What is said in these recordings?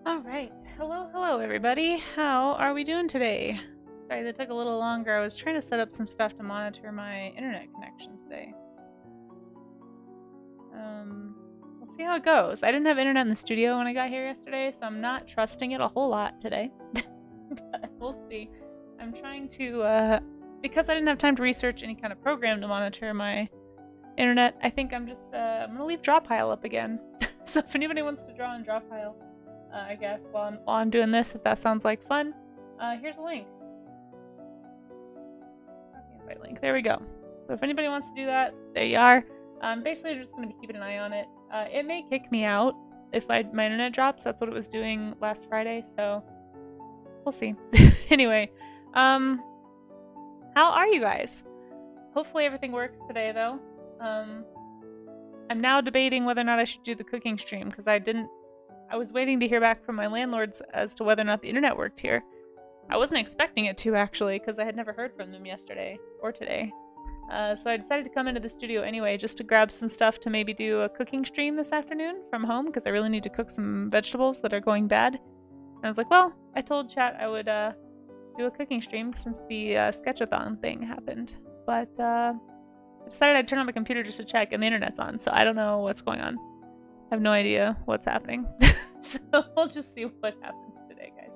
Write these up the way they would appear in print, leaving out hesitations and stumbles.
Alright, hello everybody. How are we doing today? Sorry that took a little longer. I was trying to set up some stuff to monitor my internet connection today. We'll see how it goes. I didn't have internet in the studio when I got here yesterday, so I'm not trusting it a whole lot today. But we'll see. I'm trying to, because I didn't have time to research any kind of program to monitor my internet, I think I'm just, I'm gonna leave Drawpile up again. So if anybody wants to draw in Drawpile, I guess while I'm doing this, if that sounds like fun, here's a link. Invite link. There we go. So if anybody wants to do that, there you are. Basically, I'm just going to be keeping an eye on it. It may kick me out if my internet drops. That's what it was doing last Friday, so we'll see. Anyway, how are you guys? Hopefully everything works today, though. I'm now debating whether or not I should do the cooking stream, because I was waiting to hear back from my landlords as to whether or not the internet worked here. I wasn't expecting it to, actually, because I had never heard from them yesterday or today. So I decided to come into the studio anyway, just to grab some stuff to maybe do a cooking stream this afternoon from home, because I really need to cook some vegetables that are going bad. And I was like, well, I told chat I would do a cooking stream since the sketchathon thing happened. But I decided I'd turn on my computer just to check, and the internet's on, so I don't know what's going on. I have no idea what's happening. So we'll just see what happens today, guys.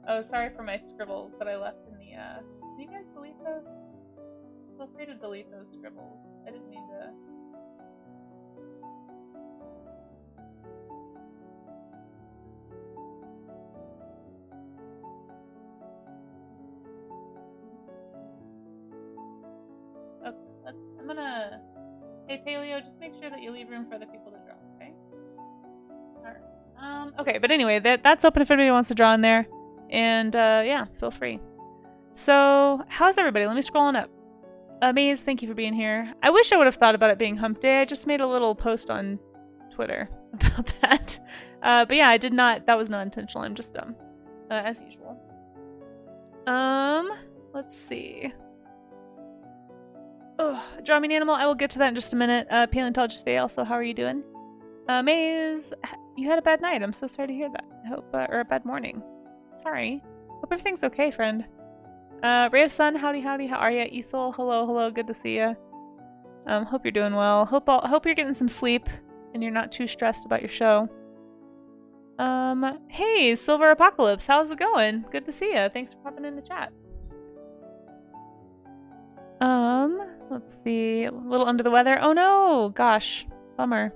Oh, sorry for my scribbles that I left in the, can you guys delete those? Feel free to delete those scribbles. I didn't mean to... Okay, I'm gonna... Hey, Paleo, just make sure that you leave room for other people to draw, okay? Alright. Okay, but anyway, that's open if anybody wants to draw in there. And, yeah, feel free. So, how's everybody? Let me scroll on up. Maze, thank you for being here. I wish I would have thought about it being hump day. I just made a little post on Twitter about that. But yeah, I did not, that was not intentional. I'm just dumb. As usual. Let's see. Oh, draw me an animal. I will get to that in just a minute. Paleontologist Faye, also, how are you doing? Maze, you had a bad night. I'm so sorry to hear that. I hope, or a bad morning. Sorry. Hope everything's okay, friend. Ray of Sun, howdy, how are ya? Esol, hello, good to see ya. Hope you're doing well. Hope you're getting some sleep and you're not too stressed about your show. Hey, Silver Apocalypse, how's it going? Good to see ya. Thanks for popping in the chat. Let's see. A little under the weather. Oh no! Gosh. Bummer.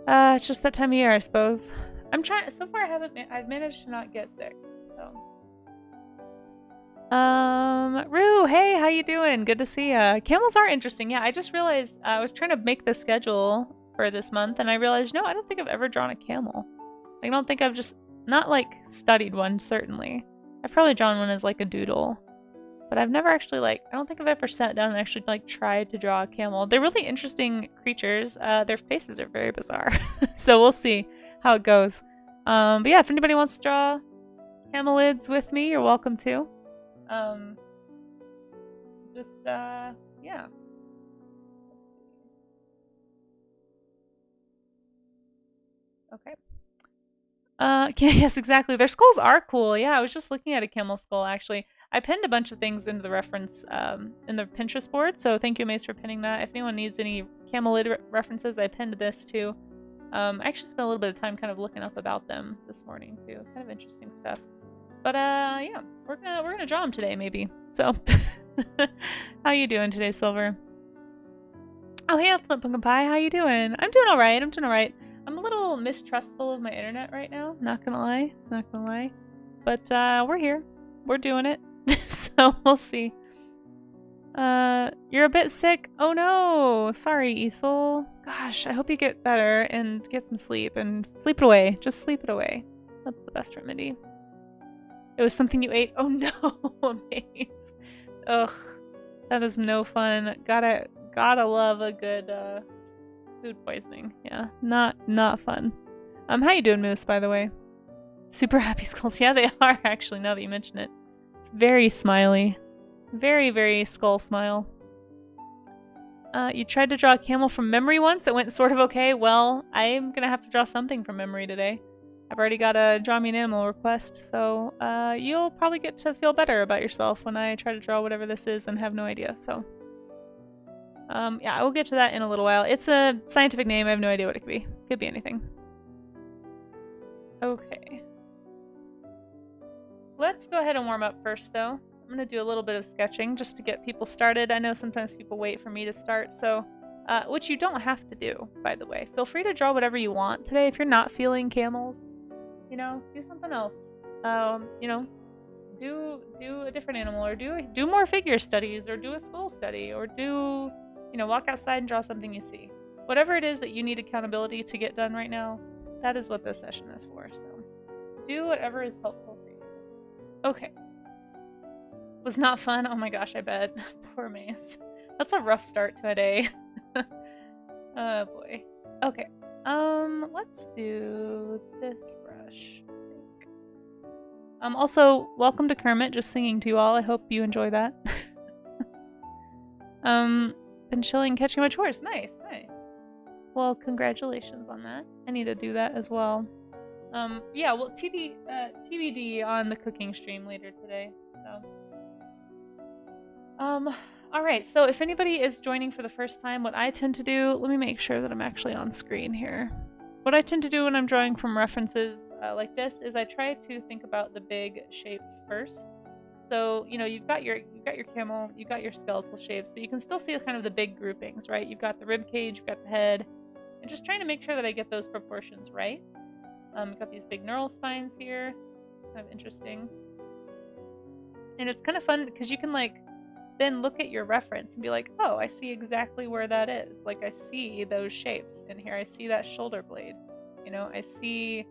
It's just that time of year, I suppose. I'm trying. So far, I've managed to not get sick. So. Rue, hey, how you doing? Good to see ya. Camels are interesting. Yeah, I just realized I was trying to make the schedule for this month, and I realized no, I don't think I've ever drawn a camel. I don't think I've just not like studied one. Certainly, I've probably drawn one as like a doodle. But I've never actually, like, I don't think I've ever sat down and actually, like, tried to draw a camel. They're really interesting creatures. Their faces are very bizarre. So we'll see how it goes. But yeah, if anybody wants to draw camelids with me, you're welcome to. Yeah. Let's see. Okay. Yes, exactly. Their skulls are cool. Yeah, I was just looking at a camel skull, actually. I pinned a bunch of things into the reference in the Pinterest board, so thank you, Mace, for pinning that. If anyone needs any camelid references, I pinned this too. I actually spent a little bit of time kind of looking up about them this morning too. Kind of interesting stuff. But yeah, we're gonna draw them today, maybe. So, how you doing today, Silver? Oh, hey, Ultimate Pumpkin Pie, how you doing? I'm doing all right. I'm a little mistrustful of my internet right now. Not gonna lie. But we're here. We're doing it. So we'll see. You're a bit sick. Oh no! Sorry, Esol. Gosh, I hope you get better and get some sleep and sleep it away. Just sleep it away. That's the best remedy. It was something you ate. Oh no, Amaze. Ugh, that is no fun. Gotta love a good food poisoning. Yeah, not fun. How you doing, Moose? By the way, super happy skulls. Yeah, they are actually. Now that you mention it. It's very smiley. Very, very skull smile. You tried to draw a camel from memory once. It went sort of okay. Well, I'm gonna have to draw something from memory today. I've already got a draw me an animal request, so you'll probably get to feel better about yourself when I try to draw whatever this is and have no idea, so. Yeah, I will get to that in a little while. It's a scientific name, I have no idea what it could be. Could be anything. Okay. Let's go ahead and warm up first, though. I'm gonna do a little bit of sketching just to get people started. I know sometimes people wait for me to start, so, which you don't have to do, by the way. Feel free to draw whatever you want today. If you're not feeling camels, you know, do something else. You know, do a different animal, or do more figure studies, or do a skull study, or do, you know, walk outside and draw something you see. Whatever it is that you need accountability to get done right now, that is what this session is for, so do whatever is helpful for you. Okay. Was not fun? Oh my gosh, I bet. Poor Maze. That's a rough start to a day. Oh boy. Okay. Let's do this brush. Also, welcome to Kermit, just singing to you all. I hope you enjoy that. Been chilling, catching my chores. Nice, nice. Well, congratulations on that. I need to do that as well. Yeah, well, TBD on the cooking stream later today, so. Alright, so if anybody is joining for the first time, what I tend to do, let me make sure that I'm actually on screen here. What I tend to do when I'm drawing from references like this is I try to think about the big shapes first. So, you know, you've got your camel, you've got your skeletal shapes, but you can still see kind of the big groupings, right? You've got the rib cage, you've got the head, and just trying to make sure that I get those proportions right. We've got these big neural spines here, kind of interesting. And it's kind of fun because you can like then look at your reference and be like, oh, I see exactly where that is. Like, I see those shapes in here. I see that shoulder blade. You know, I see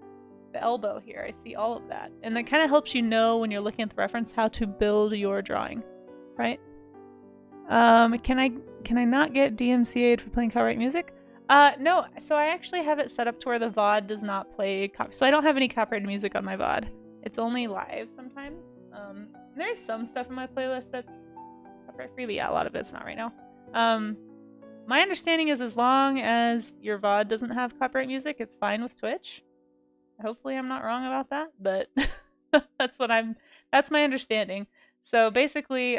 the elbow here. I see all of that. And that kind of helps you know when you're looking at the reference how to build your drawing, right? Can I not get DMCA'd for playing copyright music? No, so I actually have it set up to where the VOD does not play so I don't have any copyrighted music on my VOD. It's only live sometimes. There's some stuff in my playlist that's copyright free, but yeah, a lot of it's not right now. My understanding is as long as your VOD doesn't have copyright music, it's fine with Twitch. Hopefully I'm not wrong about that, but that's my understanding. So basically,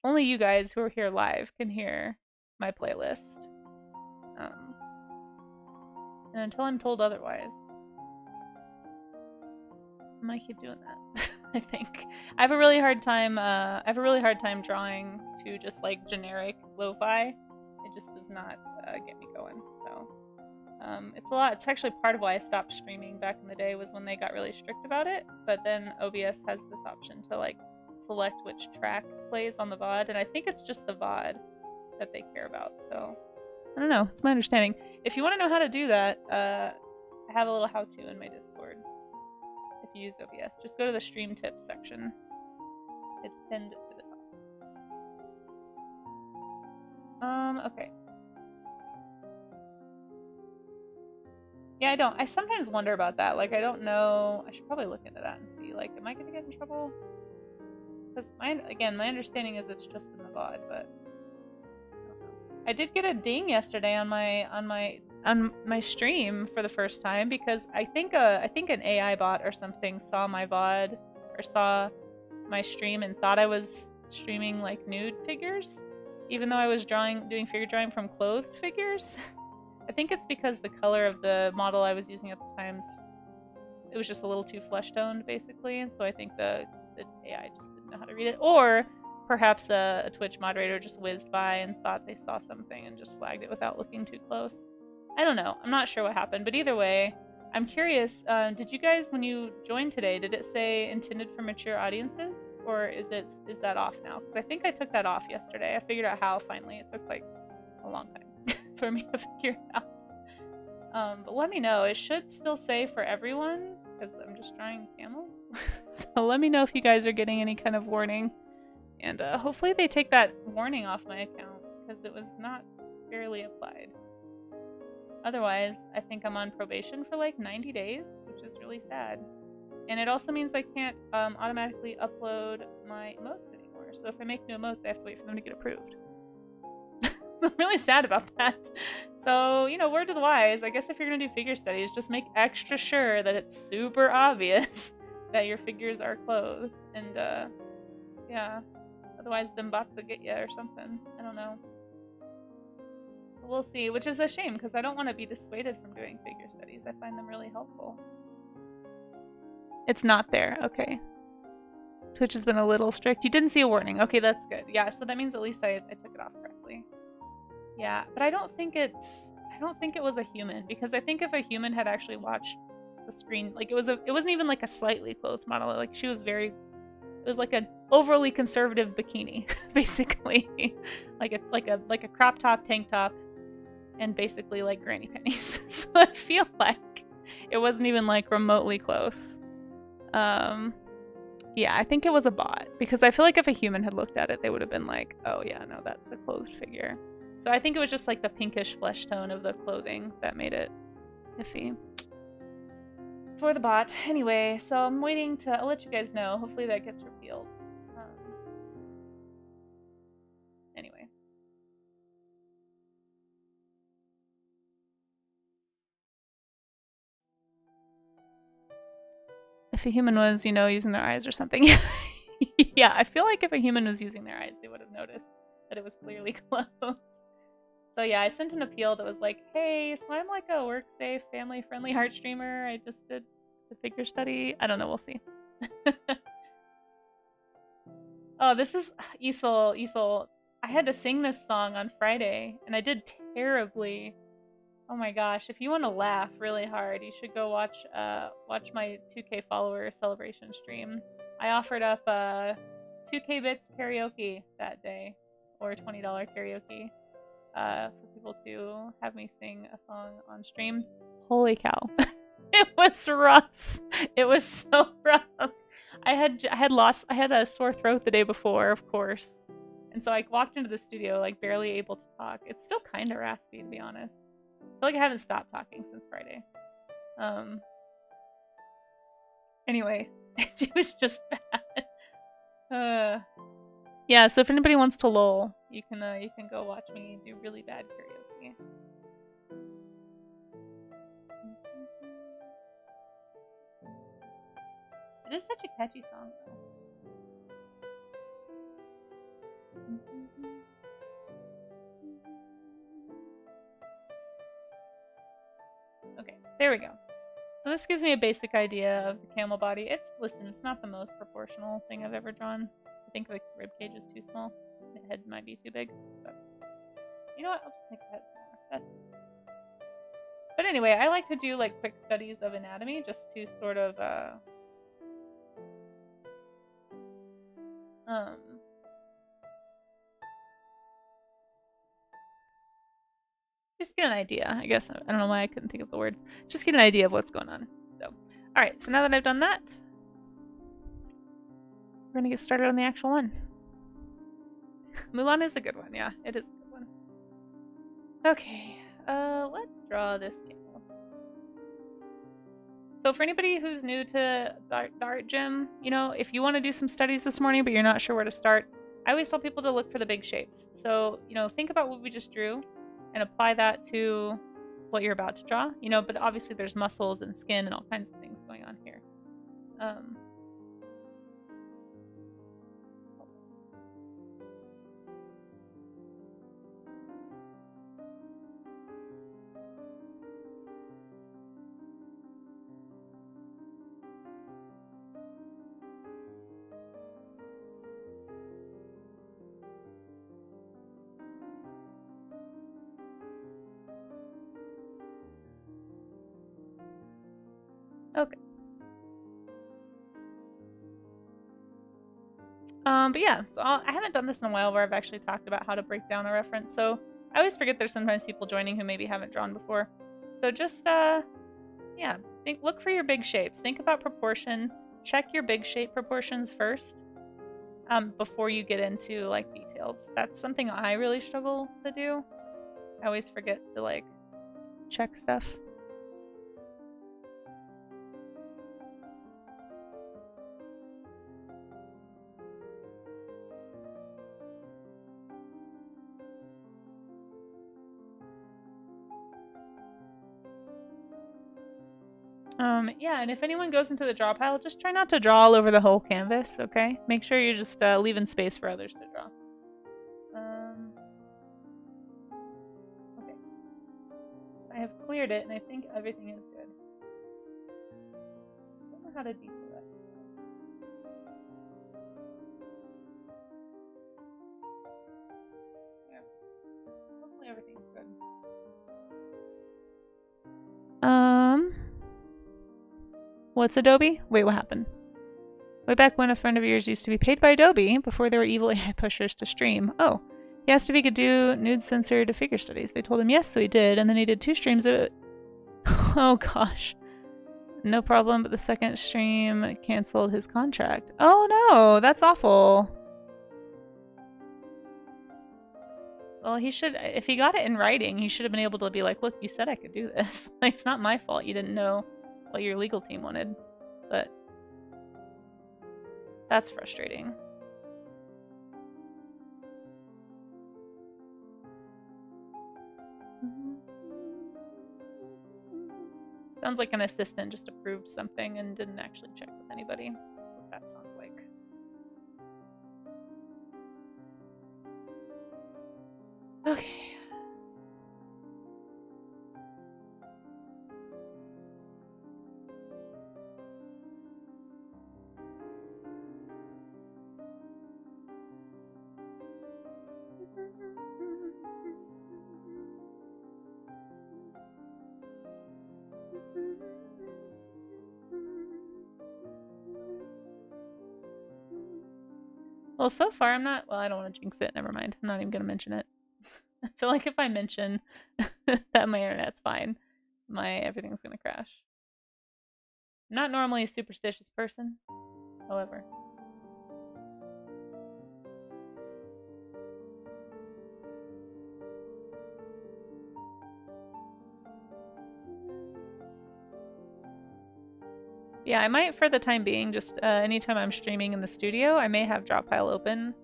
only you guys who are here live can hear my playlist. And until I'm told otherwise, I might keep doing that. I think I have a really hard time drawing to just like generic lo-fi. It just does not get me going. So it's a lot. It's actually part of why I stopped streaming back in the day, was when they got really strict about it. But then OBS has this option to like select which track plays on the VOD, and I think it's just the VOD that they care about. So I don't know. It's my understanding. If you want to know how to do that, I have a little how-to in my Discord. If you use OBS, just go to the stream tips section. It's pinned to the top. Okay. Yeah, I sometimes wonder about that. Like, I don't know. I should probably look into that and see. Like, am I gonna get in trouble? Because again, my understanding is it's just in the VOD, but I did get a ding yesterday on my stream for the first time because I think an AI bot or something saw my VOD or saw my stream and thought I was streaming like nude figures, even though I was doing figure drawing from clothed figures. I think it's because the color of the model I was using at the times, it was just a little too flesh toned basically, and so I think the AI just didn't know how to read it, or perhaps a Twitch moderator just whizzed by and thought they saw something and just flagged it without looking too close. I don't know. I'm not sure what happened, but either way, I'm curious. Did you guys, when you joined today, did it say intended for mature audiences, or is that off now? Because I think I took that off yesterday. I figured out how finally. It took like a long time for me to figure it out. But let me know. It should still say for everyone because I'm just drawing camels. So let me know if you guys are getting any kind of warning. And hopefully they take that warning off my account because it was not fairly applied. Otherwise, I think I'm on probation for like 90 days, which is really sad. And it also means I can't automatically upload my emotes anymore. So if I make new emotes, I have to wait for them to get approved. I'm really sad about that. So, you know, word to the wise, I guess if you're gonna do figure studies, just make extra sure that it's super obvious that your figures are clothed. And, yeah. Otherwise, them bots will get you or something. I don't know. So we'll see, which is a shame, because I don't want to be dissuaded from doing figure studies. I find them really helpful. It's not there. Okay. Twitch has been a little strict. You didn't see a warning. Okay, that's good. Yeah, so that means at least I took it off correctly. Yeah, but I don't think it was a human, because I think if a human had actually watched the screen, like it wasn't even like a slightly clothed model. Like she was it was like an overly conservative bikini, basically. like a crop top, tank top, and basically like granny panties. So I feel like it wasn't even like remotely close. Yeah, I think it was a bot, because I feel like if a human had looked at it, they would have been like, oh yeah, no, that's a clothed figure. So I think it was just like the pinkish flesh tone of the clothing that made it iffy. For the bot. Anyway, so I'm waiting I'll let you guys know. Hopefully that gets repealed. Anyway. If a human was, you know, using their eyes or something. Yeah, I feel like if a human was using their eyes, they would have noticed that it was clearly closed. So yeah, I sent an appeal that was like, hey, so I'm like a work-safe, family-friendly art streamer. I just did the figure study. I don't know, we'll see. Oh, this is Isol. I had to sing this song on Friday, and I did terribly. Oh my gosh, if you want to laugh really hard, you should go watch my 2K follower celebration stream. I offered up 2K bits karaoke that day, or $20 karaoke, for people to have me sing a song on stream. Holy cow. It was rough. It was so rough. I had a sore throat the day before, of course. And so I walked into the studio like barely able to talk. It's still kind of raspy, to be honest. I feel like I haven't stopped talking since Friday. Anyway, it was just bad. Yeah, so if anybody wants to lol, you can go watch me do really bad karaoke. It is such a catchy song, though. Okay, there we go. So this gives me a basic idea of the camel body. Listen, it's not the most proportional thing I've ever drawn. I think the rib cage is too small. The head might be too big, but you know what? I'll just make the head smaller. But anyway, I like to do like quick studies of anatomy just to sort of just get an idea, I guess. I don't know why I couldn't think of the words. Just get an idea of what's going on. So, alright, so now that I've done that, we're gonna get started on the actual one. Mulan is a good one, yeah, it is a good one. Okay, let's draw this camel. So for anybody who's new to the art gym, you know, if you want to do some studies this morning but you're not sure where to start, I always tell people to look for the big shapes. So, you know, think about what we just drew and apply that to what you're about to draw, you know, but obviously there's muscles and skin and all kinds of things going on here. Okay. But yeah, so I haven't done this in a while where I've actually talked about how to break down a reference, so I always forget there's sometimes people joining who maybe haven't drawn before. So just, yeah, look for your big shapes. Think about proportion. Check your big shape proportions first, before you get into, like, details. That's something I really struggle to do. I always forget to, like, check stuff. Yeah, and if anyone goes into the draw pile, just try not to draw all over the whole canvas, okay? Make sure you're just leaving space for others to draw. Okay. I have cleared it, and I think everything is good. I don't know how to deselect. Yeah. Hopefully everything's good. What's Adobe? Wait, what happened? Way back when a friend of yours used to be paid by Adobe before they were evil AI pushers to stream. Oh. He asked if he could do nude censored figure studies. They told him yes, so he did, and then he did 2 streams of it. Oh gosh. No problem, but the second stream canceled his contract. Oh no, that's awful. Well, he should, if he got it in writing, he should have been able to be like, look, you said I could do this. Like, it's not my fault you didn't know what your legal team wanted. But that's frustrating. Sounds like an assistant just approved something and didn't actually check with anybody. That's what that sounds like. Okay. Well, so far I'm not, well, I don't want to jinx it. Never mind. I'm not even going to mention it. I feel like if I mention that my internet's fine, everything's going to crash. I'm not normally a superstitious person, however. Yeah, I might, for the time being, just anytime I'm streaming in the studio, I may have drop pile open.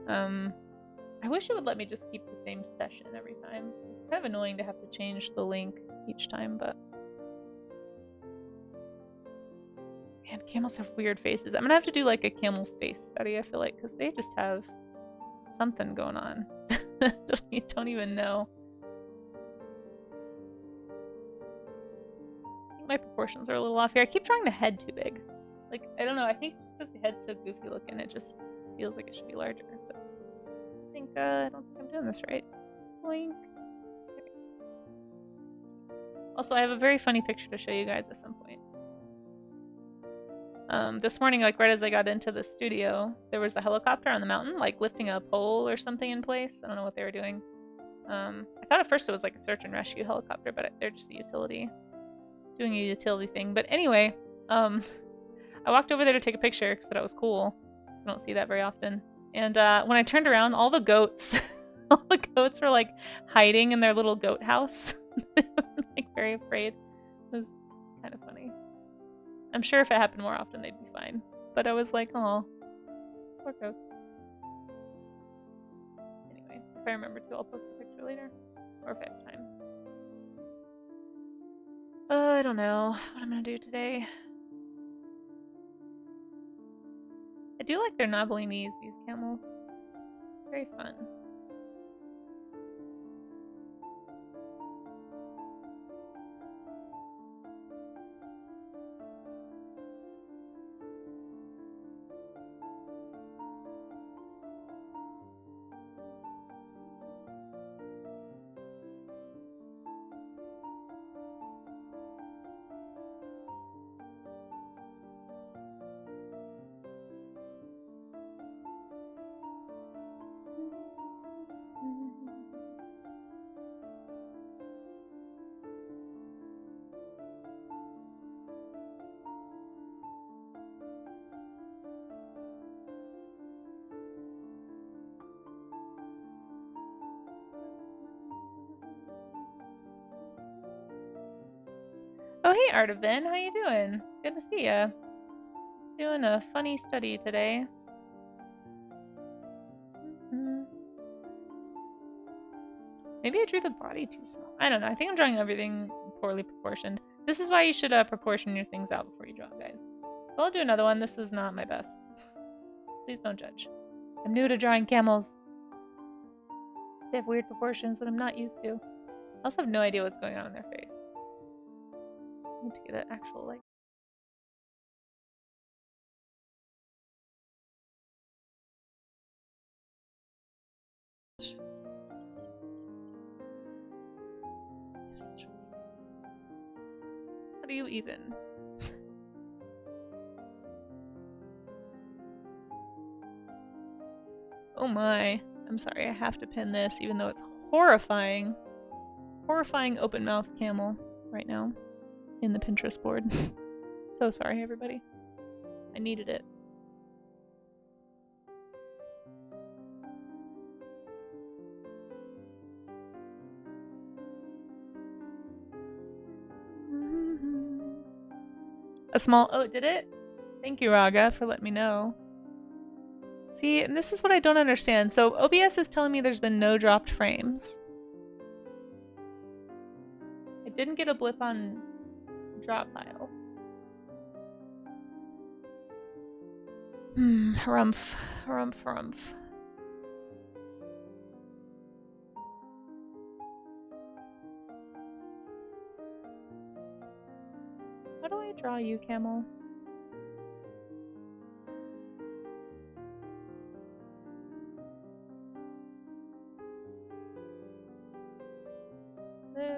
I wish it would let me just keep the same session every time. It's kind of annoying to have to change the link each time, but... Man, camels have weird faces. I'm gonna have to do like a camel face study, I feel like, because they just have something going on. You don't even know. I think my proportions are a little off here. I keep drawing the head too big. Like, I don't know, I think just because the head's so goofy looking, it just feels like it should be larger. But I don't think I'm doing this right. Blink. Okay. Also, I have a very funny picture to show you guys at some point. This morning, like right as I got into the studio, there was a helicopter on the mountain, like lifting a pole or something in place. I don't know what they were doing. I thought at first it was like a search and rescue helicopter, but they're just a utility, doing a utility thing. But anyway, I walked over there to take a picture because that was cool. I don't see that very often. And when I turned around, all the goats, all the goats were like hiding in their little goat house, like very afraid. It was kind of funny. I'm sure if it happened more often, they'd be fine. But I was like, oh, poor goats. Anyway, if I remember to, I'll post the picture later. Or if I have time. I don't know what I'm gonna do today. I do like their knobbly knees, these camels. Very fun. Oh, hey, Artivan, how you doing? Good to see ya. Just doing a funny study today. Maybe I drew the body too small. I don't know. I think I'm drawing everything poorly proportioned. This is why you should proportion your things out before you draw, guys. So I'll do another one. This is not my best. Please don't judge. I'm new to drawing camels. They have weird proportions that I'm not used to. I also have no idea what's going on in their face. I need to get an actual, like... How do you even? Oh my. I'm sorry, I have to pin this even though it's horrifying. Horrifying open mouth camel right now in the Pinterest board. So sorry, everybody. I needed it. A small... Oh, did it? Thank you, Raga, for letting me know. See, and this is what I don't understand. So OBS is telling me there's been no dropped frames. I didn't get a blip on drop pile. Harumph. Harumph, harumph. How do I draw you, Camel?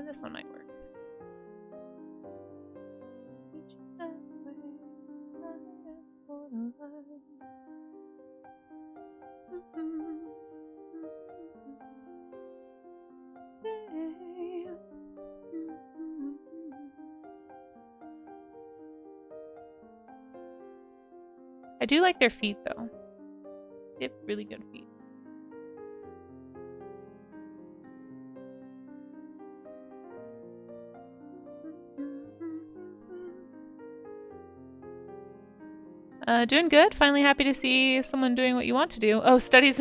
This one might work. I do like their feet though. They have really good feet. Doing good. Finally happy to see someone doing what you want to do. Oh, studies.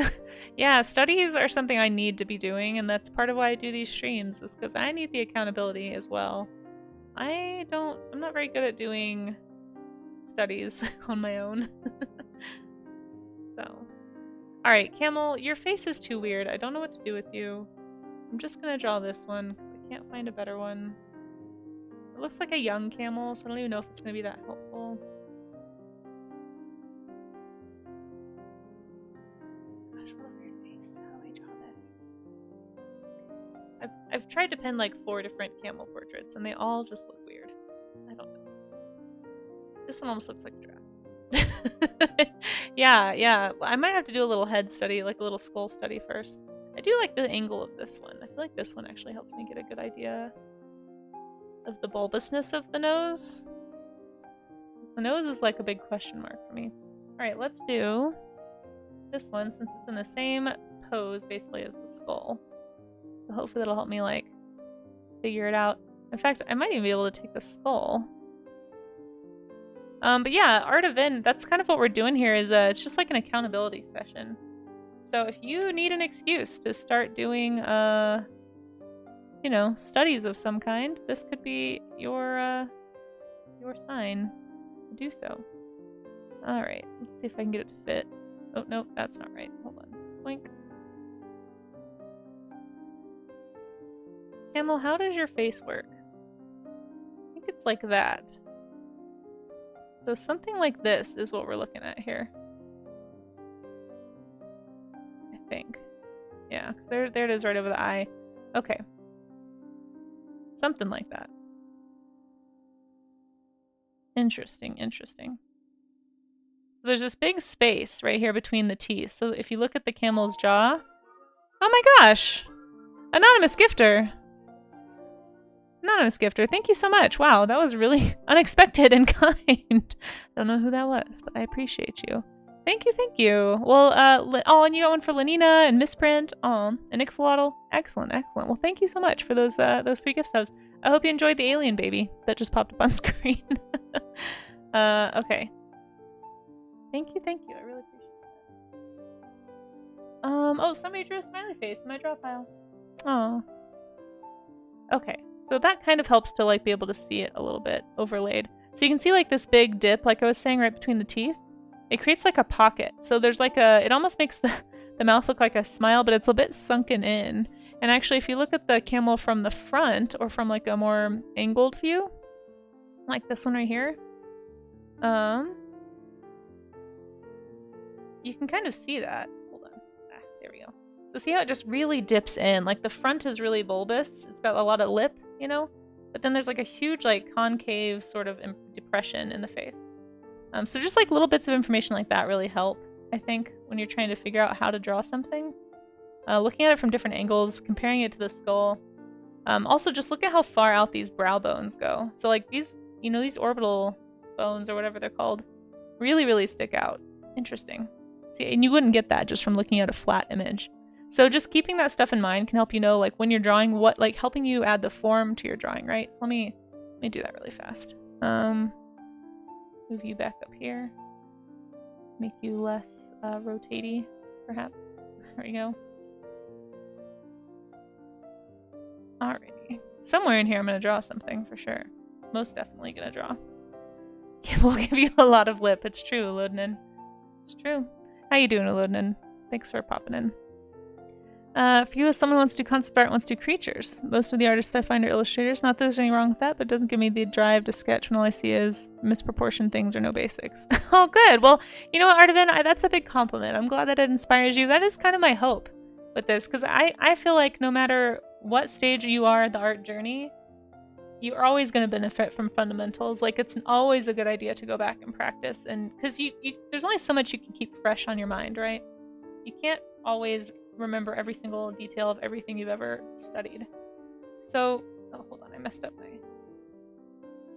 Yeah, studies are something I need to be doing, and that's part of why I do these streams, is because I need the accountability as well. I'm not very good at doing studies on my own. So. Alright, Camel, your face is too weird. I don't know what to do with you. I'm just gonna draw this one, because I can't find a better one. It looks like a young camel, so I don't even know if it's gonna be that helpful. I've tried to pin like 4 different camel portraits and they all just look weird. I don't know. This one almost looks like a giraffe. Yeah. I might have to do a little head study, like a little skull study first. I do like the angle of this one. I feel like this one actually helps me get a good idea of the bulbousness of the nose. The nose is like a big question mark for me. Alright, let's do this one since it's in the same pose basically as the skull. So hopefully that'll help me, like, figure it out. In fact, I might even be able to take the skull. But yeah, Art of In, that's kind of what we're doing here is, it's just like an accountability session. So if you need an excuse to start doing, you know, studies of some kind, this could be your sign to do so. Alright, let's see if I can get it to fit. Oh, nope, that's not right. Hold on. Boink. Camel, how does your face work? I think it's like that. So something like this is what we're looking at here. I think. Yeah, 'cause there it is right over the eye. Okay. Something like that. Interesting, interesting. So there's this big space right here between the teeth. So if you look at the camel's jaw... Oh my gosh! Anonymous gifter! Anonymous gifter, thank you so much. Wow, that was really unexpected and kind. Don't know who that was, but I appreciate you. Thank you, thank you. Well, oh, and you got one for Lenina and Misprint. Oh, and Ixolotl. Excellent, excellent. Well, thank you so much for those 3 gift subs. I hope you enjoyed the alien baby that just popped up on screen. Okay. Thank you, I really appreciate that. Oh, somebody drew a smiley face in my draw pile. Oh. Okay. So that kind of helps to like be able to see it a little bit overlaid. So you can see like this big dip, like I was saying, right between the teeth. It creates like a pocket. So there's like it almost makes the mouth look like a smile, but it's a bit sunken in. And actually, if you look at the camel from the front or from like a more angled view, like this one right here, you can kind of see that. Hold on. There we go. So see how it just really dips in? Like the front is really bulbous. It's got a lot of lip, you know? But then there's like a huge like concave sort of depression in the face. So just like little bits of information like that really help, I think, when you're trying to figure out how to draw something. Looking at it from different angles, comparing it to the skull. Also, just look at how far out these brow bones go. So like these, you know, these orbital bones or whatever they're called really, really stick out. Interesting. See, and you wouldn't get that just from looking at a flat image. So just keeping that stuff in mind can help you know, like, when you're drawing, what, like, helping you add the form to your drawing, right? So let me do that really fast. Move you back up here. Make you less rotatey, perhaps. There we go. Alrighty. Somewhere in here I'm going to draw something for sure. Most definitely going to draw. We'll give you a lot of lip. It's true, Elodnin. It's true. How you doing, Elodnin? Thanks for popping in. For you, if someone wants to do concept art, wants to do creatures. Most of the artists I find are illustrators. Not that there's anything wrong with that, but it doesn't give me the drive to sketch when all I see is misproportioned things or no basics. Oh, good. Well, you know what, Artivan? That's a big compliment. I'm glad that it inspires you. That is kind of my hope with this, because I feel like no matter what stage you are at the art journey, you're always going to benefit from fundamentals. Like, it's always a good idea to go back and practice, and because there's only so much you can keep fresh on your mind, right? You can't always remember every single detail of everything you've ever studied. So, oh, hold on, I messed up my.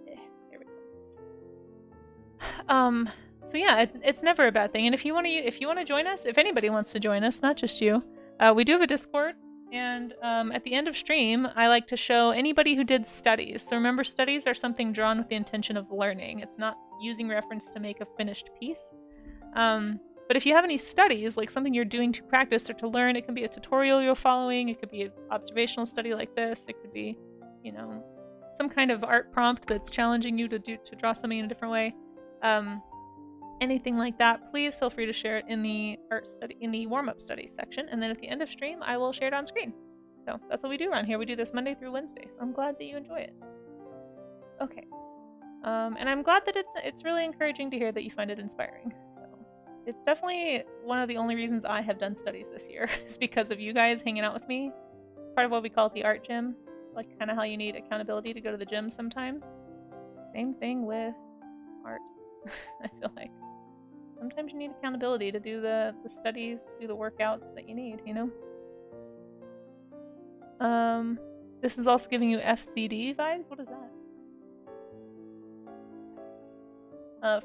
There we go. So yeah, it's never a bad thing. And if you want to join us, if anybody wants to join us, not just you, we do have a Discord. And at the end of stream, I like to show anybody who did studies. So remember, studies are something drawn with the intention of learning. It's not using reference to make a finished piece. But if you have any studies, like something you're doing to practice or to learn, it can be a tutorial you're following, it could be an observational study like this, it could be, you know, some kind of art prompt that's challenging you to draw something in a different way. Anything like that, please feel free to share it in the warm-up study section, and then at the end of stream, I will share it on screen. So that's what we do around here. We do this Monday through Wednesday, so I'm glad that you enjoy it. Okay. And I'm glad that it's really encouraging to hear that you find it inspiring. It's definitely one of the only reasons I have done studies this year is because of you guys hanging out with me. It's part of what we call it the art gym. Like kind of how you need accountability to go to the gym sometimes. Same thing with art. I feel like sometimes you need accountability to do the studies, to do the workouts that you need, you know? This is also giving you FCD vibes? What is that?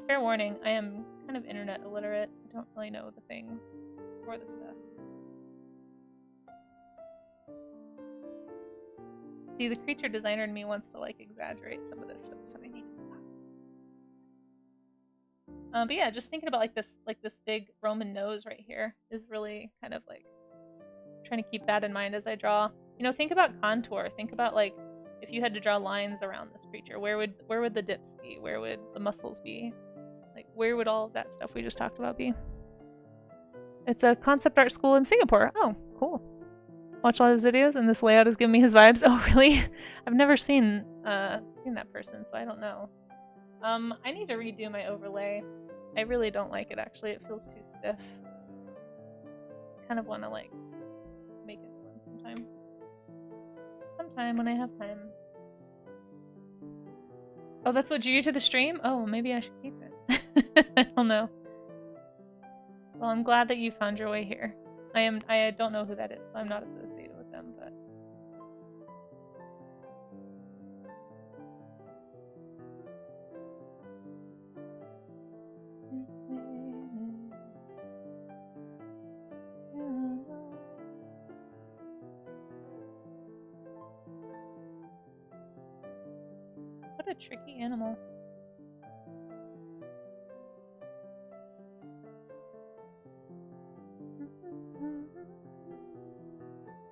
Fair warning, I am kind of internet illiterate. I don't really know the things for the stuff. See, the creature designer in me wants to like exaggerate some of this stuff, and I need to stop. But yeah, just thinking about like this big Roman nose right here is really kind of like trying to keep that in mind as I draw. You know, think about contour. Think about like if you had to draw lines around this creature, where would the dips be? Where would the muscles be? Like, where would all of that stuff we just talked about be? It's a concept art school in Singapore. Oh, cool. Watch all his videos, and this layout is giving me his vibes. Oh, really? I've never seen that person, so I don't know. I need to redo my overlay. I really don't like it, actually. It feels too stiff. Kind of want to, like, make it fun sometime. Sometime when I have time. Oh, that's what drew you to the stream? Oh, maybe I should keep it. I don't know. Well, I'm glad that you found your way here. I don't know who that is, so I'm not associated with them, but... What a tricky animal.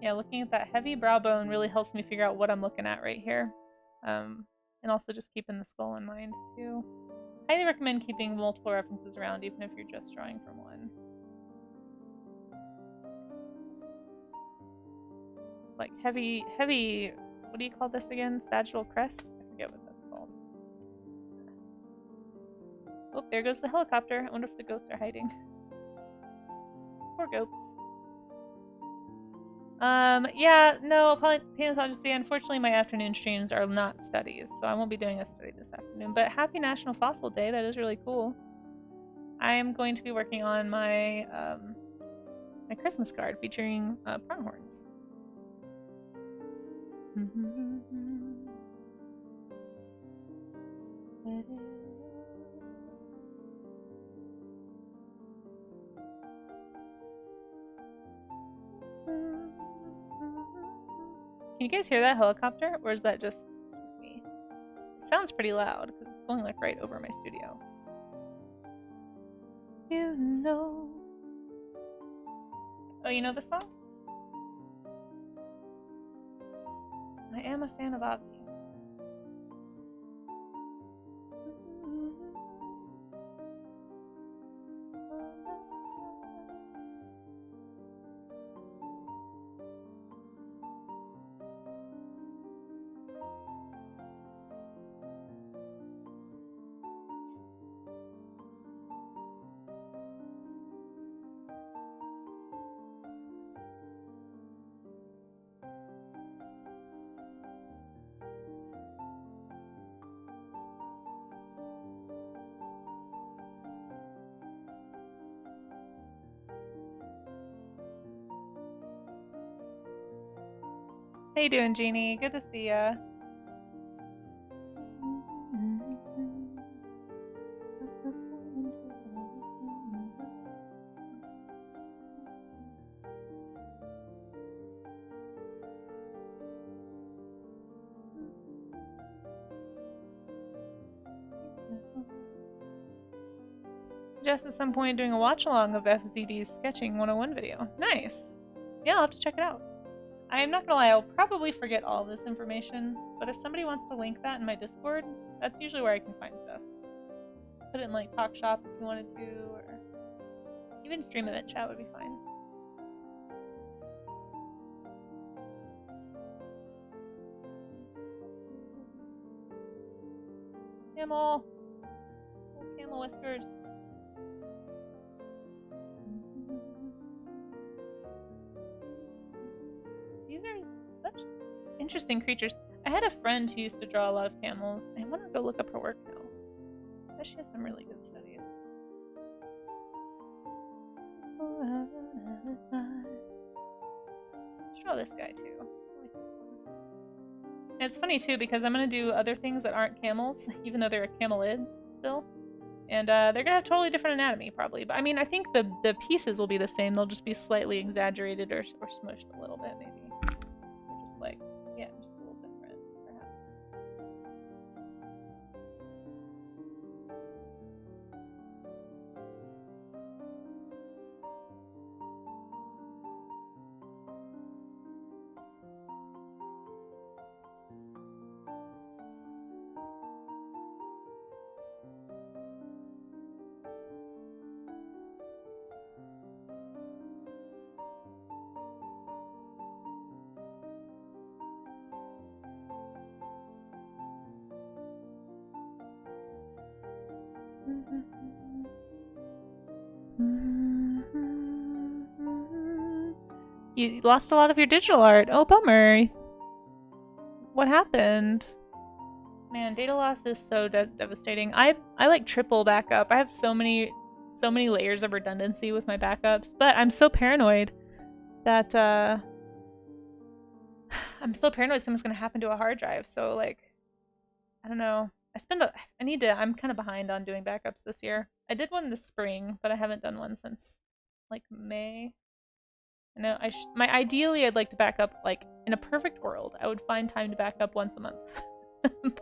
Yeah, Yeah, looking at that heavy brow bone really helps me figure out what I'm looking at right here. And also just keeping the skull in mind, too. Highly recommend keeping multiple references around, even if you're just drawing from one. Like heavy, what do you call this again? Sagittal crest? I forget what that's called. Oh, there goes the helicopter. I wonder if the goats are hiding. Poor goats. Yeah, no, paleontology. Unfortunately, my afternoon streams are not studies, so I won't be doing a study this afternoon. But happy National Fossil Day. That is really cool. I am going to be working on my my Christmas card featuring pronghorns. Can you guys hear that helicopter, or is that just me? It sounds pretty loud because it's going like right over my studio. You know. Oh, you know this song? I am a fan of Avi. How you doing, Jeannie? Good to see ya. Just at some point doing a watch along of FZD's Sketching 101 video. Nice. Yeah, I'll have to check it out. I am not gonna lie, I'll probably forget all this information, but if somebody wants to link that in my Discord, that's usually where I can find stuff. Put it in like Talk Shop if you wanted to, or even Stream Event Chat would be fine. Camel! Oh, camel whiskers. These are such interesting creatures. I had a friend who used to draw a lot of camels. I want to go look up her work now. I bet she has some really good studies. Let's draw this guy too. I like this one. And it's funny too because I'm going to do other things that aren't camels, even though they're camelids still. And they're going to have totally different anatomy probably. But I mean, I think the pieces will be the same. They'll just be slightly exaggerated or smushed a little bit maybe. Or just like, yeah, just a little different perhaps. You lost a lot of your digital art. Oh, bummer. What happened? Man, data loss is so devastating. I like triple backup. I have so many layers of redundancy with my backups, but I'm so paranoid that something's gonna happen to a hard drive. So like, I don't know. I'm kind of behind on doing backups this year. I did one this spring, but I haven't done one since like May. I know ideally I'd like to back up, like in a perfect world, I would find time to back up once a month.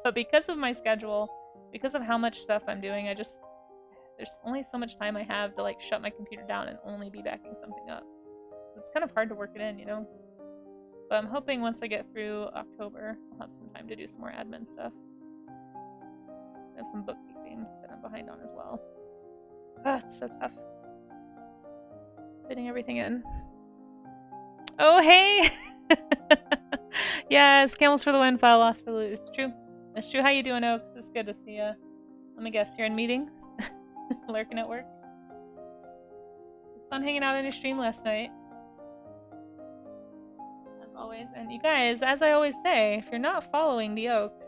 But because of my schedule, because of how much stuff I'm doing, there's only so much time I have to like shut my computer down and only be backing something up. So it's kind of hard to work it in, you know? But I'm hoping once I get through October, I'll have some time to do some more admin stuff. I have some bookkeeping that I'm behind on as well. Oh, it's so tough. Fitting everything in. Oh, hey! Yes, camels for the win, file loss for the loot. It's true. It's true. How you doing, Oaks? It's good to see you. Let me guess, you're in meetings? Lurking at work? It was fun hanging out on your stream last night. As always. And you guys, as I always say, if you're not following the Oaks,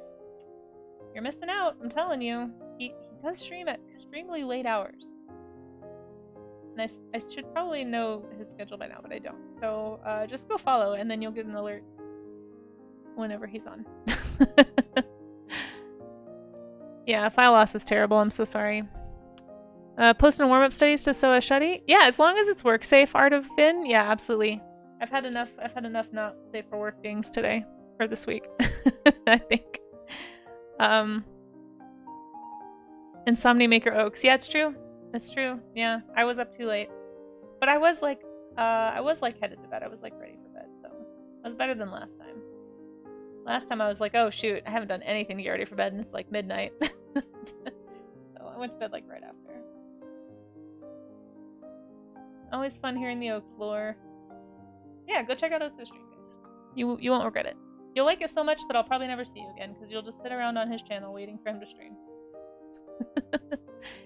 you're missing out. I'm telling you. He does stream at extremely late hours. And I should probably know his schedule by now, but I don't. So just go follow, and then you'll get an alert whenever he's on. Yeah, file loss is terrible. I'm so sorry. Posting warm-up studies to sew a shutty? Yeah, as long as it's work safe, Art of Finn. Yeah, absolutely. I've had enough not safe for work things today or this week. I think. Insomnia Maker Oaks. Yeah, it's true. It's true. Yeah, I was up too late, but I was like headed to bed. I was like ready for bed, so I was better than last time. Last time I was like, oh shoot, I haven't done anything to get ready for bed, and it's like midnight. So I went to bed like right after. Always fun hearing the Oaks lore. Yeah, go check out Oaks' stream, guys. You won't regret it. You'll like it so much that I'll probably never see you again, because you'll just sit around on his channel waiting for him to stream.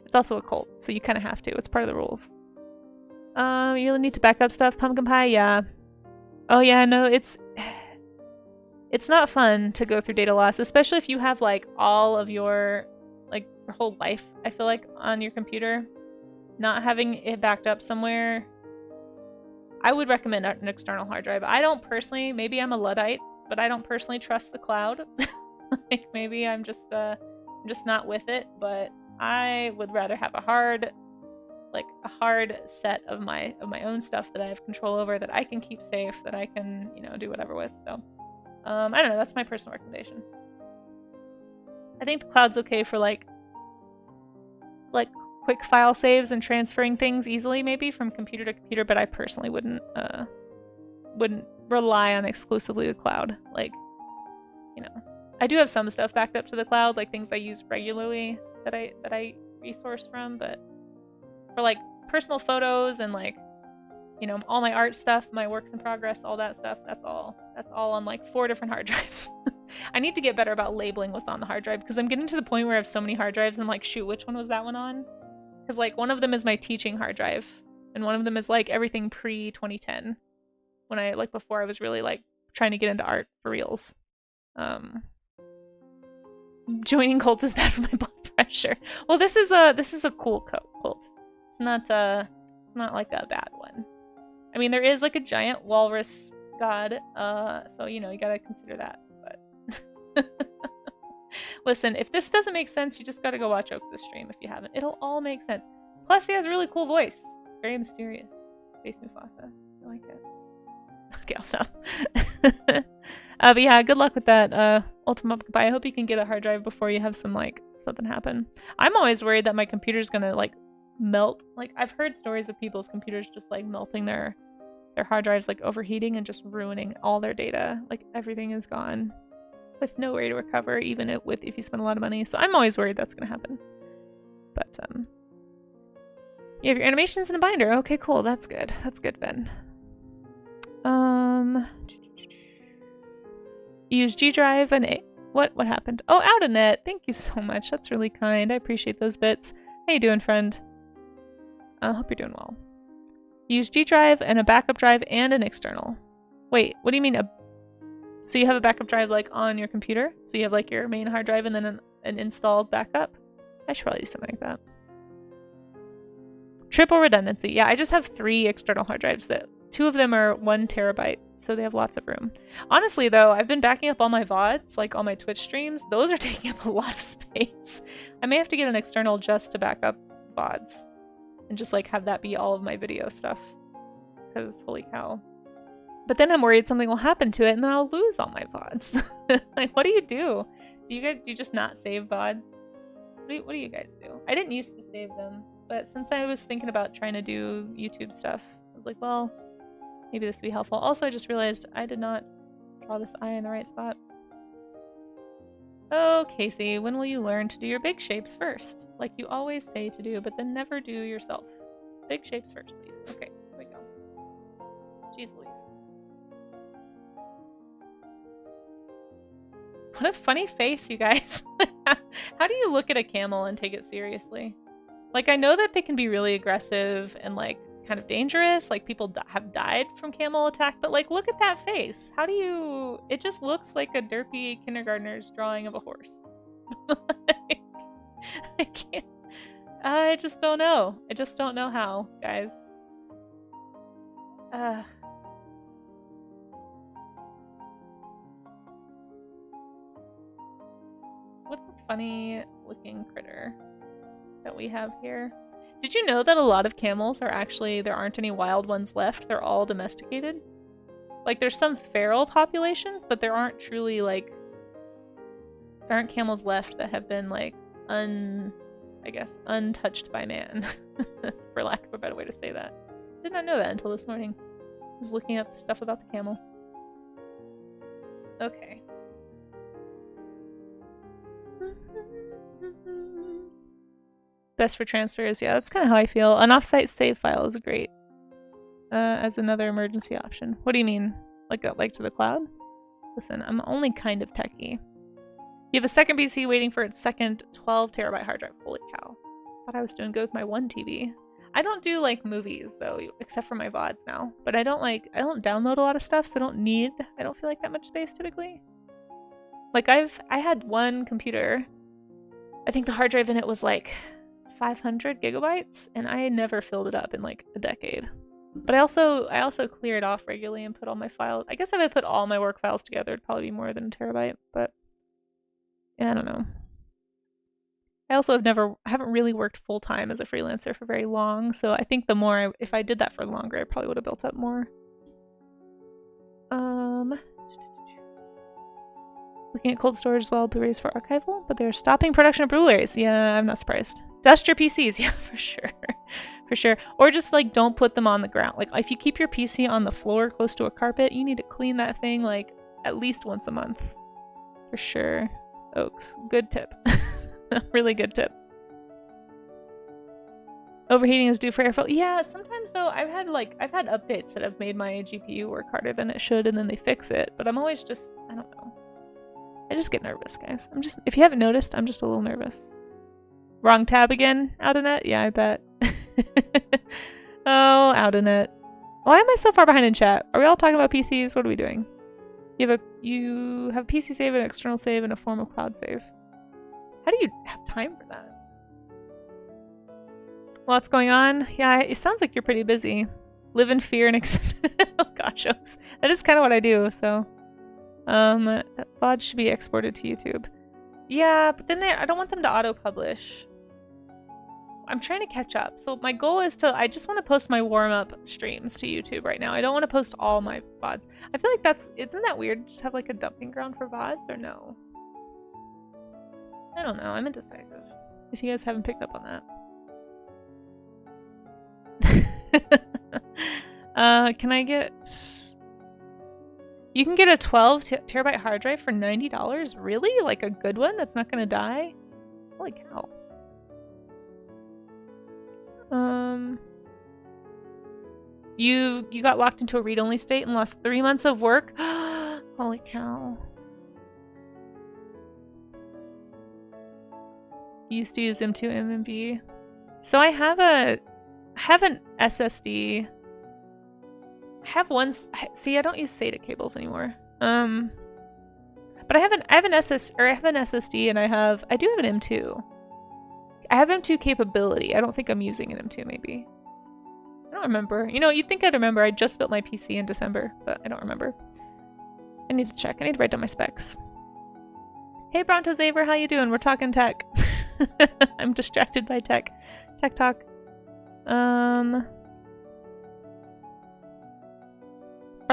It's also a cult, so you kind of have to. It's part of the rules. You really need to back up stuff. Pumpkin pie, yeah. Oh yeah, no, it's not fun to go through data loss, especially if you have like all of your whole life, I feel like, on your computer. Not having it backed up somewhere. I would recommend an external hard drive. I don't personally, maybe I'm a Luddite, but I don't personally trust the cloud. Like maybe I'm just not with it, but I would rather have a hard set of my own stuff that I have control over, that I can keep safe, that I can, do whatever with. So I don't know, that's my personal recommendation. I think the cloud's okay for like quick file saves and transferring things easily, maybe from computer to computer, but I personally wouldn't rely on exclusively the cloud. I do have some stuff backed up to the cloud, like things I use regularly that I resource from, but for like personal photos and all my art stuff, my works in progress, all that stuff, that's all on like 4 different hard drives. I need to get better about labeling what's on the hard drive, because I'm getting to the point where I have so many hard drives, I'm like, shoot, which one was that one on? Because like one of them is my teaching hard drive, and one of them is like everything pre-2010, when I before I was really trying to get into art for reals. Joining cults is bad for my blood pressure. Well, this is a cool cult. It's not like a bad one. I mean, there is like a giant walrus god, so you gotta consider that. But listen, if this doesn't make sense, you just gotta go watch Oaks' stream if you haven't. It'll all make sense. Plus, he has a really cool voice. Very mysterious. Space Mufasa. I like it. Okay, I'll stop. But yeah, good luck with that, Ultimate Goodbye. I hope you can get a hard drive before you have something happen. I'm always worried that my computer's gonna melt. I've heard stories of people's computers just melting their hard drives, overheating and just ruining all their data. Everything is gone with no way to recover, even if you spend a lot of money. So I'm always worried that's gonna happen. But you have your animations in a binder. Okay, cool. That's good. That's good, Ben. Use G Drive and what happened? Oh, Outernet. Thank you so much. That's really kind. I appreciate those bits. How you doing, friend? I hope you're doing well. Use G Drive and a backup drive and an external. Wait, what do you mean? So you have a backup drive on your computer? So you have your main hard drive and then an installed backup? I should probably do something like that. Triple redundancy. Yeah, I just have 3 external hard drives that 2 of them are 1 terabyte, so they have lots of room. Honestly, though, I've been backing up all my VODs, all my Twitch streams. Those are taking up a lot of space. I may have to get an external just to back up VODs and just have that be all of my video stuff, because holy cow. But then I'm worried something will happen to it and then I'll lose all my VODs. What do you do? Do you just not save VODs? What do you guys do? I didn't used to save them, but since I was thinking about trying to do YouTube stuff, I was like, well, maybe this would be helpful. Also, I just realized I did not Draw this eye in the right spot. Oh, Casey, when will you learn to do your big shapes first? Like you always say to do, but then never do yourself. Big shapes first, please. Okay, here we go. Jeez Louise. What a funny face, you guys. How do you look at a camel and take it seriously? Like, I know that they can be really aggressive and, like, kind of dangerous. Like, people have died from camel attack, but, like, look at that face. How do you... It just looks like a derpy kindergartner's drawing of a horse. Like, I can't... I just don't know. I just don't know how, guys. What a funny looking critter that we have here. Did you know that a lot of camels are actually, there aren't any wild ones left? They're all domesticated? Like, there's some feral populations, but there aren't truly, like, there aren't camels left that have been, like, I guess, untouched by man, for lack of a better way to say that. Did not know that until this morning. I was looking up stuff about the camel. Okay. Best for transfers, yeah, that's kind of how I feel. An offsite save file is great as another emergency option. What do you mean? Like to the cloud? Listen, I'm only kind of techie. You have a second PC waiting for its second 12 terabyte hard drive. Holy cow. Thought I was doing good with my one TV. I don't do like movies though, except for my VODs now. But I don't download a lot of stuff, so I don't feel like that much space typically. Like I had one computer. I think the hard drive in it was like 500 gigabytes, and I never filled it up in like a decade. But I also clear it off regularly and put all my files. I guess if I put all my work files together, it'd probably be more than a terabyte, but yeah, I don't know. I also haven't really worked full time as a freelancer for very long, so I think if I did that for longer, I probably would have built up more. Looking at cold storage as well, Blu-rays for archival, but they're stopping production of Blu-rays. Yeah, I'm not surprised. Dust your PCs, yeah, for sure. For sure. Or just like don't put them on the ground. Like if you keep your PC on the floor close to a carpet, you need to clean that thing like at least once a month. For sure. Oaks. Good tip. Really good tip. Overheating is due for airflow. Yeah, sometimes though I've had updates that have made my GPU work harder than it should, and then they fix it. But I'm always just, I don't know. I just get nervous, guys. If you haven't noticed, I'm just a little nervous. Wrong tab again, Outernet? Yeah, I bet. Oh, Outernet. Why am I so far behind in chat? Are we all talking about PCs? What are we doing? You have a PC save, an external save, and a form of cloud save. How do you have time for that? Lots going on. Yeah, it sounds like you're pretty busy. Live in fear and oh gosh, that is kind of what I do, so. That VOD should be exported to YouTube. Yeah, but then I don't want them to auto-publish. I'm trying to catch up. So my goal is I just want to post my warm-up streams to YouTube right now. I don't want to post all my VODs. I feel like isn't that weird? Just have like a dumping ground for VODs, or no? I don't know. I'm indecisive. If you guys haven't picked up on that. Can I get... You can get a 12 terabyte hard drive for $90? Really? Like a good one that's not gonna die? Holy cow. You got locked into a read-only state and lost 3 months of work? Holy cow. You used to use M2 MMV. So I have an SSD. I have one. See, I don't use SATA cables anymore. But I have an SSD, and I do have an M2. I have M2 capability. I don't think I'm using an M2. Maybe. I don't remember. You know, you'd think I'd remember. I just built my PC in December, but I don't remember. I need to check. I need to write down my specs. Hey, Bronto Zaver, how you doing? We're talking tech. I'm distracted by tech talk. Or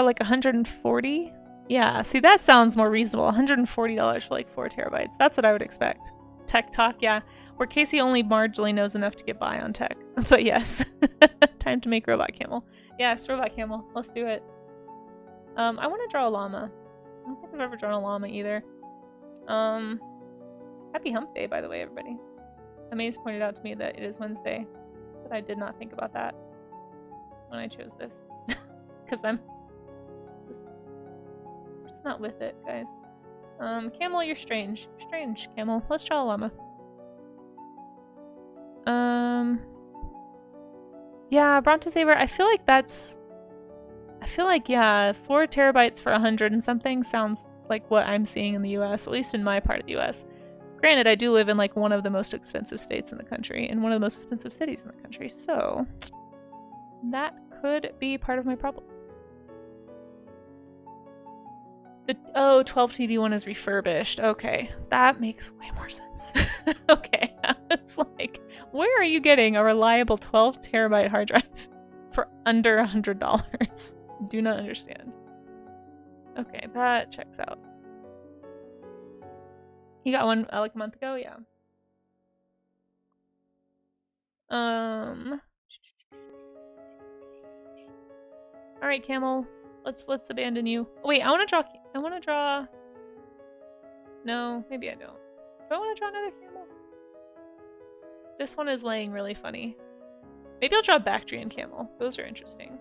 like 140? Yeah, see, that sounds more reasonable. $140 for like 4 terabytes. That's what I would expect. Tech talk, yeah. Where Casey only marginally knows enough to get by on tech. But yes. Time to make Robot Camel. Yes, Robot Camel. Let's do it. I want to draw a llama. I don't think I've ever drawn a llama either. Happy hump day, by the way, everybody. Amaze pointed out to me that it is Wednesday, but I did not think about that when I chose this. Because I'm just not with it, guys. Camel, you're strange. You're strange, Camel. Let's draw a llama. Yeah, Brontosaber, I feel like, yeah, 4 terabytes for 100 and something sounds like what I'm seeing in the US, at least in my part of the US. Granted, I do live in like one of the most expensive states in the country and one of the most expensive cities in the country, so that could be part of my problem. The 12 TV one is refurbished. Okay, that makes way more sense. Okay, it's like, where are you getting a reliable 12 terabyte hard drive for under $100? Do not understand. Okay, that checks out. You got one like a month ago, yeah. All right, Camel. Let's abandon you. Oh, wait, I want to draw. No, maybe I don't. Do I want to draw another camel? This one is laying really funny. Maybe I'll draw Bactrian camel. Those are interesting.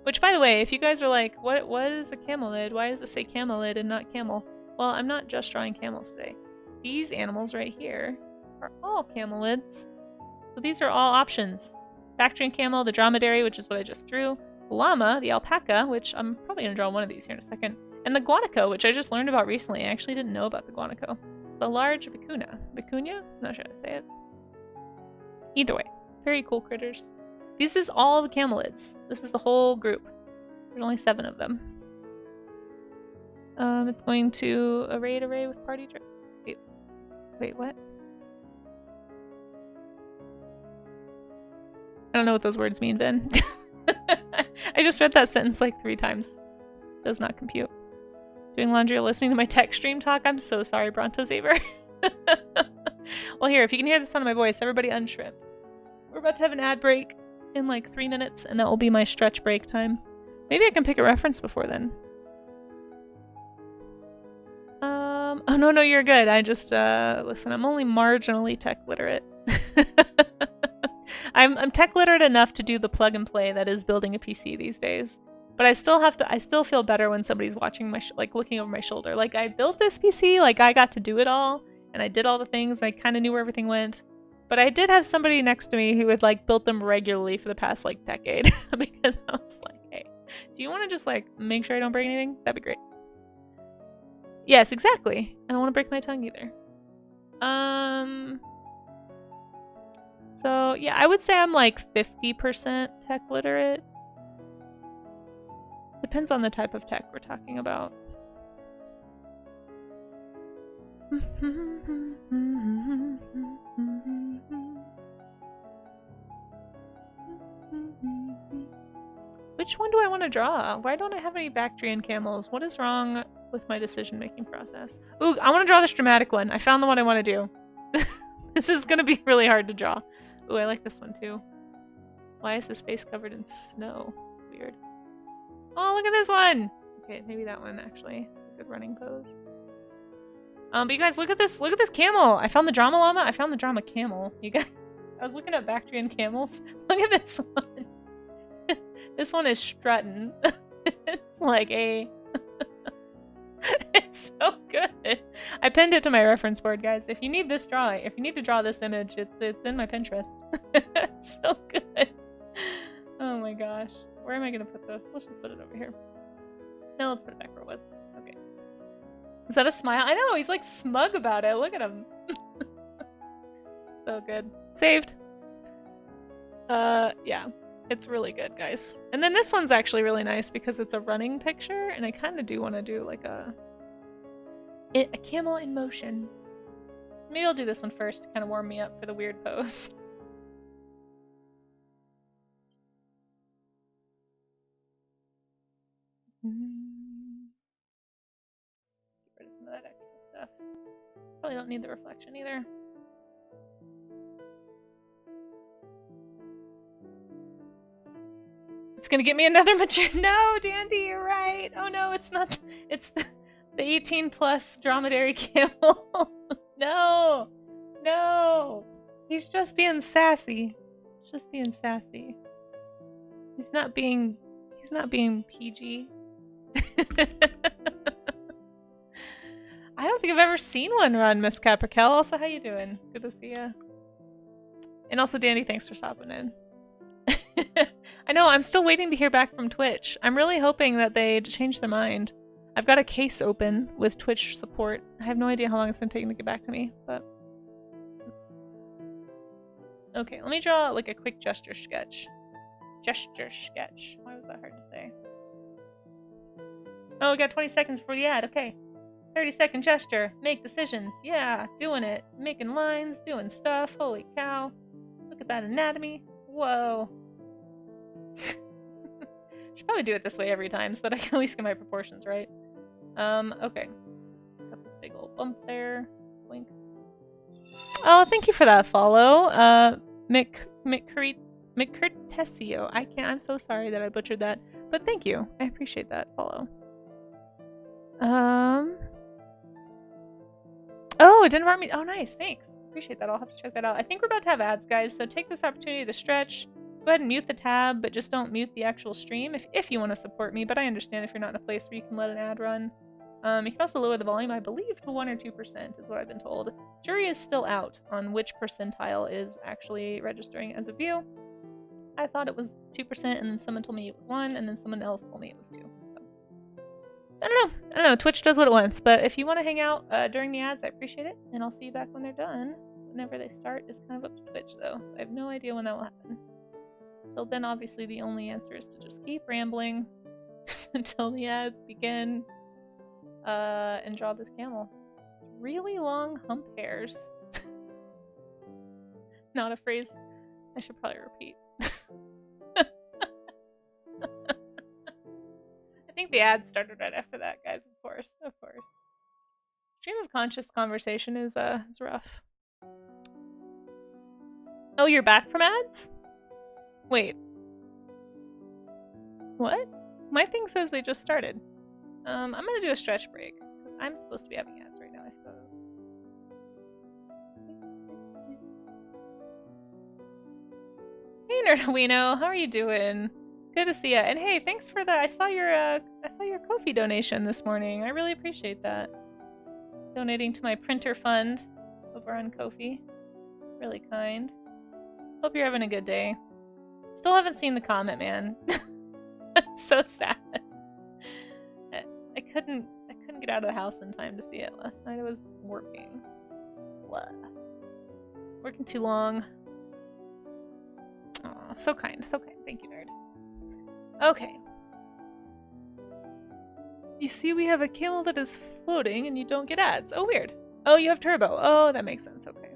Which, by the way, if you guys are like, what is a camelid? Why does it say camelid and not camel? Well, I'm not just drawing camels today. These animals right here are all camelids. So these are all options. Bactrian camel, the dromedary, which is what I just drew. The llama, the alpaca, which I'm probably going to draw one of these here in a second. And the guanaco, which I just learned about recently. I actually didn't know about the guanaco. It's a large vicuna. Vicuña? I'm not sure how to say it. Either way, very cool critters. This is all the camelids. This is the whole group. There's only 7 of them. It's going to array with party dress. Wait, what? I don't know what those words mean, Ben. I just read that sentence like 3 times. Does not compute. Doing laundry or listening to my tech stream talk? I'm so sorry, Brontosaber. Well, here, if you can hear the sound of my voice, everybody unshrimp. We're about to have an ad break in like 3 minutes, and that will be my stretch break time. Maybe I can pick a reference before then. Oh, no, you're good. I just, listen, I'm only marginally tech literate. I'm tech literate enough to do the plug and play that is building a PC these days. But I still feel better when somebody's watching my, like looking over my shoulder. Like I built this PC, like I got to do it all, and I did all the things, I kind of knew where everything went. But I did have somebody next to me who had like built them regularly for the past like decade. Because I was like, hey, do you want to just like make sure I don't break anything? That'd be great. Yes, exactly. I don't want to break my tongue either. So yeah, I would say I'm like 50% tech literate. Depends on the type of tech we're talking about. Which one do I want to draw? Why don't I have any Bactrian camels? What is wrong with my decision-making process? Ooh, I want to draw this dramatic one. I found the one I want to do. This is going to be really hard to draw. Ooh, I like this one too. Why is his face covered in snow? Weird. Oh, look at this one! Okay, maybe that one actually. It's a good running pose. But you guys, look at this camel! I found the drama llama, I found the drama camel. You guys, I was looking at Bactrian camels. Look at this one! This one is strutting. It's like a... It's so good! I pinned it to my reference board, guys. If you need this drawing, if you need to draw this image, it's in my Pinterest. It's so good! Oh my gosh. Where am I gonna put this? Let's just put it over here. No, let's put it back where it was. Okay. Is that a smile? I know, he's like smug about it. Look at him. So good. Saved. Yeah. It's really good, guys. And then this one's actually really nice because it's a running picture, and I kind of do want to do like a camel in motion. So maybe I'll do this one first to kind of warm me up for the weird pose. Let's get rid of some of that extra stuff. Probably don't need the reflection either. It's gonna get me another mature. No, Dandy, you're right. Oh no, it's not. It's the 18 plus dromedary camel. No, no. He's just being sassy. He's just being sassy. He's not being PG. I don't think I've ever seen one run, Miss Caprical. Also, how you doing? Good to see ya. And also, Danny, thanks for stopping in. I know, I'm still waiting to hear back from Twitch. I'm really hoping that they change their mind. I've got a case open with Twitch support. I have no idea how long it's going to take them to get back to me, but... Okay, let me draw like a quick gesture sketch. Gesture sketch. Why was that hard to say? Oh, we got 20 seconds for the ad. Okay. 30-second gesture. Make decisions. Yeah, doing it. Making lines, doing stuff. Holy cow. Look at that anatomy. Whoa. Should probably do it this way every time so that I can at least get my proportions right. Okay. Got this big old bump there. Blink. Oh, thank you for that follow. McCurtesio. I'm so sorry that I butchered that. But thank you. I appreciate that follow. Oh, it didn't run me. Oh, nice. Thanks. Appreciate that. I'll have to check that out. I think we're about to have ads, guys. So take this opportunity to stretch. Go ahead and mute the tab, but just don't mute the actual stream if you want to support me. But I understand if you're not in a place where you can let an ad run. You can also lower the volume, I believe, to 1 or 2% is what I've been told. Jury is still out on which percentile is actually registering as a view. I thought it was 2%, and then someone told me it was 1, and then someone else told me it was 2. So. I don't know. Twitch does what it wants, but if you want to hang out during the ads, I appreciate it, and I'll see you back when they're done. Whenever they start is kind of up to Twitch, though, so I have no idea when that will happen. Till then, obviously, the only answer is to just keep rambling until the ads begin. And draw this camel. Really long hump hairs. Not a phrase I should probably repeat. I think the ad started right after that, guys. Of course. Stream of conscious conversation is rough. Oh, you're back from ads? Wait. What? My thing says they just started. I'm gonna do a stretch break, because I'm supposed to be having ads right now, I suppose. Hey, Nerdowino, how are you doing? Good to see ya. And hey, thanks for that. I saw your Ko-fi donation this morning. I really appreciate that. Donating to my printer fund over on Ko-fi. Really kind. Hope you're having a good day. Still haven't seen the comment, man. I'm so sad. I couldn't get out of the house in time to see it last night. I was working. Blah. Working too long. Aw, so kind, so kind. Thank you, nerd. Okay. You see we have a camel that is floating and you don't get ads. Oh, weird. Oh, you have turbo. Oh, that makes sense. Okay.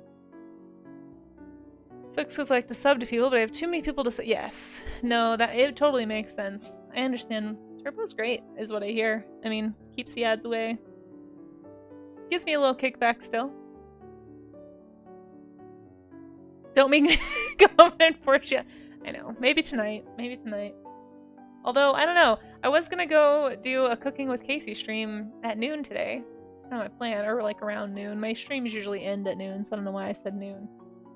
Sucks because I like to sub to people, but I have too many people to say. Yes. No, it totally makes sense. I understand. Turbo's great, is what I hear. I mean, keeps the ads away. Gives me a little kickback still. Don't make me go over and force you. I know. Maybe tonight. Maybe tonight. Although, I don't know. I was gonna go do a Cooking with Casey stream at noon today. That's kind of my plan, or like around noon. My streams usually end at noon, so I don't know why I said noon.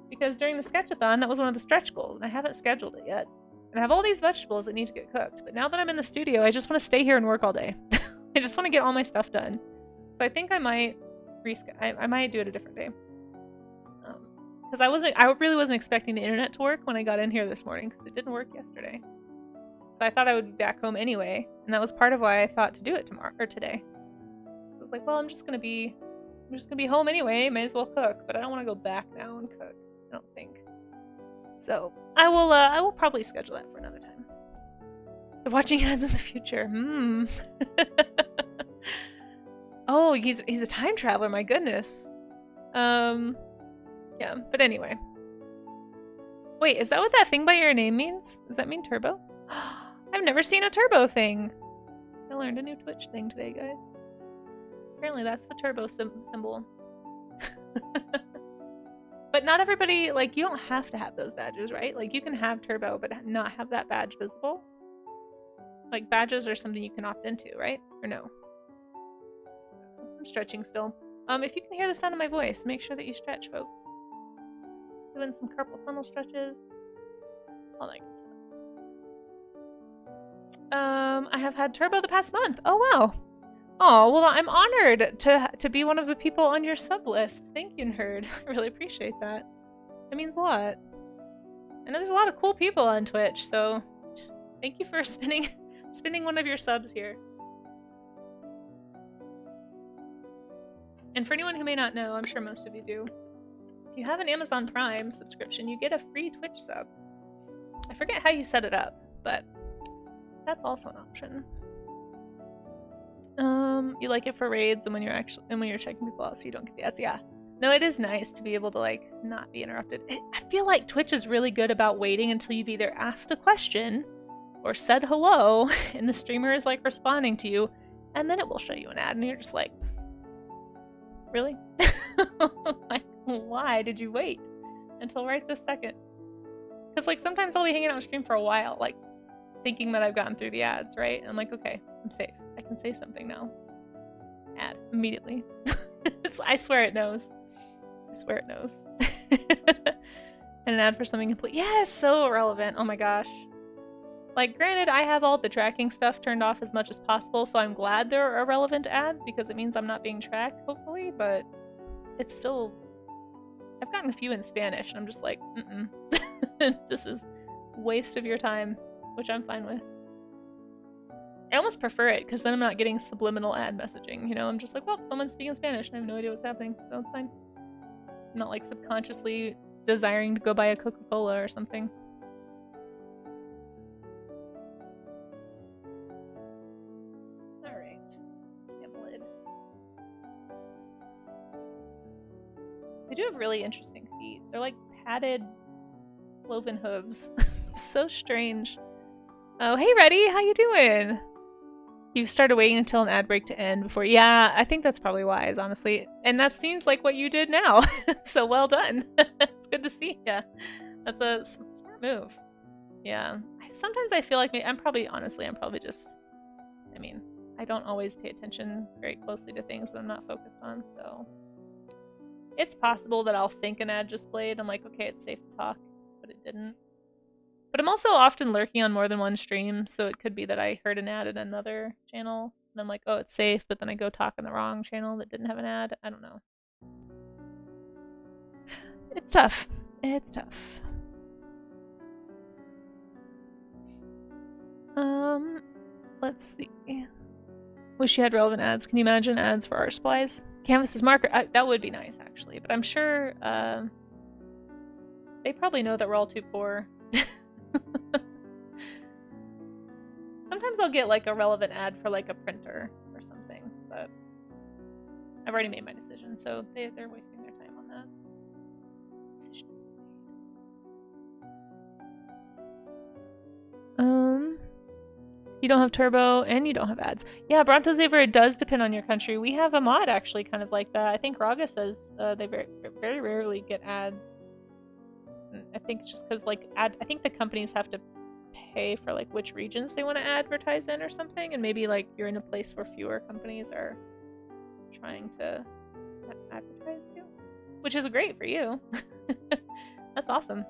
Because during the sketchathon, that was one of the stretch goals, and I haven't scheduled it yet. And I have all these vegetables that need to get cooked. But now that I'm in the studio, I just want to stay here and work all day. I just want to get all my stuff done. So I think I might I might do it a different day. Because I really wasn't expecting the internet to work when I got in here this morning, because it didn't work yesterday. So I thought I would be back home anyway, and that was part of why I thought to do it tomorrow or today. So I was like, well, I'm just gonna be home anyway. May as well cook. But I don't want to go back now and cook. I don't think. So I will probably schedule that for another time. They're watching ads in the future. Oh, he's a time traveler. My goodness. Yeah. But anyway. Wait, is that what that thing by your name means? Does that mean turbo? I've never seen a turbo thing. I learned a new Twitch thing today, guys. Apparently, that's the turbo symbol. But not everybody, like, you don't have to have those badges, right? Like, you can have turbo, but not have that badge visible. Like badges are something you can opt into, right? Or no? I'm stretching still. If you can hear the sound of my voice, make sure that you stretch, folks. Doing some carpal tunnel stretches. All that good stuff. I have had turbo the past month. Oh wow. Oh well, I'm honored to be one of the people on your sub list. Thank you, nerd. I really appreciate that. That means a lot. I know there's a lot of cool people on Twitch, so thank you for spinning one of your subs here. And for anyone who may not know, I'm sure most of you do, if you have an Amazon Prime subscription, you get a free Twitch sub. I forget how you set it up, but that's also an option. You like it for raids and when you're checking people out so you don't get the ads. Yeah. No, it is nice to be able to like not be interrupted. I feel like Twitch is really good about waiting until you've either asked a question or said hello and the streamer is like responding to you, and then it will show you an ad and you're just like, really? Like, why did you wait until right this second? Because like sometimes I'll be hanging out on stream for a while, like thinking that I've gotten through the ads, right? And I'm like, okay, I'm safe. I can say something now. Ad immediately. I swear it knows. I swear it knows. And an ad for something complete. Yes, so irrelevant. Oh my gosh. Like, granted, I have all the tracking stuff turned off as much as possible, so I'm glad there are irrelevant ads because it means I'm not being tracked, hopefully, but it's still... I've gotten a few in Spanish, and I'm just like, this is a waste of your time, which I'm fine with. I almost prefer it, because then I'm not getting subliminal ad messaging, you know? I'm just like, well, someone's speaking Spanish, and I have no idea what's happening, so it's fine. I'm not, like, subconsciously desiring to go buy a Coca-Cola or something. Alright. Camelid. They do have really interesting feet. They're, like, padded cloven hooves. So strange. Oh, hey, Reddy! How you doing? You started waiting until an ad break to end before... Yeah, I think that's probably wise, honestly. And that seems like what you did now. So well done. It's good to see ya. That's a smart move. Yeah. Sometimes I feel like I'm probably just... I mean, I don't always pay attention very closely to things that I'm not focused on, so... It's possible that I'll think an ad just played. I'm like, okay, it's safe to talk, but it didn't. But I'm also often lurking on more than one stream, so it could be that I heard an ad in another channel, and I'm like, oh, it's safe, but then I go talk on the wrong channel that didn't have an ad. I don't know. It's tough. It's tough. Let's see. Wish you had relevant ads. Can you imagine ads for art supplies? Canvas's marker. That would be nice, actually, but I'm sure they probably know that we're all too poor. Sometimes I'll get like a relevant ad for like a printer or something, but I've already made my decision, so they're wasting their time on that. Decision is made. You don't have turbo and you don't have ads. Yeah, Bronto Xavier, it does depend on your country. We have a mod actually kind of like that. I think Raga says they very rarely get ads. I think it's just because like I think the companies have to pay for like which regions they want to advertise in or something, and maybe like you're in a place where fewer companies are trying to advertise you, which is great for you. That's awesome.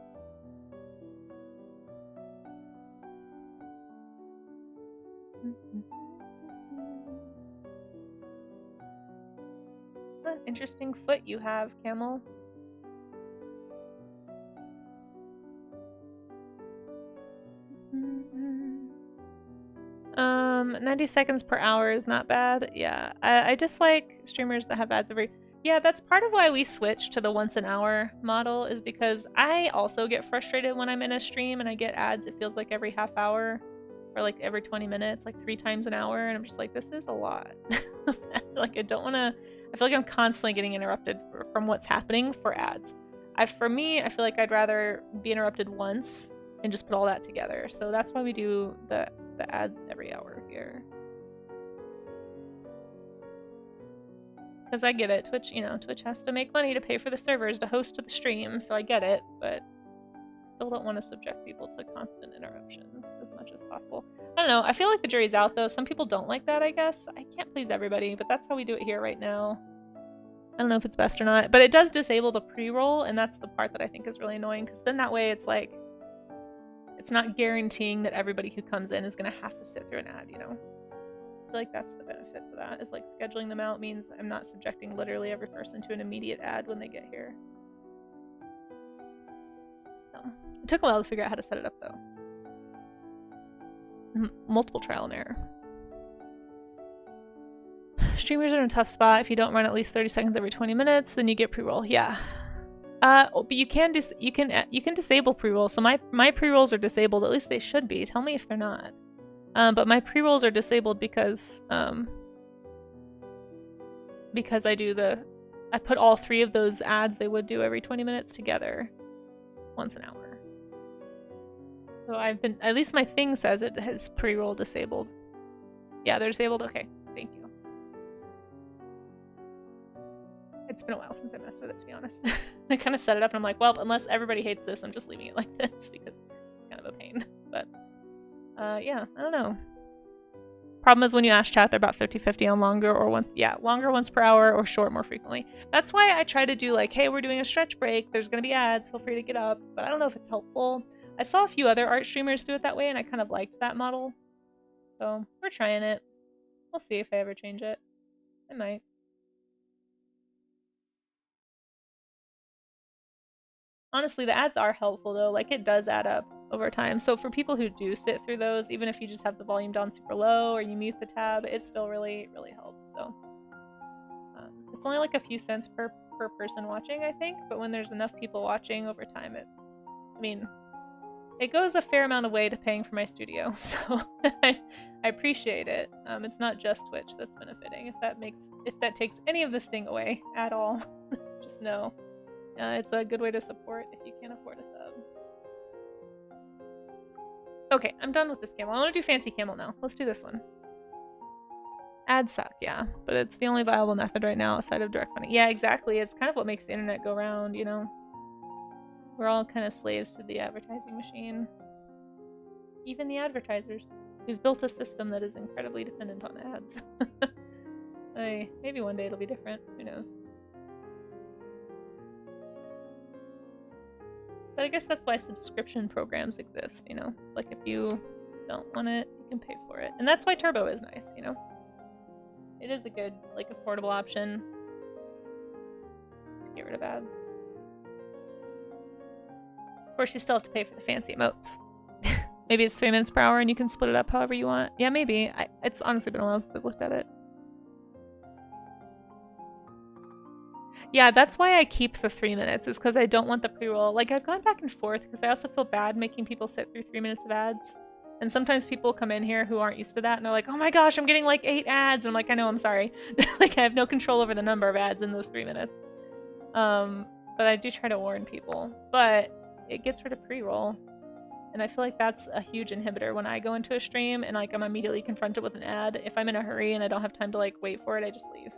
What an interesting foot you have, Camel. 90 seconds per hour is not bad. Yeah, I dislike streamers that have ads every... Yeah, that's part of why we switched to the once an hour model, is because I also get frustrated when I'm in a stream and I get ads. It feels like every half hour or like every 20 minutes, like 3 times an hour, and I'm just like, this is a lot. Like, I don't want to... I feel like I'm constantly getting interrupted from what's happening for ads. For me, I feel like I'd rather be interrupted once and just put all that together. So that's why we do the ads every hour here. Because I get it, Twitch, Twitch has to make money to pay for the servers to host the stream, so I get it, but still don't want to subject people to constant interruptions as much as possible. I don't know. I feel like the jury's out, though. Some people don't like that, I guess. I can't please everybody, but that's how we do it here right now. I don't know if it's best or not, but it does disable the pre-roll, and that's the part that I think is really annoying, because then that way it's like, it's not guaranteeing that everybody who comes in is going to have to sit through an ad, you know? I feel like that's the benefit to that, is like scheduling them out means I'm not subjecting literally every person to an immediate ad when they get here. So, it took a while to figure out how to set it up, though. Multiple trial and error. Streamers are in a tough spot. If you don't run at least 30 seconds every 20 minutes, then you get pre-roll. Yeah. But you can disable pre-roll. So my pre-rolls are disabled. At least they should be. Tell me if they're not. But my pre-rolls are disabled because I put all 3 of those ads they would do every 20 minutes together once an hour. So at least my thing says it has pre-roll disabled. Yeah, they're disabled. Okay, thank you. It's been a while since I messed with it, to be honest. I kind of set it up and I'm like, well, unless everybody hates this, I'm just leaving it like this because it's kind of a pain. But, yeah, I don't know. Problem is when you ask chat, they're about 50-50 on longer once per hour or short more frequently. That's why I try to do like, hey, we're doing a stretch break. There's going to be ads. Feel free to get up. But I don't know if it's helpful. I saw a few other art streamers do it that way and I kind of liked that model. So we're trying it. We'll see if I ever change it. I might. Honestly, the ads are helpful though, like it does add up over time. So for people who do sit through those, even if you just have the volume down super low or you mute the tab, it still really, really helps. So it's only like a few cents per person watching, I think, but when there's enough people watching over time, it goes a fair amount of way to paying for my studio. So I appreciate it. It's not just Twitch that's benefiting. If that takes any of the sting away at all, just know. It's a good way to support if you can't afford a sub. Okay, I'm done with this camel. I want to do fancy camel now. Let's do this one. Ads suck, yeah. But it's the only viable method right now outside of direct funding. Yeah, exactly. It's kind of what makes the internet go round, you know? We're all kind of slaves to the advertising machine. Even the advertisers. We've built a system that is incredibly dependent on ads. Maybe one day it'll be different. Who knows? But I guess that's why subscription programs exist, you know? Like, if you don't want it, you can pay for it. And that's why Turbo is nice, you know? It is a good, like, affordable option to get rid of ads. Of course, you still have to pay for the fancy emotes. Maybe it's 3 minutes per hour and you can split it up however you want. Yeah, maybe. It's honestly been a while since I've looked at it. Yeah, that's why I keep the 3 minutes, is because I don't want the pre-roll. Like, I've gone back and forth because I also feel bad making people sit through 3 minutes of ads. And sometimes people come in here who aren't used to that and they're like, oh my gosh, I'm getting like 8 ads. And I'm like, I know, I'm sorry. Like, I have no control over the number of ads in those 3 minutes. But I do try to warn people. But it gets rid of pre-roll. And I feel like that's a huge inhibitor when I go into a stream and like I'm immediately confronted with an ad. If I'm in a hurry and I don't have time to like wait for it, I just leave.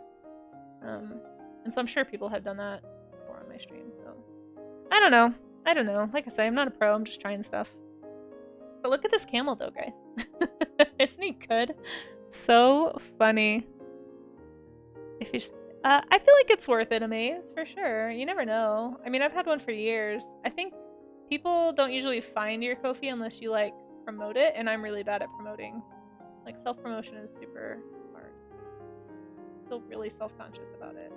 And so I'm sure people have done that before on my stream, so I don't know. Like I say, I'm not a pro, I'm just trying stuff. But look at this camel though, guys. Isn't he good? So funny. If you I feel like it's worth it, Amaze, for sure. You never know. I mean, I've had one for years. I think people don't usually find your Ko-fi unless you like promote it, and I'm really bad at promoting. Like, self-promotion is super hard. I feel really self-conscious about it.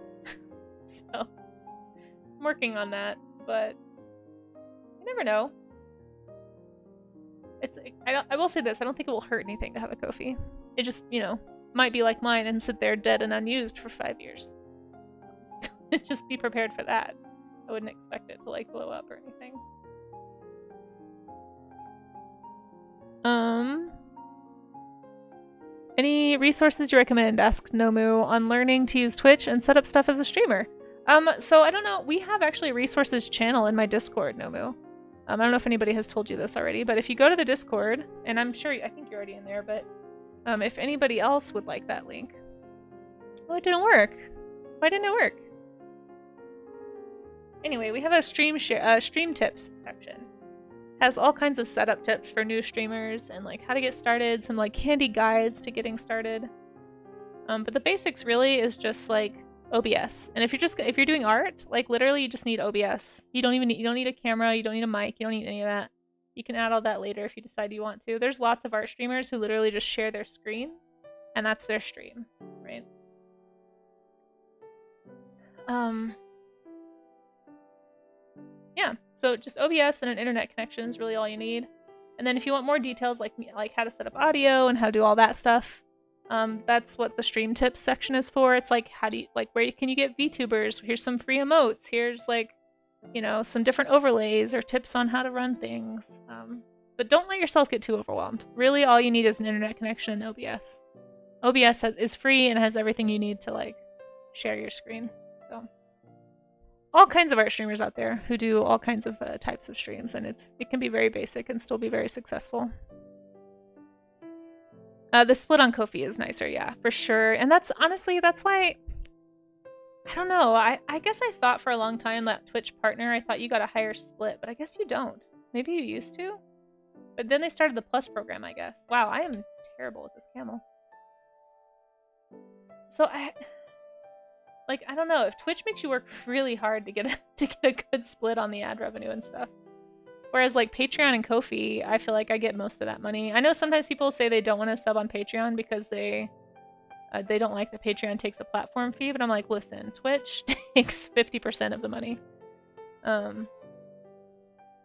So, I'm working on that, but you never know. I will say this, I don't think it will hurt anything to have a Ko-fi. It just, you know, might be like mine and sit there dead and unused for 5 years. Just be prepared for that. I wouldn't expect it to like blow up or anything. Any resources you recommend? Asked Nomu on learning to use Twitch and set up stuff as a streamer. So I don't know. We have actually a resources channel in my Discord, Nomu. I don't know if anybody has told you this already, but if you go to the Discord, and I think you're already in there, but if anybody else would like that link. Oh, it didn't work. Why didn't it work? Anyway, we have a stream tips section. Has all kinds of setup tips for new streamers and like how to get started, some like handy guides to getting started. But the basics really is just like OBS. And if you're doing art, like literally you just need OBS. You don't need a camera, you don't need a mic, you don't need any of that. You can add all that later if you decide you want to. There's lots of art streamers who literally just share their screen and that's their stream, right? Yeah, so just OBS and an internet connection is really all you need. And then if you want more details like how to set up audio and how to do all that stuff, that's what the stream tips section is for. It's like where can you get VTubers? Here's some free emotes. Here's like, you know, some different overlays or tips on how to run things. But don't let yourself get too overwhelmed. Really all you need is an internet connection and OBS. OBS is free and has everything you need to like share your screen. So all kinds of art streamers out there who do all kinds of types of streams, and it can be very basic and still be very successful. The split on Ko-fi is nicer, yeah, for sure. And that's why, I don't know, I guess I thought for a long time that Twitch partner, I thought you got a higher split, but I guess you don't. Maybe you used to? But then they started the Plus program, I guess. Wow, I am terrible with this camel. So I don't know, if Twitch makes you work really hard to get a good split on the ad revenue and stuff. Whereas like Patreon and Ko-fi, I feel like I get most of that money. I know sometimes people say they don't want to sub on Patreon because they don't like that Patreon takes a platform fee, but I'm like, listen, Twitch takes 50% of the money.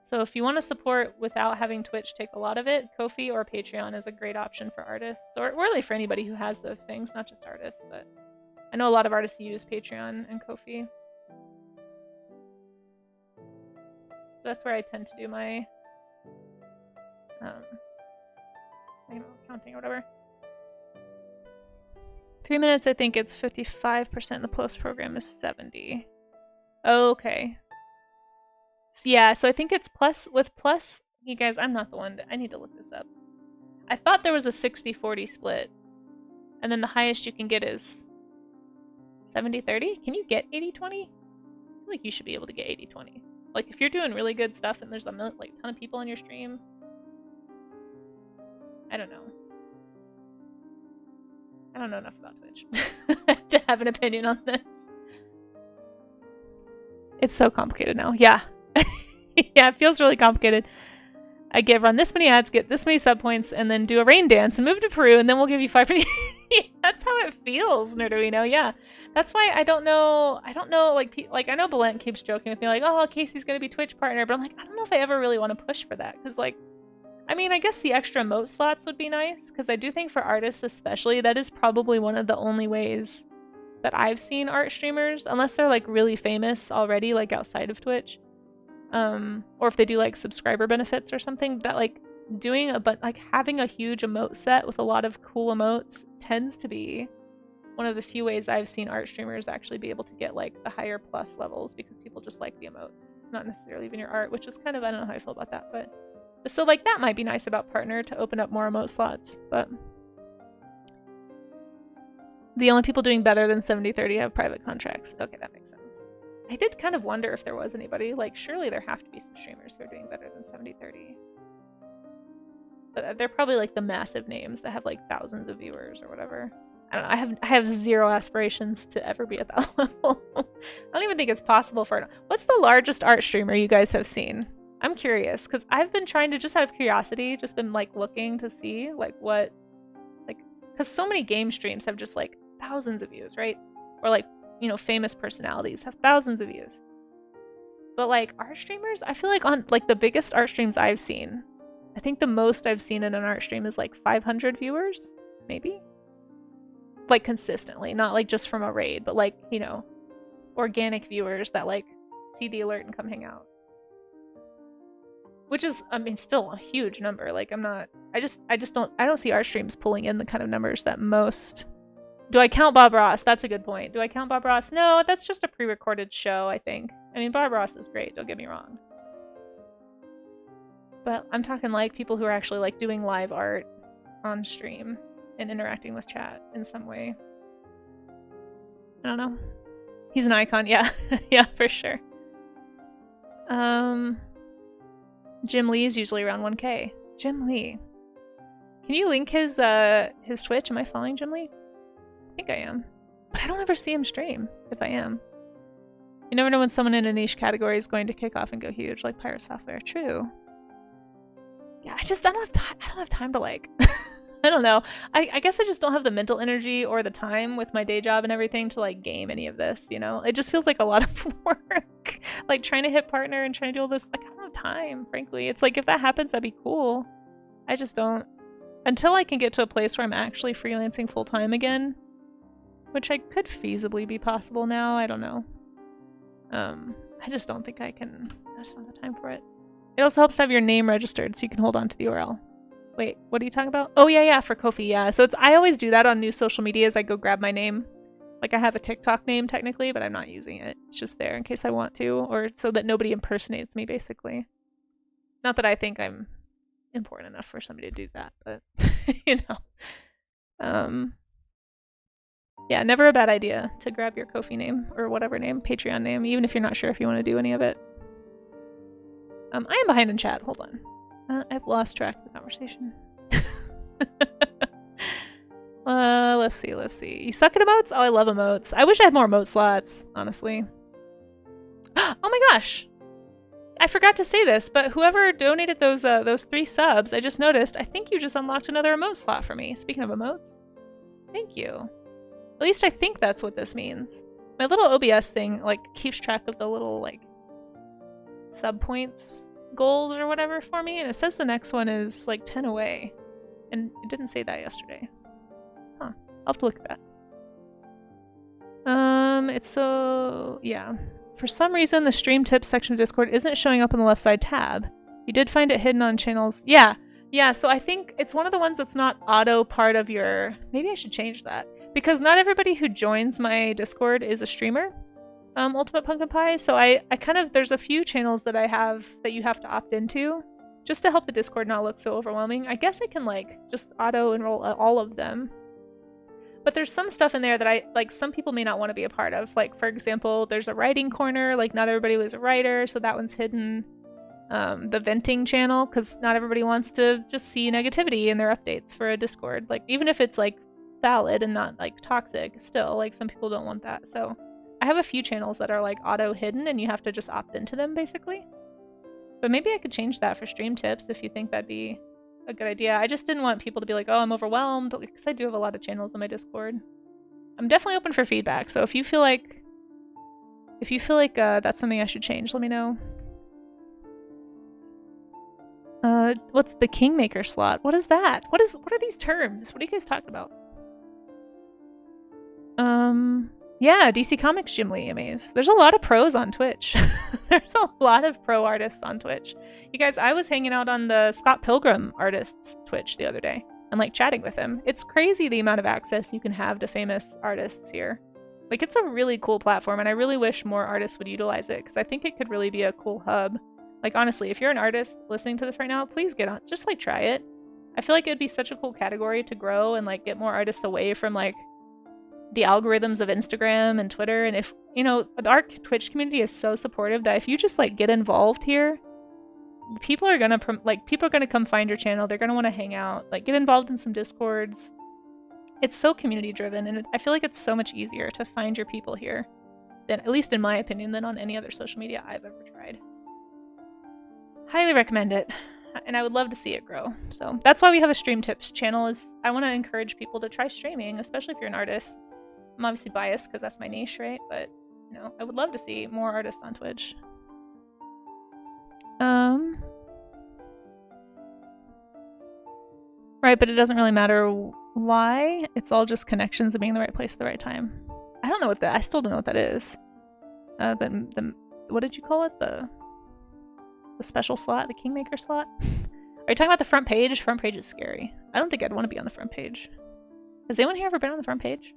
So if you want to support without having Twitch take a lot of it, Ko-fi or Patreon is a great option for artists, or really for anybody who has those things, not just artists, but I know a lot of artists use Patreon and Ko-fi. That's where I tend to do my counting or whatever. 3 minutes, I think it's 55%. The Plus program is 70. Okay. So, yeah, so I think it's Plus. With Plus, you guys, I'm not the one. I need to look this up. I thought there was a 60-40 split. And then the highest you can get is 70-30? Can you get 80-20? I feel like you should be able to get 80-20. Like, if you're doing really good stuff and there's a ton of people on your stream, I don't know. I don't know enough about Twitch to have an opinion on this. It's so complicated now. Yeah. Yeah, it feels really complicated. I run this many ads, get this many sub points, and then do a rain dance and move to Peru, and then we'll give you 5. That's how it feels, Nerduino. Yeah, that's why I don't know. Like I know Belent keeps joking with me, like, "Oh, Casey's gonna be Twitch partner," but I'm like, I don't know if I ever really want to push for that, because like, I mean, I guess the extra emote slots would be nice, because I do think for artists especially, that is probably one of the only ways that I've seen art streamers, unless they're like really famous already, like outside of Twitch. Or if they do like subscriber benefits or something, that like having a huge emote set with a lot of cool emotes tends to be one of the few ways I've seen art streamers actually be able to get like the higher plus levels, because people just like the emotes. It's not necessarily even your art, which is kind of, I don't know how I feel about that, but so like that might be nice about partner, to open up more emote slots, but the only people doing better than 70-30 have private contracts. Okay, that makes sense. I did kind of wonder if there was anybody. Like, surely there have to be some streamers who are doing better than 70-30. But they're probably like the massive names that have like thousands of viewers or whatever. I don't know. I have zero aspirations to ever be at that level. I don't even think it's possible for it. What's the largest art streamer you guys have seen? I'm curious, because I've been trying to, just out of curiosity, just been like looking to see like what, like, because so many game streams have just like thousands of views, right? Or like, you know, famous personalities have thousands of views. But like art streamers, I feel like on like the biggest art streams I've seen, I think the most I've seen in an art stream is like 500 viewers, maybe? Like consistently, not like just from a raid, but like, you know, organic viewers that like see the alert and come hang out. Which is, I mean, still a huge number. Like I don't see art streams pulling in the kind of numbers that most. Do I count Bob Ross? That's a good point. Do I count Bob Ross? No, that's just a pre-recorded show, I think. I mean, Bob Ross is great, don't get me wrong. But I'm talking like people who are actually like doing live art on stream and interacting with chat in some way. I don't know. He's an icon, yeah. Yeah, for sure. Jim Lee's usually around 1K. Jim Lee. Can you link his Twitch? Am I following Jim Lee? I think I am. But I don't ever see him stream, if I am. You never know when someone in a niche category is going to kick off and go huge, like Pirate Software. True. Yeah, I don't have time. I don't have time to like. I don't know. I guess I just don't have the mental energy or the time with my day job and everything to like game any of this. You know, it just feels like a lot of work. Like trying to hit partner and trying to do all this. Like I don't have time. Frankly, it's like if that happens, that'd be cool. I just don't. Until I can get to a place where I'm actually freelancing full time again, which I could feasibly be possible now. I don't know. I just don't think I can. I just don't have time for it. It also helps to have your name registered so you can hold on to the URL. Wait, what are you talking about? Oh yeah, for Ko-fi, yeah. So I always do that on new social medias. I go grab my name. Like I have a TikTok name technically, but I'm not using it. It's just there in case I want to, or so that nobody impersonates me, basically. Not that I think I'm important enough for somebody to do that, but you know. Yeah, never a bad idea to grab your Ko-fi name or whatever name, Patreon name, even if you're not sure if you want to do any of it. I am behind in chat. Hold on. I've lost track of the conversation. Let's see. You suck at emotes? Oh, I love emotes. I wish I had more emote slots, honestly. Oh my gosh! I forgot to say this, but whoever donated those 3 subs, I just noticed, I think you just unlocked another emote slot for me. Speaking of emotes. Thank you. At least I think that's what this means. My little OBS thing, like, keeps track of the little, like, sub-points goals or whatever for me, and it says the next one is, like, 10 away. And it didn't say that yesterday. Huh. I'll have to look at that. It's so... yeah. For some reason, the stream tips section of Discord isn't showing up on the left side tab. You did find it hidden on channels. Yeah, so I think it's one of the ones that's not auto part of your... Maybe I should change that. Because not everybody who joins my Discord is a streamer, Ultimate Pumpkin Pie, so I kind of, there's a few channels that I have that you have to opt into, just to help the Discord not look so overwhelming. I guess I can, like, just auto-enroll all of them. But there's some stuff in there that some people may not want to be a part of. Like, for example, there's a writing corner, like, not everybody was a writer, so that one's hidden. The venting channel, because not everybody wants to just see negativity in their updates for a Discord. Like, even if it's, like, valid and not like toxic, still like some people don't want that. So I have a few channels that are like auto hidden and you have to just opt into them basically. But maybe I could change that for stream tips if you think that'd be a good idea. I just didn't want people to be like, oh, I'm overwhelmed, because I do have a lot of channels on my Discord. I'm definitely open for feedback, so if you feel like that's something I should change, let me know. What's the Kingmaker slot? What is that? What are these terms? What are you guys talking about? Yeah, DC Comics Jim Lee Amaze. There's a lot of pros on Twitch. There's a lot of pro artists on Twitch. You guys, I was hanging out on the Scott Pilgrim artist's Twitch the other day and like chatting with him. It's crazy the amount of access you can have to famous artists here. Like, it's a really cool platform, and I really wish more artists would utilize it, because I think it could really be a cool hub. Like, honestly, if you're an artist listening to this right now, please get on. Just like try it. I feel like it'd be such a cool category to grow and like get more artists away from like the algorithms of Instagram and Twitter. And if, you know, our Twitch community is so supportive that if you just like get involved here, people are gonna come find your channel. They're gonna want to hang out, like get involved in some Discords. It's so community driven, and I feel like it's so much easier to find your people here than, at least in my opinion, than on any other social media I've ever tried. Highly recommend it, and I would love to see it grow. So that's why we have a stream tips channel. Is I want to encourage people to try streaming, especially if you're an artist. I'm obviously biased because that's my niche, right? But you know, I would love to see more artists on Twitch. Right, but it doesn't really matter why. It's all just connections and being in the right place at the right time. I don't know what that. I still don't know what that is. What did you call it? The special slot, the Kingmaker slot. Are you talking about the front page? Front page is scary. I don't think I'd want to be on the front page. Has anyone here ever been on the front page?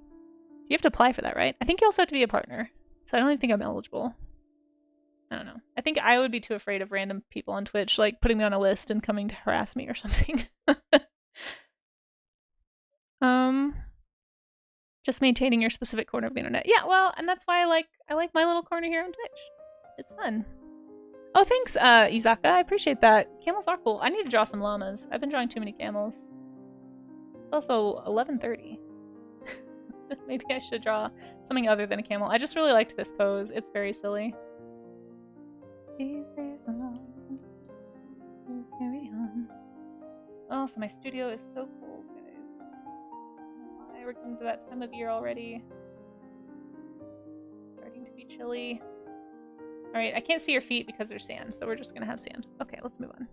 You have to apply for that, right? I think you also have to be a partner. So I don't even think I'm eligible. I don't know. I think I would be too afraid of random people on Twitch, like putting me on a list and coming to harass me or something. Just maintaining your specific corner of the internet. Yeah, well, and that's why I like my little corner here on Twitch. It's fun. Oh, thanks, Izaka. I appreciate that. Camels are cool. I need to draw some llamas. I've been drawing too many camels. It's also 11:30. Maybe I should draw something other than a camel. I just really liked this pose. It's very silly. These days carry on. Oh, so my studio is so cold, guys. Why we're coming to that time of year already. It's starting to be chilly. Alright, I can't see your feet because there's sand, so we're just gonna have sand. Okay, let's move on.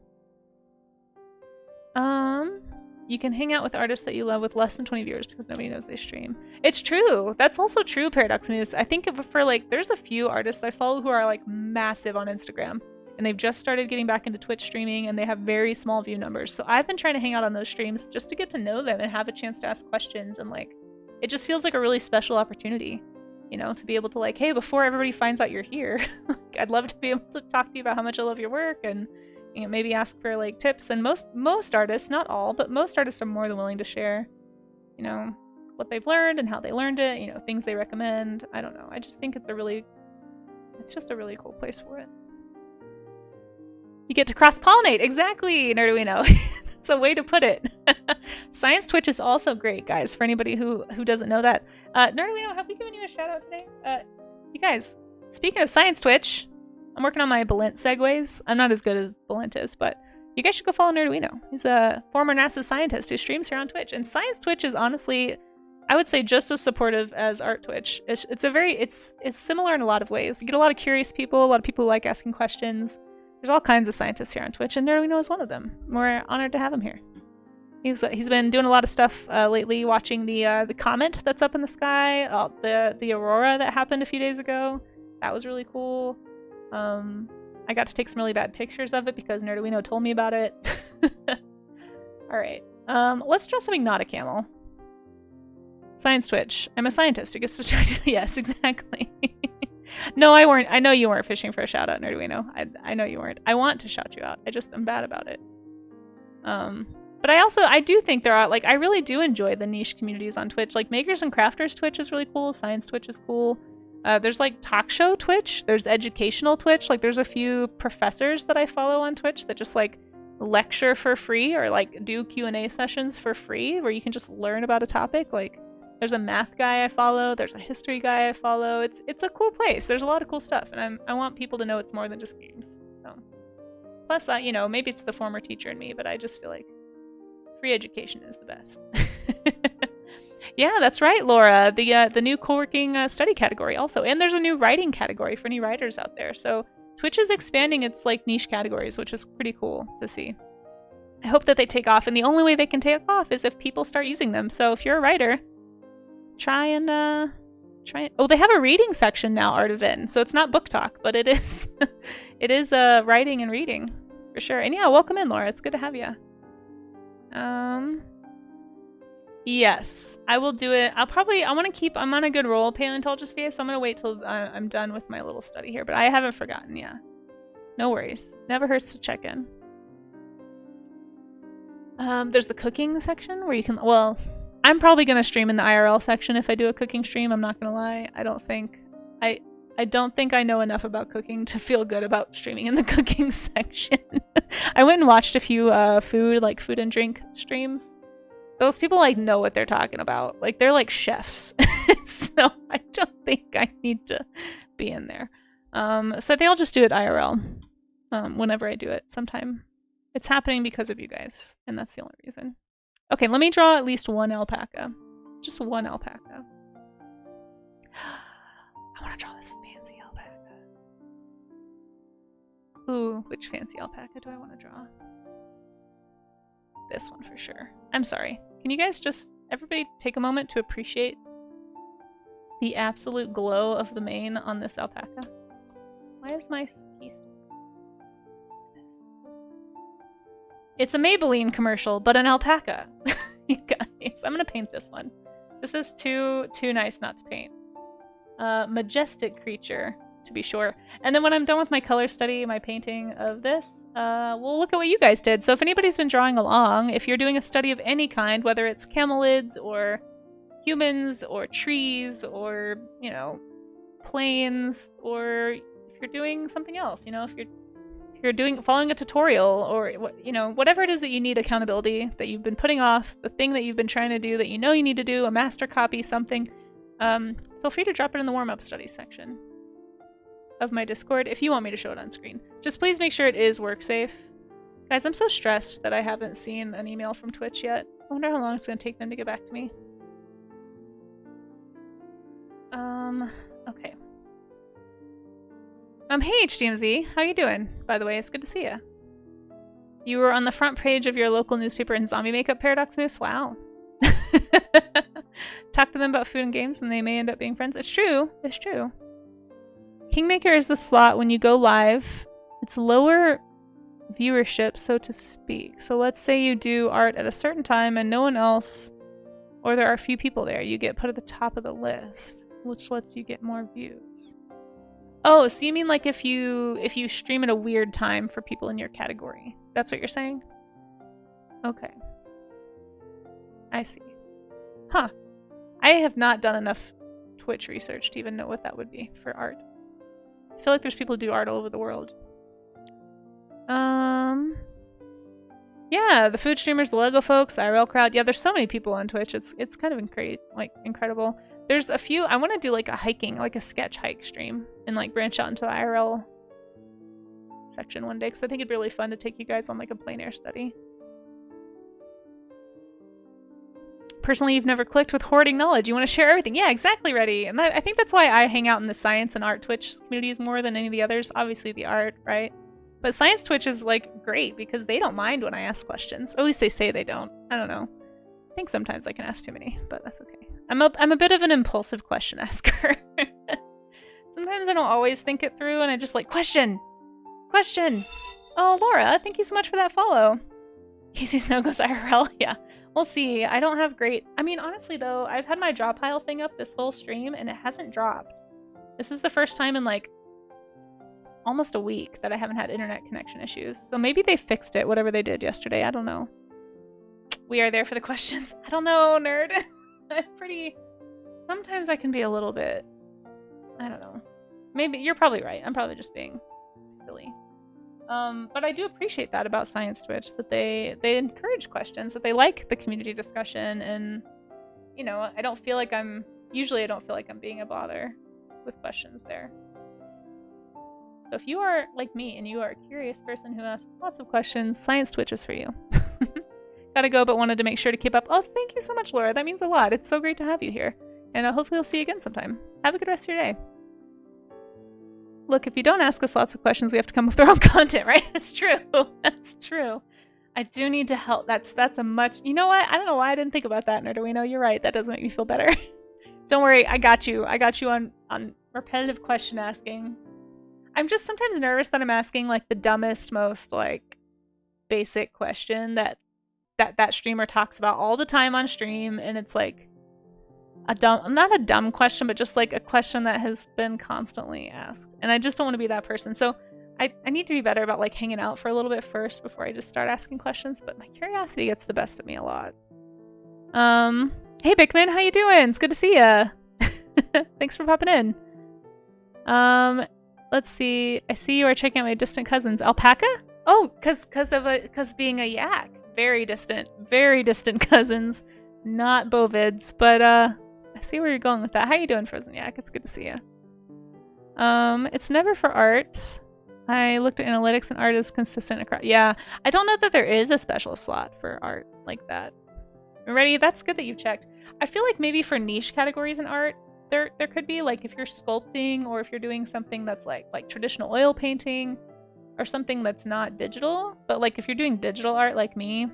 You can hang out with artists that you love with less than 20 viewers because nobody knows they stream. It's true! That's also true, Paradox Moose. I think for like, there's a few artists I follow who are like massive on Instagram. And they've just started getting back into Twitch streaming and they have very small view numbers. So I've been trying to hang out on those streams just to get to know them and have a chance to ask questions. And like, it just feels like a really special opportunity, you know, to be able to like, hey, before everybody finds out you're here, I'd love to be able to talk to you about how much I love your work and, you know, maybe ask for like tips. And most artists, not all, but most artists are more than willing to share, you know, what they've learned and how they learned it, you know, things they recommend. I don't know. I just think it's just a really cool place for it. You get to cross-pollinate! Exactly, Nerduino! That's a way to put it. Science Twitch is also great, guys, for anybody who doesn't know that. Nerduino, have we given you a shout-out today? You guys, speaking of Science Twitch, I'm working on my Balint segues. I'm not as good as Balint is, but you guys should go follow Nerduino. He's a former NASA scientist who streams here on Twitch. And Science Twitch is honestly, I would say, just as supportive as Art Twitch. It's similar in a lot of ways. You get a lot of curious people, a lot of people who like asking questions. There's all kinds of scientists here on Twitch, and Nerduino is one of them. We're honored to have him here. He's been doing a lot of stuff lately, watching the comet that's up in the sky, the aurora that happened a few days ago. That was really cool. I got to take some really bad pictures of it because Nerduino told me about it. All right, let's draw something not a camel. Science Twitch. I'm a scientist. It gets to try to. Yes, exactly. No, I weren't. I know you weren't fishing for a shout out, Nerduino. I know you weren't. I want to shout you out. I'm bad about it. But I do think there are, like, I really do enjoy the niche communities on Twitch. Like, Makers and Crafters Twitch is really cool. Science Twitch is cool. There's, like, talk show Twitch. There's educational Twitch. Like, there's a few professors that I follow on Twitch that just, like, lecture for free or, like, do Q&A sessions for free where you can just learn about a topic. Like, there's a math guy I follow. There's a history guy I follow. It's a cool place. There's a lot of cool stuff, and I want people to know it's more than just games. So, plus, you know, maybe it's the former teacher in me, but I just feel like free education is the best. Yeah, that's right, Laura. The new co-working study category also, and there's a new writing category for any writers out there. So Twitch is expanding its like niche categories, which is pretty cool to see. I hope that they take off, and the only way they can take off is if people start using them. So if you're a writer, try and oh, they have a reading section now, Art of In. So it's not book talk, but it is it is writing and reading for sure. And yeah, welcome in, Laura. It's good to have you. Yes, I will do it. I'm on a good roll, Paleontologist VA, so I'm gonna wait till I'm done with my little study here, but I haven't forgotten, yeah. No worries. Never hurts to check in. There's the cooking section where you can, well, I'm probably gonna stream in the IRL section if I do a cooking stream, I'm not gonna lie. I don't think I know enough about cooking to feel good about streaming in the cooking section. I went and watched a few food and drink streams. Those people like know what they're talking about. Like they're like chefs. So I don't think I need to be in there. So I think I'll just do it IRL whenever I do it sometime. It's happening because of you guys, and that's the only reason. Okay, let me draw at least one alpaca. Just one alpaca. I want to draw this fancy alpaca. Ooh, which fancy alpaca do I want to draw? This one for sure. I'm sorry. Can you guys just, everybody take a moment to appreciate the absolute glow of the mane on this alpaca? Why is my piece? It's a Maybelline commercial, but an alpaca. You guys, I'm gonna paint this one. This is too nice not to paint. Majestic creature, to be sure. And then when I'm done with my color study, my painting of this, we'll look at what you guys did. So if anybody's been drawing along, if you're doing a study of any kind, whether it's camelids or humans or trees or, you know, planes, or if you're doing something else, you know, if you're you're following a tutorial, or you know, whatever it is that you need accountability that you've been putting off, the thing that you've been trying to do that you know you need to do, a master copy, something, feel free to drop it in the warm-up studies section of my Discord if you want me to show it on screen. Just please make sure it is work safe. Guys, I'm so stressed that I haven't seen an email from Twitch yet. I wonder how long it's going to take them to get back to me. Okay. Hey HDMZ, how you doing? By the way, it's good to see you. You were on the front page of your local newspaper in zombie makeup, Paradox Moose? Wow. Talk to them about food and games and they may end up being friends. It's true. It's true. Kingmaker is the slot when you go live. It's lower viewership, so to speak. So let's say you do art at a certain time and no one else, or there are a few people there, you get put at the top of the list, which lets you get more views. Oh, so you mean like if you stream at a weird time for people in your category? That's what you're saying? Okay. I see. Huh. I have not done enough Twitch research to even know what that would be for art. I feel like there's people who do art all over the world. Yeah, the food streamers, the Lego folks, the IRL crowd. Yeah, there's so many people on Twitch. It's kind of incredible. There's a few. I want to do like a hiking, like a sketch hike stream, and like branch out into the IRL section one day, because I think it'd be really fun to take you guys on like a plein air study. Personally, you've never clicked with hoarding knowledge. You want to share everything. Yeah, exactly, Reddy. And I think that's why I hang out in the science and art Twitch communities more than any of the others. Obviously the art, right? But science Twitch is like great because they don't mind when I ask questions. Or at least they say they don't. I don't know. I think sometimes I can ask too many, but that's okay. I'm a bit of an impulsive question asker. Sometimes I don't always think it through and I just like, question! Question! Oh, Laura, thank you so much for that follow. Casey Snow goes IRL, yeah. We'll see. I don't have great... I mean, honestly though, I've had my drop pile thing up this whole stream and it hasn't dropped. This is the first time in like almost a week that I haven't had internet connection issues. So maybe they fixed it, whatever they did yesterday. I don't know. We are there for the questions. I don't know, nerd. I'm pretty... Sometimes I can be a little bit... I don't know. Maybe you're probably right. I'm probably just being silly. But I do appreciate that about Science Twitch, that they encourage questions, that they like the community discussion, and, you know, I don't feel like I'm... Usually I don't feel like I'm being a bother with questions there. So if you are like me and you are a curious person who asks lots of questions, Science Twitch is for you. Gotta go, but wanted to make sure to keep up. Oh, thank you so much, Laura. That means a lot. It's so great to have you here. And hopefully we'll see you again sometime. Have a good rest of your day. Look, if you don't ask us lots of questions, we have to come up with our own content, right? That's true. That's true. I do need to help. That's a much... You know what? I don't know why I didn't think about that, Nerdarino. You're right. That does make me feel better. Don't worry. I got you. I got you on repetitive question asking. I'm just sometimes nervous that I'm asking like the dumbest, most like basic question that streamer talks about all the time on stream, and it's like not a dumb question, but just like a question that has been constantly asked, and I just don't want to be that person. So I need to be better about like hanging out for a little bit first before I just start asking questions, but my curiosity gets the best of me a lot. Hey Bickman, how you doing? It's good to see ya. Thanks for popping in. Let's see. I see you are checking out my distant cousins. Alpaca? Oh, cause being a yak. Very distant cousins. Not bovids, but I see where you're going with that. How you doing, Frozen Yak? It's good to see you. It's never for art. I looked at analytics and art is consistent across. Yeah, I don't know that there is a special slot for art like that. Ready? That's good that you checked. I feel like maybe for niche categories in art, there could be, like, if you're sculpting or if you're doing something that's like traditional oil painting or something that's not digital, but like if you're doing digital art like me,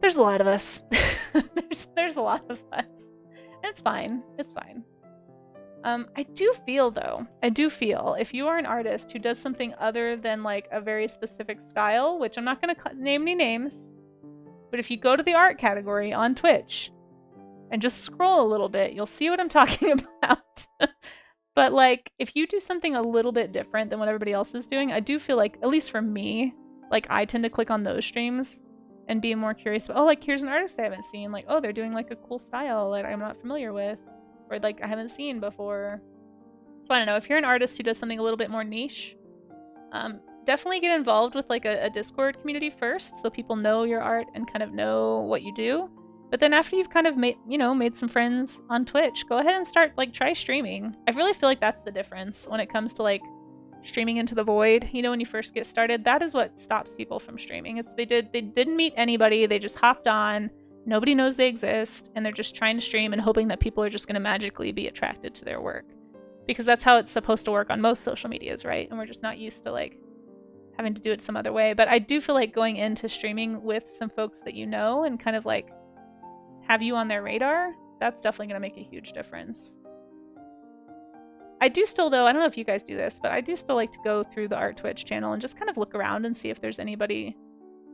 there's a lot of us. there's a lot of us. And it's fine. It's fine. I do feel if you are an artist who does something other than like a very specific style, which I'm not going to name any names, but if you go to the art category on Twitch and just scroll a little bit, you'll see what I'm talking about. But like, if you do something a little bit different than what everybody else is doing, I do feel like, at least for me, like I tend to click on those streams and be more curious about, oh, like here's an artist I haven't seen, like, oh, they're doing like a cool style that I'm not familiar with, or like I haven't seen before. So I don't know, if you're an artist who does something a little bit more niche, definitely get involved with like a Discord community first, so people know your art and kind of know what you do. But then after you've kind of made some friends on Twitch, go ahead and start like try streaming. I really feel like that's the difference when it comes to like streaming into the void. You know, when you first get started, that is what stops people from streaming. It's they didn't meet anybody, they just hopped on, nobody knows they exist, and they're just trying to stream and hoping that people are just going to magically be attracted to their work. Because that's how it's supposed to work on most social medias, right? And we're just not used to like having to do it some other way. But I do feel like going into streaming with some folks that you know and kind of like have you on their radar, that's definitely going to make a huge difference. I do still, though, I don't know if you guys do this, but I do still like to go through the Art Twitch channel and just kind of look around and see if there's anybody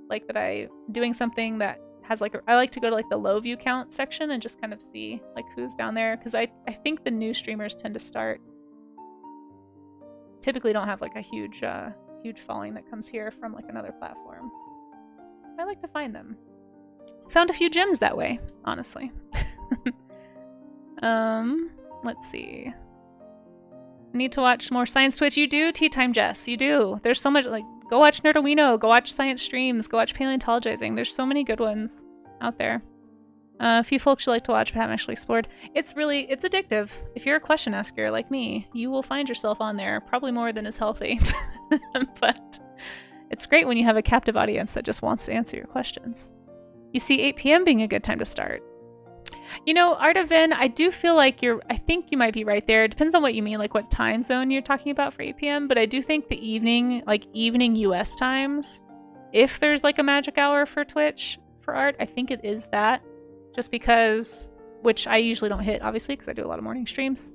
like that I doing something that has like I like to go to like the low view count section and just kind of see like who's down there, because I think the new streamers tend to start typically don't have like a huge following that comes here from like another platform. I like to find them. Found a few gems that way, honestly. Let's see. Need to watch more science Twitch. You do, Tea Time Jess. You do. There's so much, like, go watch Nerdowino, go watch science streams, go watch paleontologizing. There's so many good ones out there. A few folks you like to watch but haven't actually explored. It's addictive. If you're a question asker like me, you will find yourself on there, probably more than is healthy. But it's great when you have a captive audience that just wants to answer your questions. You see 8 p.m. being a good time to start. You know, Artavin, I do feel like I think you might be right there. It depends on what you mean, like what time zone you're talking about for 8 p.m. But I do think the evening US times, if there's like a magic hour for Twitch for art, I think it is that. Just because, which I usually don't hit, obviously, because I do a lot of morning streams.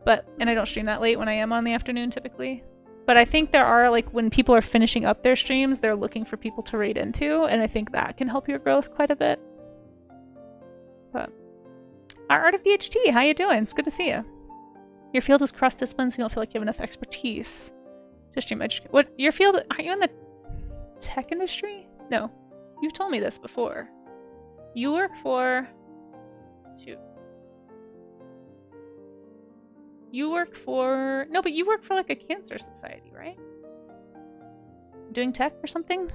And I don't stream that late when I am on the afternoon, typically. But I think there are, like, when people are finishing up their streams, they're looking for people to raid into, and I think that can help your growth quite a bit. But our Art of DHT, how you doing? It's good to see you. Your field is cross-discipline, so you don't feel like you have enough expertise to stream education. What, your field, aren't you in the tech industry? No. You've told me this before. You work for... Shoot. You work for... No, but you work for, like, a cancer society, right? Doing tech or something?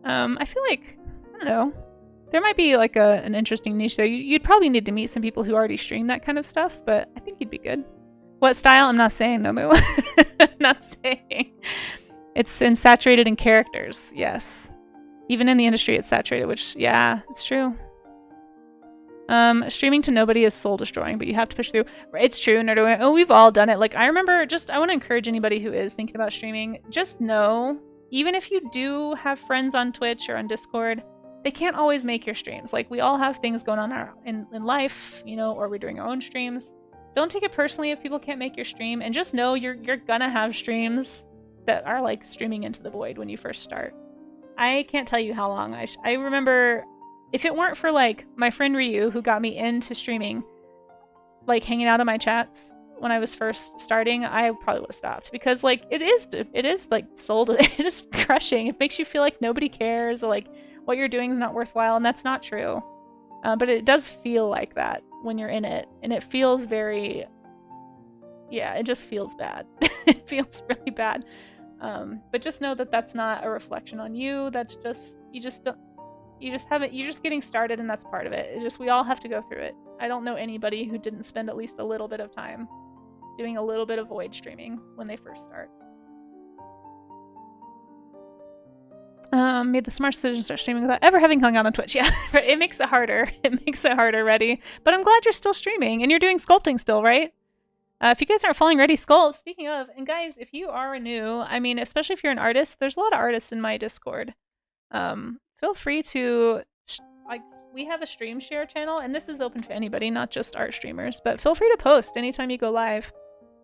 I feel like... I don't know. There might be, like, an interesting niche there. You'd probably need to meet some people who already stream that kind of stuff, but I think you'd be good. What style? I'm not saying, no. I'm not saying. It's saturated in characters, yes. Even in the industry, it's saturated, which, yeah, it's true. Streaming to nobody is soul destroying, but you have to push through. It's true, Nerdo. Oh, we've all done it. Like, I remember I want to encourage anybody who is thinking about streaming, just know, even if you do have friends on Twitch or on Discord, they can't always make your streams. Like, we all have things going on in life, you know, or we're doing our own streams. Don't take it personally if people can't make your stream, and just know you're gonna have streams that are like streaming into the void when you first start. I can't tell you how long. I remember, if it weren't for like my friend Ryu, who got me into streaming, like hanging out in my chats when I was first starting, I probably would have stopped, because like it is like soul, it is crushing. It makes you feel like nobody cares, or like what you're doing is not worthwhile, and that's not true. But it does feel like that when you're in it, and it feels very, yeah, it just feels bad. It feels really bad. But just know that that's not a reflection on you. That's just, you're just getting started, and that's part of it. It's just, we all have to go through it. I don't know anybody who didn't spend at least a little bit of time doing a little bit of void streaming when they first start. Made the smart decision to start streaming without ever having hung out on Twitch. Yeah, it makes it harder. It makes it harder, Reddy. But I'm glad you're still streaming, and you're doing sculpting still, right? If you guys aren't following Ready Sculpt, speaking of, and guys, if you are new, I mean, especially if you're an artist, there's a lot of artists in my Discord. Feel free to, like, we have a stream share channel, and this is open to anybody, not just art streamers, but feel free to post anytime you go live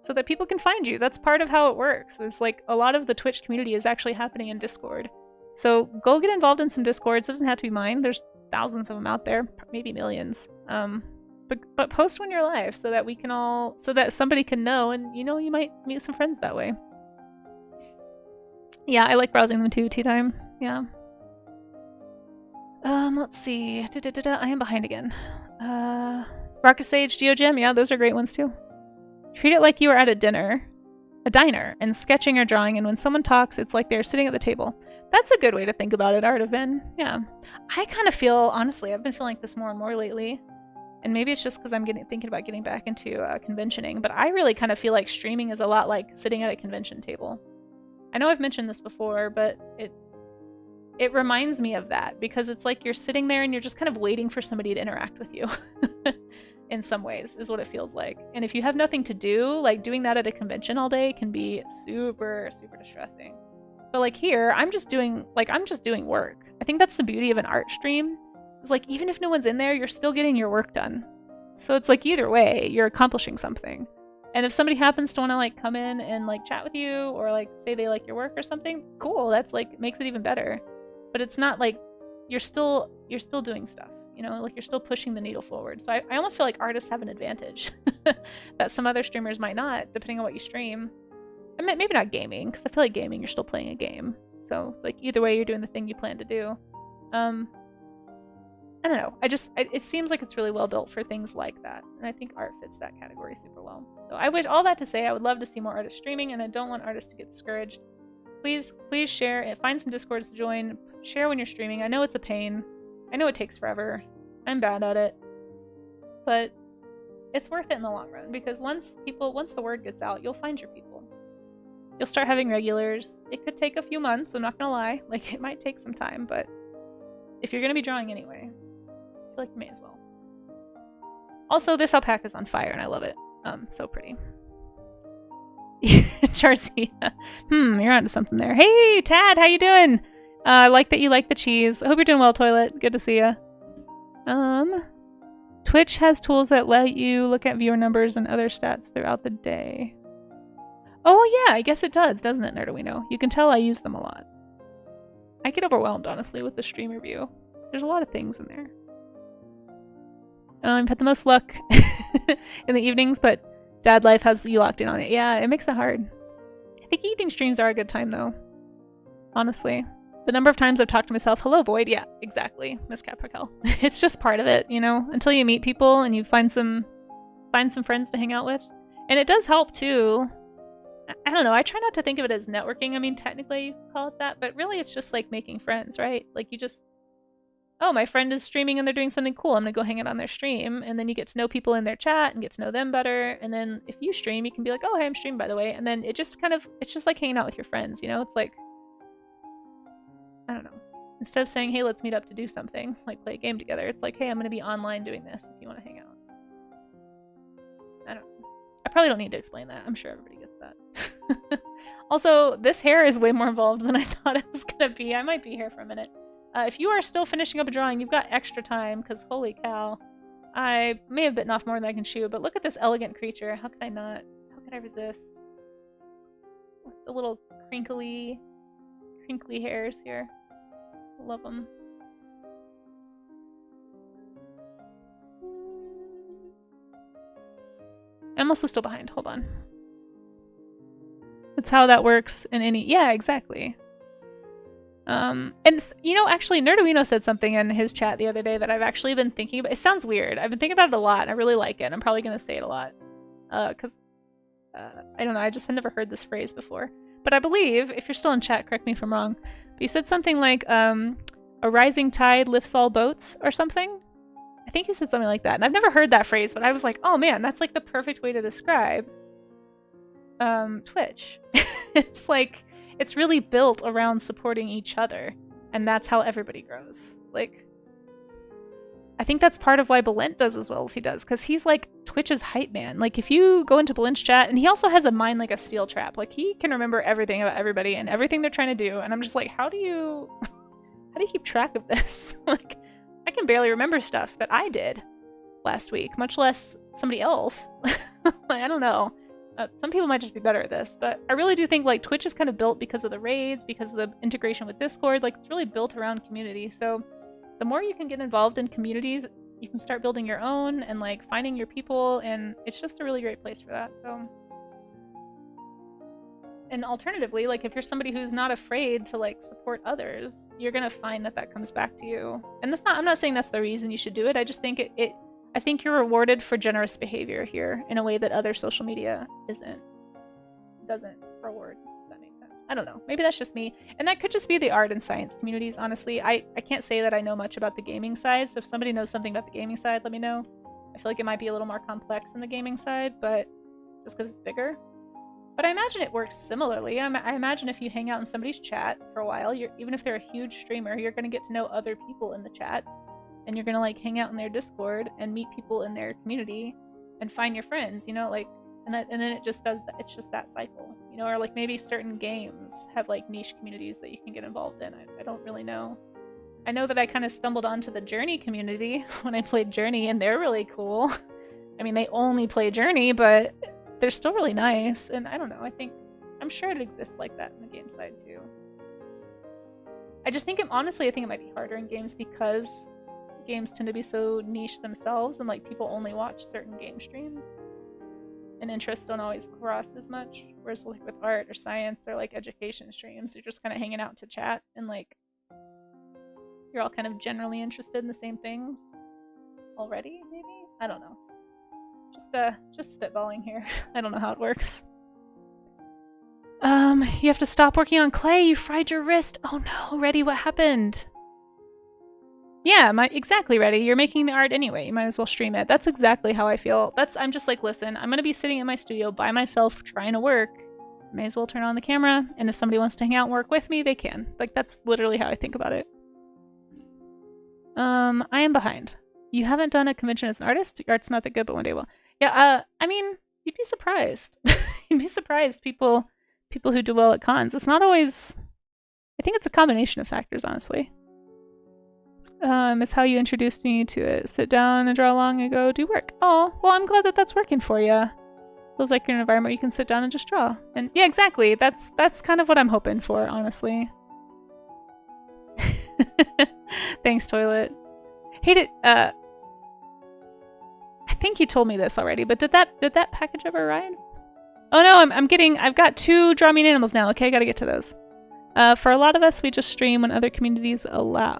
so that people can find you. That's part of how it works. It's like a lot of the Twitch community is actually happening in Discord. So go get involved in some Discords. It doesn't have to be mine. There's thousands of them out there, maybe millions. But post when you're live so that we can all, so that somebody can know, and you know, you might meet some friends that way. Yeah, I like browsing them too, Tea Time. Yeah. Let's see. I am behind again. Rocket Sage, GeoGem, yeah, those are great ones too. Treat it like you were at a dinner. a diner and sketching or drawing, and when someone talks, it's like they're sitting at the table. That's a good way to think about it, Art of Vin. Yeah. I kind of feel, honestly, I've been feeling like this more and more lately, and maybe it's just because I'm thinking about getting back into conventioning, but I really kind of feel like streaming is a lot like sitting at a convention table. I know I've mentioned this before, but it reminds me of that, because it's like you're sitting there and you're just kind of waiting for somebody to interact with you. In some ways is what it feels like. And if you have nothing to do, like doing that at a convention all day can be super, super distressing. But like here, I'm just doing work. I think that's the beauty of an art stream. It's like, even if no one's in there, you're still getting your work done. So it's like, either way, you're accomplishing something. And if somebody happens to want to like come in and like chat with you, or like say they like your work or something, cool. That's like, makes it even better. But it's not like you're still doing stuff. You know, like you're still pushing the needle forward. So I almost feel like artists have an advantage that some other streamers might not, depending on what you stream. I mean, maybe not gaming, because I feel like gaming, you're still playing a game. So it's like, either way, you're doing the thing you plan to do. I don't know. It seems like it's really well built for things like that. And I think art fits that category super well. So I wish, all that to say, I would love to see more artists streaming, and I don't want artists to get discouraged. Please share and find some Discords to join. Share when you're streaming. I know it's a pain. I know it takes forever. I'm bad at it. But it's worth it in the long run, because once the word gets out, you'll find your people. You'll start having regulars. It could take a few months, I'm not gonna lie. Like, it might take some time, but if you're gonna be drawing anyway, I feel like you may as well. Also, this alpaca's on fire and I love it. So pretty. Charcy. You're onto something there. Hey, Tad, how you doing? I like that you like the cheese. I hope you're doing well, Toilet. Good to see ya. Twitch has tools that let you look at viewer numbers and other stats throughout the day. Oh yeah, I guess it does, doesn't it, Nerduino? You can tell I use them a lot. I get overwhelmed, honestly, with the stream review. There's a lot of things in there. I've had the most luck in the evenings, but dad life has you locked in on it. Yeah, it makes it hard. I think evening streams are a good time, though. Honestly. The number of times I've talked to myself, hello, Void. Yeah, exactly, Miss Caprical. It's just part of it, you know? Until you meet people and you find some friends to hang out with. And it does help, too. I don't know, I try not to think of it as networking. I mean, technically you call it that, but really it's just like making friends, right? Like, you just, oh, my friend is streaming and they're doing something cool, I'm gonna go hang out on their stream. And then you get to know people in their chat and get to know them better. And then if you stream, you can be like, oh, hey, I'm streaming, by the way. And then it just kind of, it's just like hanging out with your friends, you know? It's like, I don't know. Instead of saying, hey, let's meet up to do something, like play a game together, it's like, hey, I'm going to be online doing this if you want to hang out. I don't know. I probably don't need to explain that. I'm sure everybody gets that. Also, this hair is way more involved than I thought it was going to be. I might be here for a minute. If you are still finishing up a drawing, you've got extra time, because holy cow. I may have bitten off more than I can chew, but look at this elegant creature. How could I not? How could I resist? The little crinkly hairs here. Love them. I'm also still behind. Hold on. That's how that works in any... Yeah, exactly. And, you know, actually, Nerduino said something in his chat the other day that I've actually been thinking about. It sounds weird. I've been thinking about it a lot, and I really like it. I'm probably going to say it a lot. Because, I don't know, I just had never heard this phrase before. But I believe, if you're still in chat, correct me if I'm wrong, but you said something like, a rising tide lifts all boats, or something? I think you said something like that. And I've never heard that phrase, but I was like, oh man, that's like the perfect way to describe Twitch. It's like, it's really built around supporting each other. And that's how everybody grows. Like, I think that's part of why Balent does as well as he does, because he's like Twitch's hype man. Like, if you go into Balent's chat, and he also has a mind like a steel trap. Like, he can remember everything about everybody and everything they're trying to do. And I'm just like, how do you keep track of this? Like, I can barely remember stuff that I did last week, much less somebody else. I don't know. Some people might just be better at this, but I really do think like Twitch is kind of built because of the raids, because of the integration with Discord. Like, it's really built around community. So the more you can get involved in communities, you can start building your own and like finding your people, and it's just a really great place for that. So, and alternatively, like if you're somebody who's not afraid to like support others, you're gonna find that that comes back to you. And that's not, I'm not saying that's the reason you should do it. I just think I think you're rewarded for generous behavior here in a way that other social media isn't. doesn't reward. If that makes sense. I don't know. Maybe that's just me. And that could just be the art and science communities, honestly. I can't say that I know much about the gaming side, so if somebody knows something about the gaming side, let me know. I feel like it might be a little more complex in the gaming side, but just because it's bigger. But I imagine it works similarly. I imagine if you hang out in somebody's chat for a while, even if they're a huge streamer, you're going to get to know other people in the chat. And you're going to like hang out in their Discord and meet people in their community and find your friends, you know, like, and then it just does that. It's just that cycle, you know, or like maybe certain games have like niche communities that you can get involved in. I don't really know. I know that I kind of stumbled onto the Journey community when I played Journey, and they're really cool. I mean, they only play Journey, but they're still really nice, and I don't know, I'm sure it exists like that in the game side too. I just think honestly, I think it might be harder in games because games tend to be so niche themselves, and like people only watch certain game streams, and interests don't always cross as much. Whereas like with art or science or like education streams, you're just kind of hanging out to chat, and like you're all kind of generally interested in the same things already. Maybe, I don't know. Just spitballing here. I don't know how it works. You have to stop working on clay. You fried your wrist. Oh no, Reddy, what happened? Yeah, exactly, Reddy. You're making the art anyway. You might as well stream it. That's exactly how I feel. I'm just like, listen, I'm gonna be sitting in my studio by myself trying to work. May as well turn on the camera, and if somebody wants to hang out and work with me, they can. Like, that's literally how I think about it. I am behind. You haven't done a convention as an artist? Your art's not that good, but one day will. Yeah, I mean, you'd be surprised. You'd be surprised, people who do well at cons. It's not always... I think it's a combination of factors, honestly. It's how you introduced me to it. Sit down and draw long ago, do work. Oh, well, I'm glad that that's working for you. Feels like you're in an environment where you can sit down and just draw. And yeah, exactly. That's kind of what I'm hoping for, honestly. Thanks, Toilet. Hate it. I think you told me this already, but did that package ever arrive? Oh no, I've got 2 Draw Me An Animals now. Okay, I gotta get to those. For a lot of us, we just stream when other communities allow.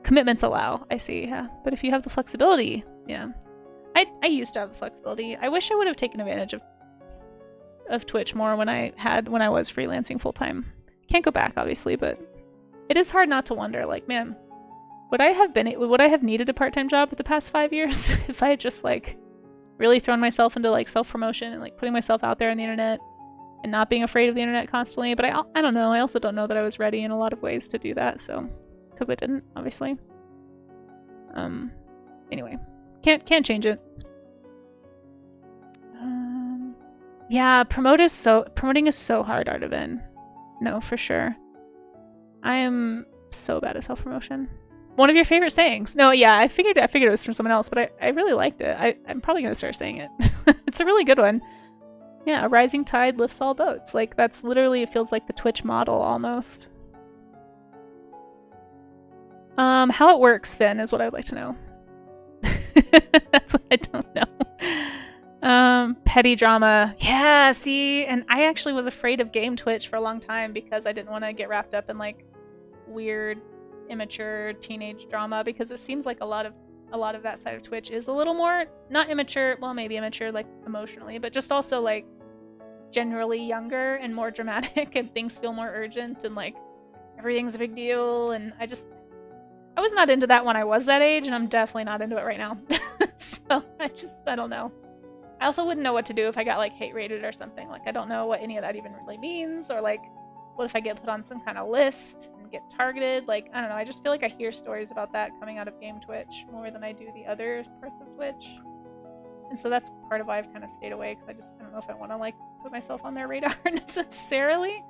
Commitments allow, I see, yeah. But if you have the flexibility, yeah. I used to have the flexibility. I wish I would have taken advantage of Twitch more when I was freelancing full-time. Can't go back, obviously, but it is hard not to wonder, like, man, would I have needed a part-time job the past 5 years if I had just like really thrown myself into like self-promotion and like putting myself out there on the internet and not being afraid of the internet constantly? But I don't know. I also don't know that I was ready in a lot of ways to do that, so because I didn't, obviously. Anyway, can't change it. Yeah, promoting is so hard, Artavan. No, for sure. I am so bad at self-promotion. One of your favorite sayings. No, yeah, I figured it was from someone else, but I really liked it. I'm probably gonna start saying it. It's a really good one. Yeah, a rising tide lifts all boats. Like, that's literally, it feels like the Twitch model almost. How it works, Finn, is what I'd like to know. That's what I don't know. Petty drama. Yeah, see, and I actually was afraid of game Twitch for a long time because I didn't want to get wrapped up in like weird, immature teenage drama, because it seems like a lot of that side of Twitch is a little more not immature, well, maybe immature like emotionally, but just also like generally younger and more dramatic, and things feel more urgent and like everything's a big deal, and I was not into that when I was that age, and I'm definitely not into it right now. So I don't know. I also wouldn't know what to do if I got like hate rated or something. Like, I don't know what any of that even really means, or like what if I get put on some kind of list and get targeted? Like, I don't know. I just feel like I hear stories about that coming out of game Twitch more than I do the other parts of Twitch. And so that's part of why I've kind of stayed away, because I don't know if I want to like put myself on their radar necessarily.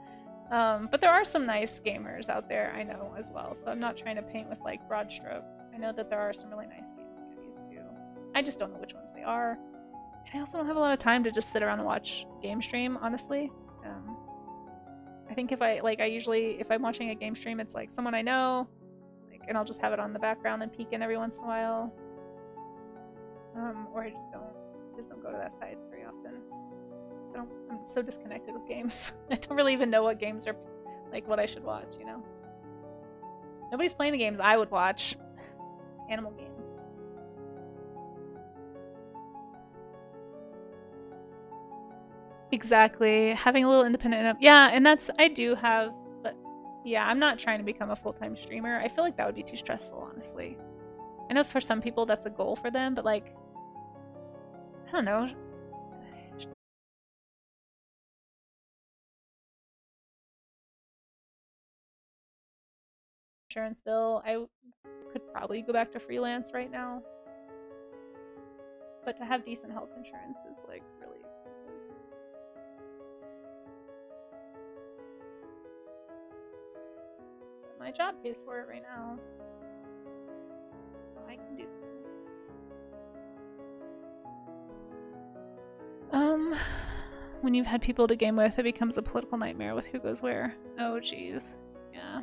But there are some nice gamers out there, I know, as well. So I'm not trying to paint with like broad strokes. I know that there are some really nice game communities too. I just don't know which ones they are. And I also don't have a lot of time to just sit around and watch game stream, honestly. I think if I'm watching a game stream, it's like someone I know, like, and I'll just have it on the background and peek in every once in a while. Or I just don't go to that side very often. I'm so disconnected with games. I don't really even know what games are, like, what I should watch, you know? Nobody's playing the games I would watch. Animal games. Exactly. Having a little independent. Yeah, and that's I do have, but yeah, I'm not trying to become a full-time streamer. I feel like that would be too stressful, honestly. I know for some people that's a goal for them, but like, I don't know. Insurance bill. I could probably go back to freelance right now. But to have decent health insurance is like really expensive. But my job pays for it right now. So I can do things. When you've had people to game with, it becomes a political nightmare with who goes where. Oh jeez. Yeah.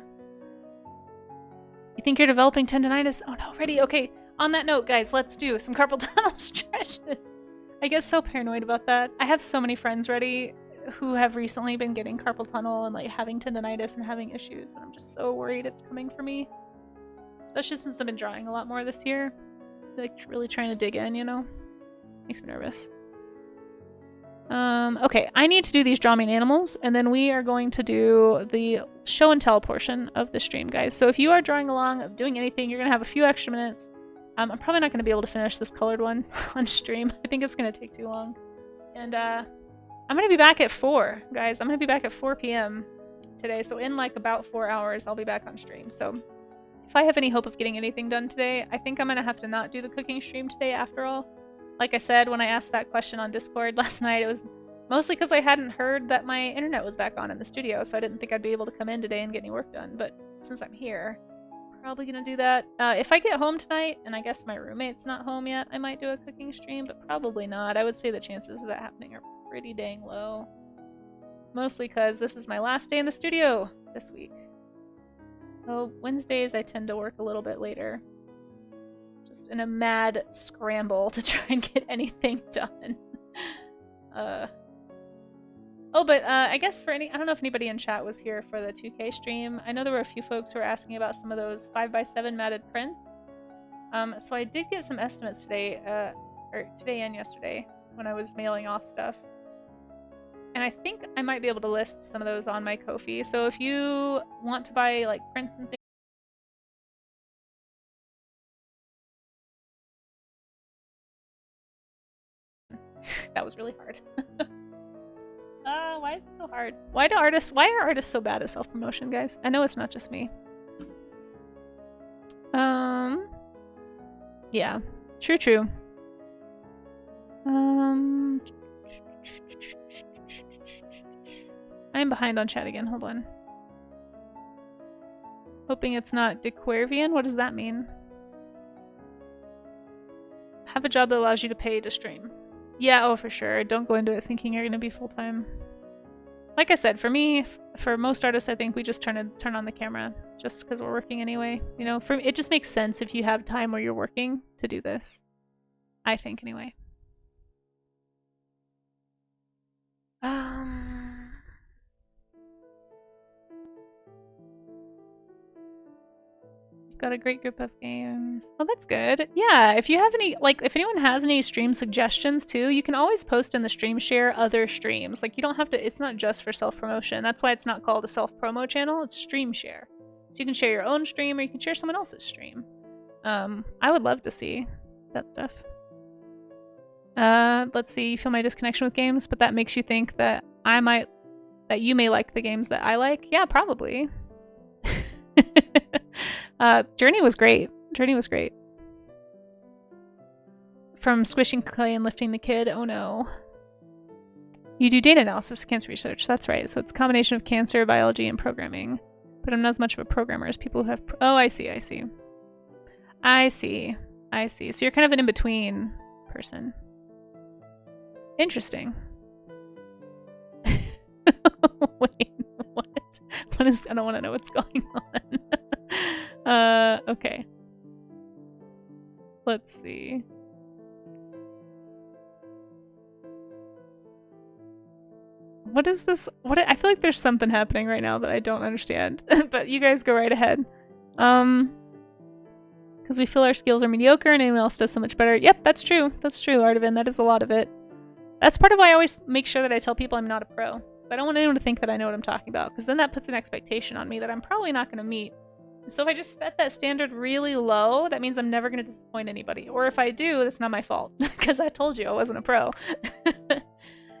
You think you're developing tendonitis? Oh no, ready? Okay. On that note, guys, let's do some carpal tunnel stretches. I get so paranoid about that. I have so many friends ready who have recently been getting carpal tunnel and like having tendonitis and having issues, and I'm just so worried it's coming for me. Especially since I've been drawing a lot more this year. Like really trying to dig in, you know? Makes me nervous. Okay, I need to do these drawing animals, and then we are going to do the show and tell portion of the stream, guys. So if you are drawing along, doing anything, you're gonna have a few extra minutes. I'm probably not gonna be able to finish this colored one on stream. I think it's gonna take too long. And I'm gonna be back at 4, guys. I'm gonna be back at 4 p.m. today, so in like about 4 hours, I'll be back on stream. So if I have any hope of getting anything done today, I think I'm gonna have to not do the cooking stream today after all. Like I said, when I asked that question on Discord last night, it was mostly because I hadn't heard that my internet was back on in the studio, so I didn't think I'd be able to come in today and get any work done. But since I'm here, probably gonna do that. If I get home tonight, and I guess my roommate's not home yet, I might do a cooking stream, but probably not. I would say the chances of that happening are pretty dang low. Mostly because this is my last day in the studio this week. So Wednesdays I tend to work a little bit later. In a mad scramble to try and get anything done. I guess for I don't know if anybody in chat was here for the 2K stream. I know there were a few folks who were asking about some of those 5x7 matted prints. So I did get some estimates today, or today and yesterday, when I was mailing off stuff. And I think I might be able to list some of those on my Ko-fi. So if you want to buy like prints and things, that was really hard. Why is it so hard? Why are artists so bad at self-promotion, guys? I know it's not just me. Yeah. True. I'm behind on chat again, hold on. Hoping it's not Dequervian? What does that mean? Have a job that allows you to pay to stream. Yeah, oh for sure. Don't go into it thinking you're gonna be full-time. Like I said, for me, for most artists, I think we just turn on the camera just because we're working anyway. You know, it just makes sense if you have time where you're working to do this. I think, anyway. Got a great group of games. Oh, that's good. Yeah, if you have any, like, if anyone has any stream suggestions too, you can always post in the stream share other streams. Like, you don't have to, it's not just for self-promotion. That's why it's not called a self-promo channel, it's stream share. So you can share your own stream or you can share someone else's stream. I would love to see that stuff. Let's see, you feel my disconnection with games, but that makes you think that that you may like the games that I like? Yeah, probably. Journey was great. From squishing clay and lifting the kid. Oh no. You do data analysis, cancer research. That's right. So it's a combination of cancer, biology, and programming. But I'm not as much of a programmer as people who have... Oh, I see. So you're kind of an in-between person. Interesting. Wait, what? What is... I don't want to know what's going on. Okay. Let's see. What is this? I feel like there's something happening right now that I don't understand. But you guys go right ahead. Because we feel our skills are mediocre and anyone else does so much better. Yep, that's true. That's true, Artivan. That is a lot of it. That's part of why I always make sure that I tell people I'm not a pro. I don't want anyone to think that I know what I'm talking about, because then that puts an expectation on me that I'm probably not going to meet. So if I just set that standard really low, that means I'm never going to disappoint anybody. Or if I do, that's not my fault, because I told you I wasn't a pro.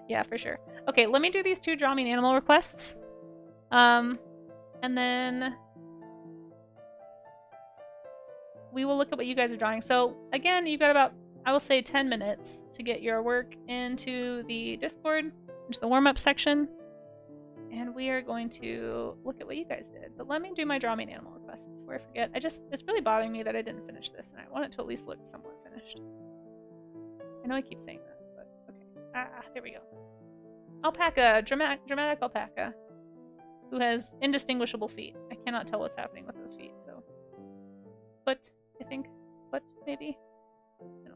Yeah, for sure. Okay, let me do these 2 draw me an animal requests. And then we will look at what you guys are drawing. So again, you've got about, I will say, 10 minutes to get your work into the Discord, into the warm-up section. And we are going to look at what you guys did. But let me do my draw me an animal request before I forget. It's really bothering me that I didn't finish this, and I want it to at least look somewhat finished. I know I keep saying that, but okay. There we go. Alpaca, dramatic alpaca, who has indistinguishable feet. I cannot tell what's happening with those feet, so. Foot, I think. Foot, maybe? I don't know.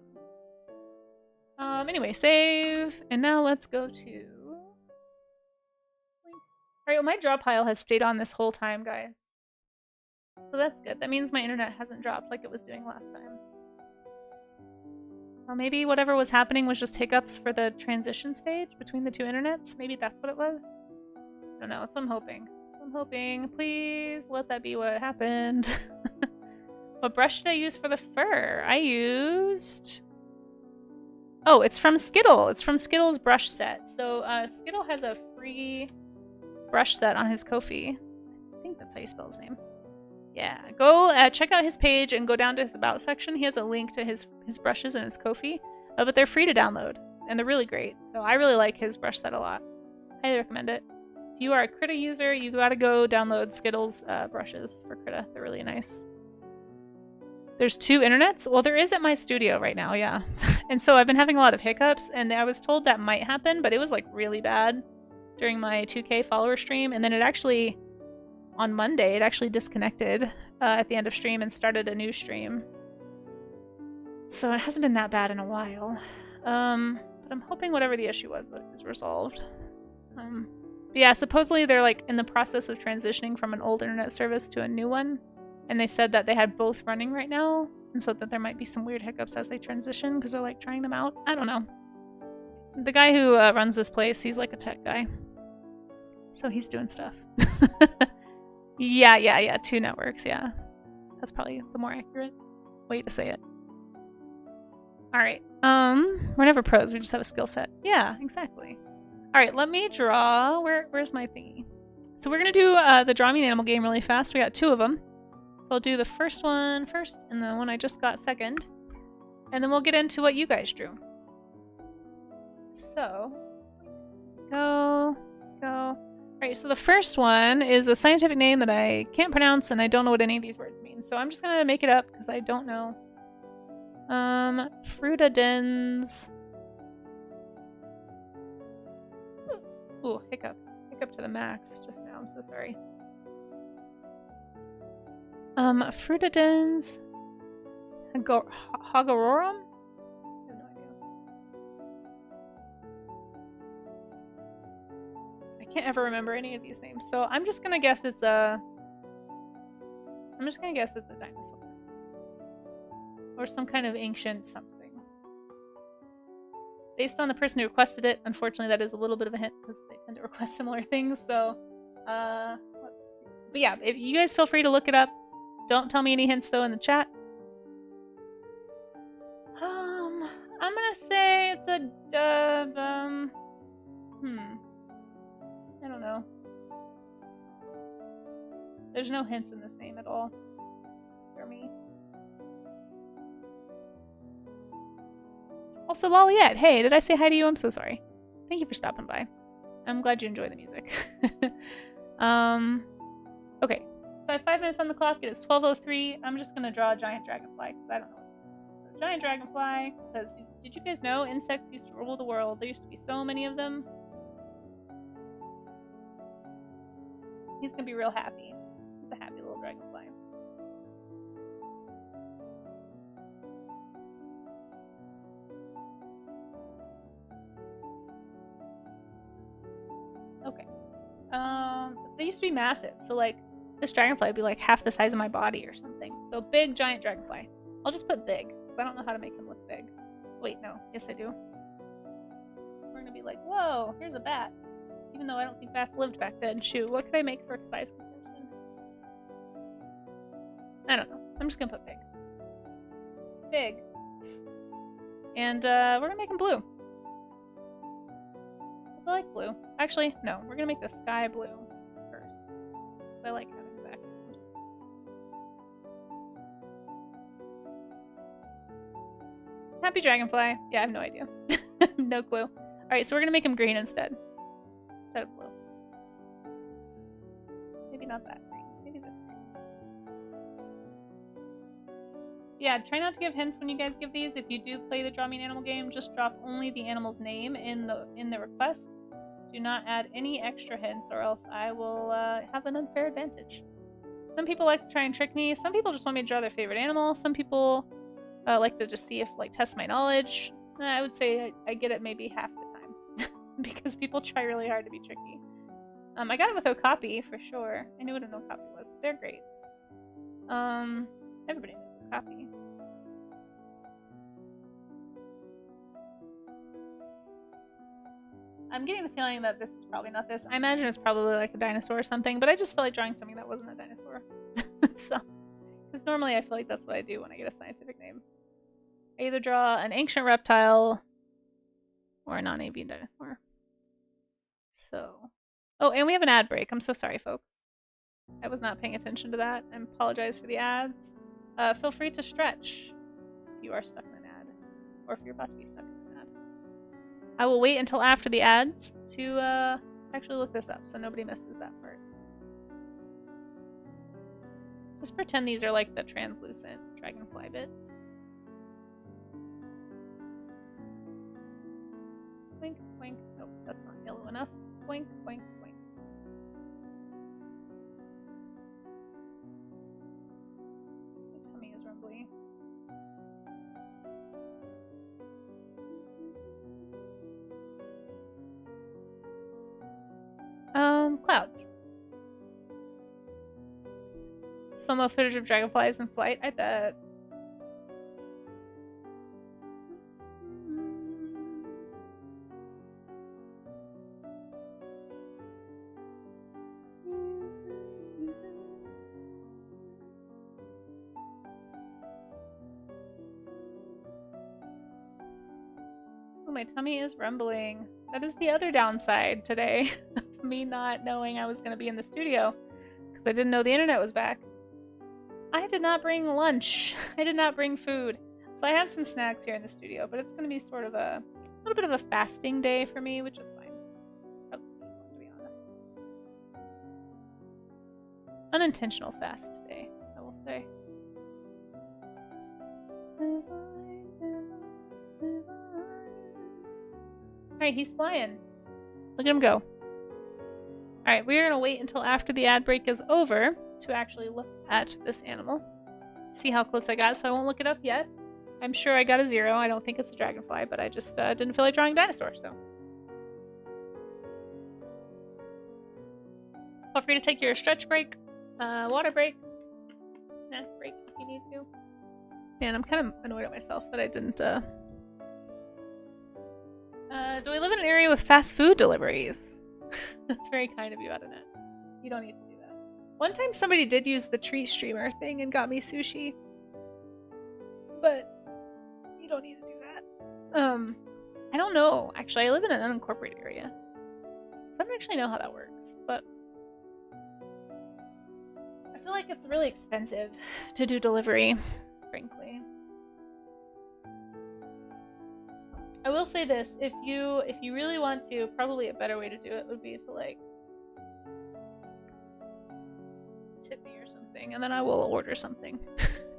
Anyway, save, and now let's go to... Alright, well, my draw pile has stayed on this whole time, guys. So that's good. That means my internet hasn't dropped like it was doing last time. So maybe whatever was happening was just hiccups for the transition stage between the 2 internets. Maybe that's what it was. I don't know. That's what I'm hoping. I'm hoping. Please let that be what happened. What brush did I use for the fur? I used... Oh, it's from Skittle. It's from Skittle's brush set. So Skittle has a free brush set on his Ko-fi. I think that's how you spell his name. Yeah, go check out his page and go down to his About section. He has a link to his brushes and his Ko-fi, but they're free to download, and they're really great. So I really like his brush set a lot. Highly recommend it. If you are a Krita user, you gotta go download Skittle's brushes for Krita. They're really nice. There's 2 internets? Well, there is at my studio right now, yeah. And so I've been having a lot of hiccups, and I was told that might happen, but it was like really bad during my 2K follower stream, and then it actually, on Monday, it actually disconnected at the end of stream and started a new stream. So it hasn't been that bad in a while. But I'm hoping whatever the issue was is resolved. But yeah, supposedly they're like in the process of transitioning from an old internet service to a new one. And they said that they had both running right now, and so that there might be some weird hiccups as they transition because they're like trying them out. I don't know. The guy who runs this place, he's like a tech guy. So he's doing stuff. Yeah, 2 networks, yeah. That's probably the more accurate way to say it. Alright, we're never pros, we just have a skill set. Yeah, exactly. Alright, let me draw, where's my thingy? So we're gonna do the Draw Me an Animal game really fast. We got 2 of them. So I'll do the first one first, and the one I just got second. And then we'll get into what you guys drew. So, go. Alright, so the first one is a scientific name that I can't pronounce, and I don't know what any of these words mean. So I'm just gonna make it up, because I don't know. Frutadens. Ooh, hiccup. Hiccup to the max just now, I'm so sorry. Frutadens Hagarorum? I have no idea. I can't ever remember any of these names, so I'm just gonna guess it's a dinosaur. Or some kind of ancient something. Based on the person who requested it, unfortunately that is a little bit of a hint because they tend to request similar things, so let's see. But yeah, if you guys feel free to look it up. Don't tell me any hints though in the chat. I'm gonna say it's a dove. I don't know. There's no hints in this name at all for me. Also, Lolliette, hey, did I say hi to you? I'm so sorry. Thank you for stopping by. I'm glad you enjoy the music. Okay. So I have 5 minutes on the clock. It is 12:03. I'm just gonna draw a giant dragonfly because I don't know what it is. So giant dragonfly, because did you guys know insects used to rule the world? There used to be so many of them. He's gonna be real happy. He's a happy little dragonfly. Okay. They used to be massive, so like this dragonfly would be like half the size of my body or something. So big, giant dragonfly. I'll just put big, because I don't know how to make him look big. Wait, no. Yes, I do. We're gonna be like, whoa, here's a bat. Even though I don't think bats lived back then. Shoot, what could I make for a size comparison? I don't know. I'm just gonna put pig. Pig. And we're gonna make him blue. I like blue. Actually, no, we're gonna make the sky blue first. I like having the background. Happy dragonfly. Yeah, I have no idea. No clue. Alright, so we're gonna make him green instead of blue. Maybe not that green. Maybe this green. Yeah, try not to give hints when you guys give these. If you do play the Draw Me an Animal game, just drop only the animal's name in the request. Do not add any extra hints, or else I will have an unfair advantage. Some people like to try and trick me. Some people just want me to draw their favorite animal. Some people like to just see if, like, test my knowledge. I would say I get it maybe half the time because people try really hard to be tricky. I got it with Okapi for sure. I knew what an Okapi was, but they're great. Everybody knows Okapi. I'm getting the feeling that this is probably not this. I imagine it's probably like a dinosaur or something, but I just felt like drawing something that wasn't a dinosaur. So, because normally I feel like that's what I do when I get a scientific name. I either draw an ancient reptile or a non-avian dinosaur. So, oh, and we have an ad break. I'm so sorry, folks. I was not paying attention to that. I apologize for the ads. Feel free to stretch if you are stuck in an ad, or if you're about to be stuck in an ad. I will wait until after the ads to actually look this up so nobody misses that part. Just pretend these are like the translucent dragonfly bits. Wink, wink. Nope, that's not yellow enough. Wink, wink, wink. My tummy is rumbly. Clouds. Slow-mo footage of dragonflies in flight, I bet. Oh, my tummy is rumbling. That is the other downside today. Me not knowing I was going to be in the studio because I didn't know the internet was back. I did not bring lunch. I did not bring food. So I have some snacks here in the studio, but it's going to be sort of a little bit of a fasting day for me, which is fine. Probably, to be honest. Unintentional fast day, I will say. Alright, he's flying. Look at him go. Alright, we're going to wait until after the ad break is over to actually look at this animal. See how close I got, so I won't look it up yet. I'm sure I got a 0. I don't think it's a dragonfly, but I just didn't feel like drawing a dinosaur, so. Feel free to take your stretch break, water break, snack break if you need to. Man, I'm kind of annoyed at myself that I didn't, do I live in an area with fast food deliveries? That's very kind of you, Adonet. You don't need to do that. One time somebody did use the tree streamer thing and got me sushi. But you don't need to do that. I don't know. Actually, I live in an unincorporated area. So I don't actually know how that works, but I feel like it's really expensive to do delivery, frankly. I will say this, if you really want to, probably a better way to do it would be to, like, tip me or something, and then I will order something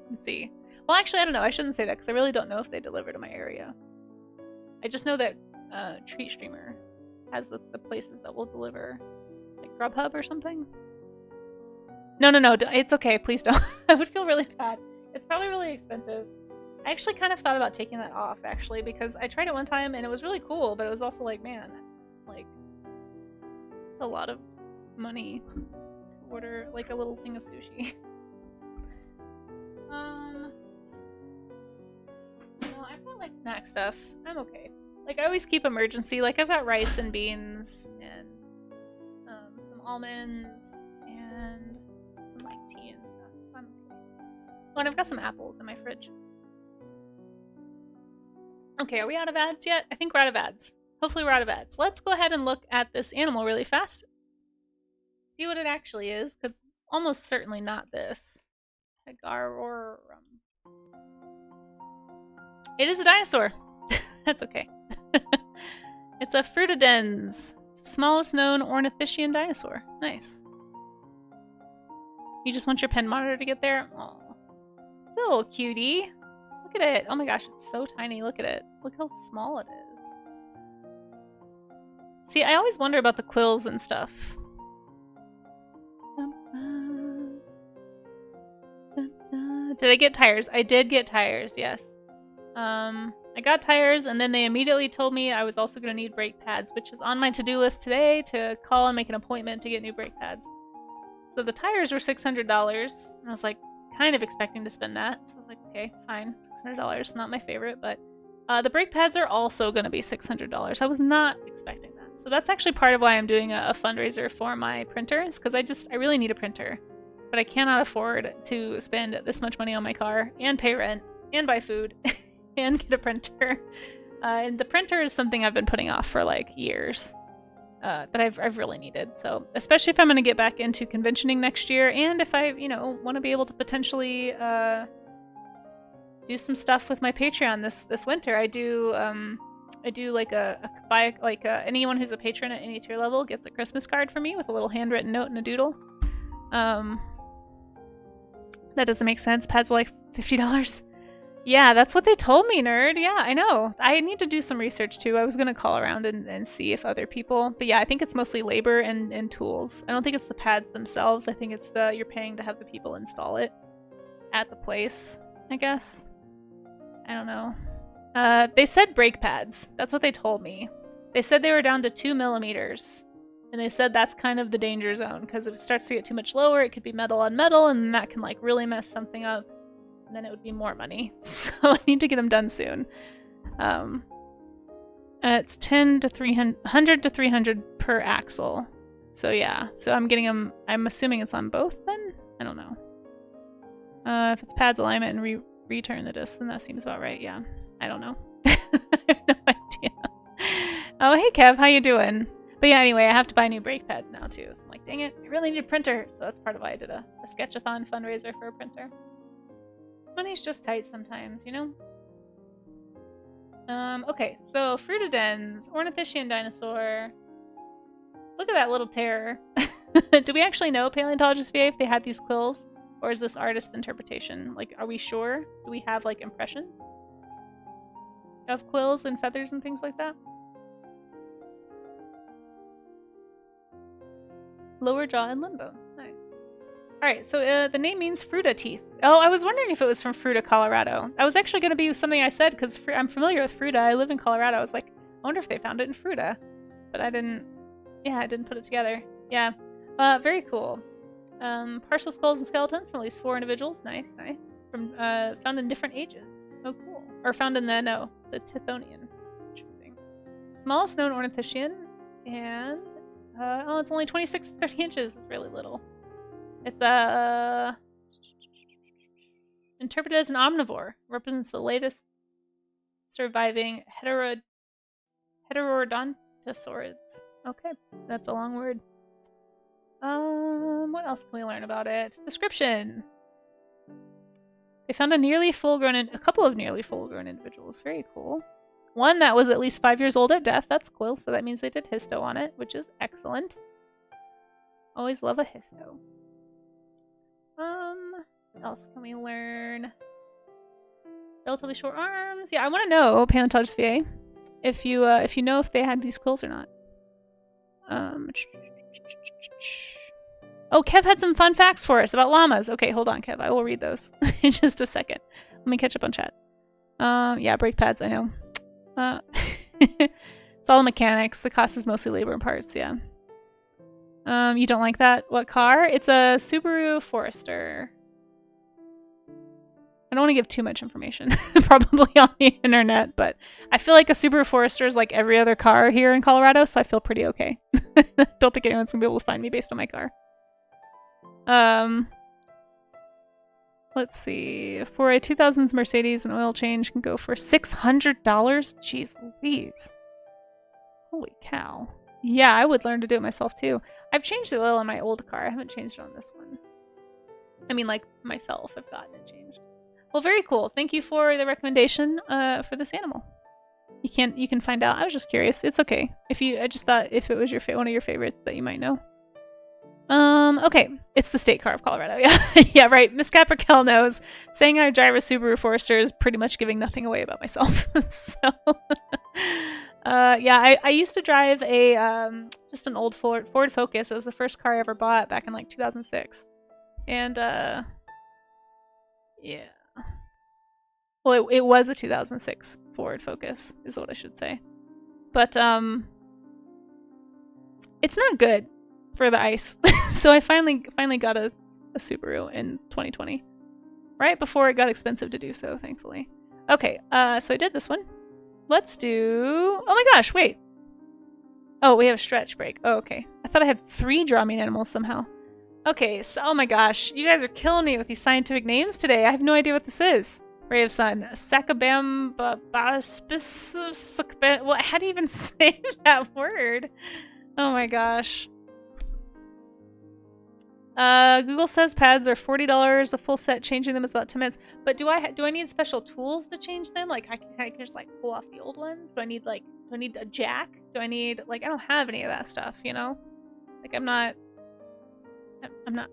and see. Well, actually, I don't know. I shouldn't say that because I really don't know if they deliver to my area. I just know that Treat Streamer has the places that will deliver, like Grubhub or something. No, it's okay. Please don't. I would feel really bad. It's probably really expensive. I actually kind of thought about taking that off, actually, because I tried it one time and it was really cool, but it was also like, man, like, it's a lot of money to order, like, a little thing of sushi. No, I quite like snack stuff. I'm okay. Like, I always keep emergency. Like, I've got rice and beans and some almonds and some, like, tea and stuff. So I'm okay. Oh, and I've got some apples in my fridge. Okay, are we out of ads yet? I think we're out of ads. Hopefully we're out of ads. Let's go ahead and look at this animal really fast. See what it actually is, because it's almost certainly not this. Hegarorum. It is a dinosaur. That's okay. It's a frutidens. It's the smallest known ornithischian dinosaur. Nice. You just want your pen monitor to get there? Aw. It's a little cutie. Look at it. Oh my gosh, it's so tiny. Look at it. Look how small it is. See, I always wonder about the quills and stuff. Did I get tires? I did get tires, yes. I got tires, and then they immediately told me I was also going to need brake pads, which is on my to-do list today to call and make an appointment to get new brake pads. So the tires were $600, and I was like, kind of expecting to spend that. So I was like, okay, fine, $600, not my favorite, but the brake pads are also going to be $600. I was not expecting that. So that's actually part of why I'm doing a fundraiser for my printers, because I really need a printer, but I cannot afford to spend this much money on my car and pay rent and buy food and get a printer. And the printer is something I've been putting off for like years. That I've really needed. So especially if I'm going to get back into conventioning next year, and if I, want to be able to potentially do some stuff with my Patreon this winter. I do like anyone who's a patron at any tier level gets a Christmas card from me with a little handwritten note and a doodle. That doesn't make sense. Pads are like $50. Yeah, that's what they told me, nerd. Yeah, I know. I need to do some research too. I was going to call around and see if other people... But yeah, I think it's mostly labor and tools. I don't think it's the pads themselves. I think it's you're paying to have the people install it at the place, I guess. I don't know. They said brake pads. That's what they told me. They said they were down to 2 millimeters. And they said that's kind of the danger zone, because if it starts to get too much lower, it could be metal on metal, and that can like really mess something up. And then it would be more money. So I need to get them done soon. It's 100 to 300 per axle. So yeah, so I'm getting them. I'm assuming it's on both then? I don't know. If it's pads alignment and return the disc, then that seems about right. Yeah, I don't know. I have no idea. Oh, hey Kev, how you doing? But yeah, anyway, I have to buy new brake pads now too. So I'm like, dang it, I really need a printer. So that's part of why I did a sketchathon fundraiser for a printer. Money's just tight sometimes, Okay, so frutidens, ornithischian dinosaur. Look at that little terror. Do we actually know, Paleontologist VA, if they had these quills? Or is this artist interpretation? Like, are we sure? Do we have, like, impressions of quills and feathers and things like that? Lower jaw and limb bones. Nice. Alright, so the name means Fruta teeth. Oh, I was wondering if it was from Fruta, Colorado. That was actually going to be something I said, because I'm familiar with Fruta. I live in Colorado. I was like, I wonder if they found it in Fruta. But I didn't put it together. Yeah. Very cool. Partial skulls and skeletons from at least 4 individuals. Nice, nice. From found in different ages. Oh, cool. Or found in the Tithonian. Interesting. Smallest known ornithischian, and it's only 26 to 30 inches. It's really little. It's interpreted as an omnivore. Represents the latest surviving heterodontosaurids. Okay, that's a long word. What else can we learn about it? Description. They found a couple of nearly full-grown individuals. Very cool. One that was at least 5 years old at death. That's cool. So that means they did histo on it, which is excellent. Always love a histo. What else can we learn? Relatively short arms. Yeah, I want to know, Paleontologist VA, if you know if they had these quills or not. Oh, Kev had some fun facts for us about llamas. Okay, hold on, Kev. I will read those in just a second. Let me catch up on chat. Yeah, brake pads, I know. It's all mechanics. The cost is mostly labor and parts, yeah. You don't like that? What car? It's a Subaru Forester. I don't want to give too much information, probably on the internet, but I feel like a Subaru Forester is like every other car here in Colorado, so I feel pretty okay. Don't think anyone's gonna be able to find me based on my car. Let's see. For a 2000s Mercedes, an oil change can go for $600? Jeez Louise. Holy cow. Yeah, I would learn to do it myself too. I've changed the oil on my old car. I haven't changed it on this one. I mean, like, myself, I've gotten it changed. Well, very cool. Thank you for the recommendation for this animal. You can find out. I was just curious. It's okay. I just thought if it was one of your favorites that you might know. Okay. It's the state car of Colorado. Yeah. Yeah, right. Miss Caprical knows. Saying I drive a Subaru Forester is pretty much giving nothing away about myself. So, yeah, I used to drive a, just an old Ford Focus. It was the first car I ever bought back in like 2006. And, yeah. Well, it was a 2006 Ford Focus, is what I should say. But, it's not good for the ice. So I finally got a Subaru in 2020. Right before it got expensive to do so, thankfully. Okay, so I did this one. Let's do... Oh my gosh, wait. Oh, we have a stretch break. Oh, okay. I thought I had 3 drumming animals somehow. Okay, so... Oh my gosh. You guys are killing me with these scientific names today. I have no idea what this is. Ray of Sun. Sacabamba... What? How do you even say that word? Oh my gosh. Google says pads are $40 a full set. Changing them is about 10 minutes. But do I need special tools to change them? Like, I can just like pull off the old ones? Do I need a jack? Do I need like, I don't have any of that stuff, you know? Like, I'm not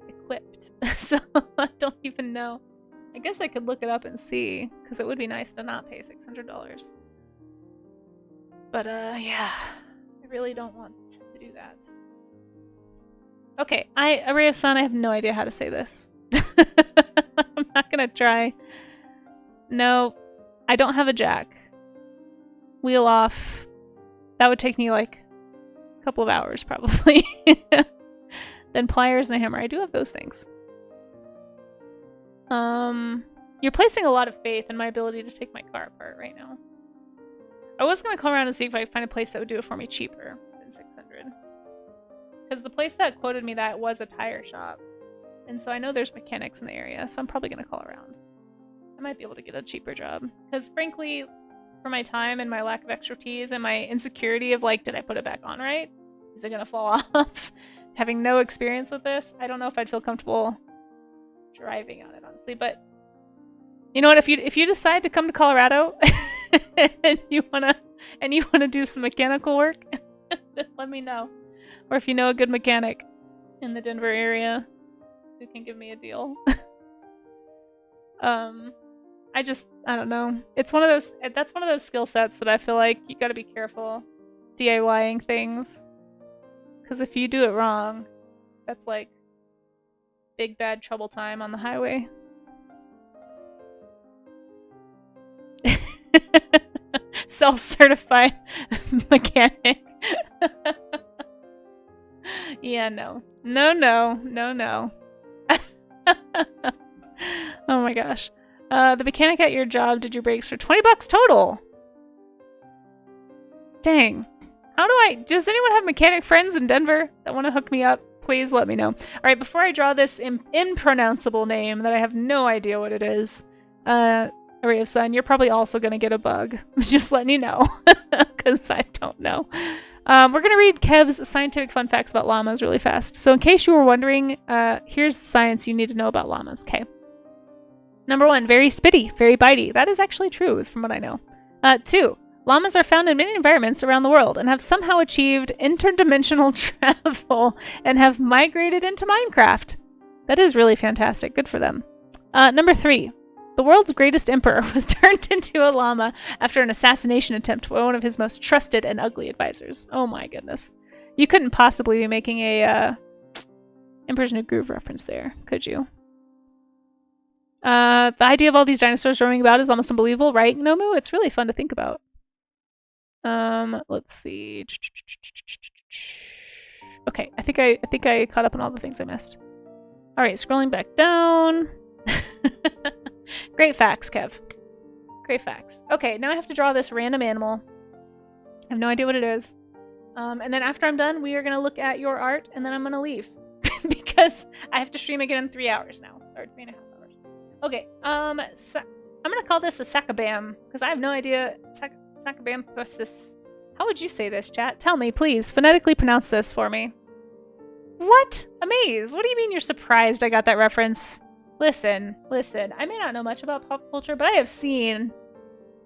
equipped, so I don't even know. I guess I could look it up and see, because it would be nice to not pay $600. But yeah, I really don't want to do that. Okay, Array of Sun, I have no idea how to say this. I'm not gonna try. No, I don't have a jack. Wheel off. That would take me like a couple of hours probably. Then pliers and a hammer. I do have those things. You're placing a lot of faith in my ability to take my car apart right now. I was gonna call around and see if I could find a place that would do it for me cheaper than $600. Because the place that quoted me that was a tire shop. And so I know there's mechanics in the area, so I'm probably going to call around. I might be able to get a cheaper job. Because frankly, for my time and my lack of expertise and my insecurity of like, did I put it back on right? Is it going to fall off? Having no experience with this, I don't know if I'd feel comfortable driving on it, honestly. But you know what? If you decide to come to Colorado and you wanna do some mechanical work, let me know. Or if you know a good mechanic in the Denver area who can give me a deal. I don't know. That's one of those skill sets that I feel like you gotta be careful DIYing things. Because if you do it wrong, that's like big bad trouble time on the highway. Self-certified mechanic. Yeah, no. No. Oh my gosh. The mechanic at your job did your brakes for $20 total. Dang. Does anyone have mechanic friends in Denver that want to hook me up? Please let me know. Alright, before I draw this impronounceable name that I have no idea what it is, Array of Sun, you're probably also going to get a bug. Just letting you know. Because I don't know. We're going to read Kev's scientific fun facts about llamas really fast. So in case you were wondering, here's the science you need to know about llamas. Okay. Number 1, very spitty, very bitey. That is actually true, from what I know. 2, llamas are found in many environments around the world and have somehow achieved interdimensional travel and have migrated into Minecraft. That is really fantastic. Good for them. Number 3, the world's greatest emperor was turned into a llama after an assassination attempt by one of his most trusted and ugly advisors. Oh my goodness. You couldn't possibly be making a Emperor's New Groove reference there, could you? The idea of all these dinosaurs roaming about is almost unbelievable, right, Nomu? It's really fun to think about. Let's see. Okay, I think I caught up on all the things I missed. All right, scrolling back down. Great facts, Kev. Great facts. Okay, now I have to draw this random animal. I have no idea what it is. And then after I'm done, we are going to look at your art, and then I'm going to leave. Because I have to stream again in 3 hours now. Or 3.5 hours. Okay, I'm going to call this a Sakabam, because I have no idea. Sakabam process. How would you say this, chat? Tell me, please. Phonetically pronounce this for me. What? Amaze. What do you mean you're surprised I got that reference? Listen. I may not know much about pop culture, but I have seen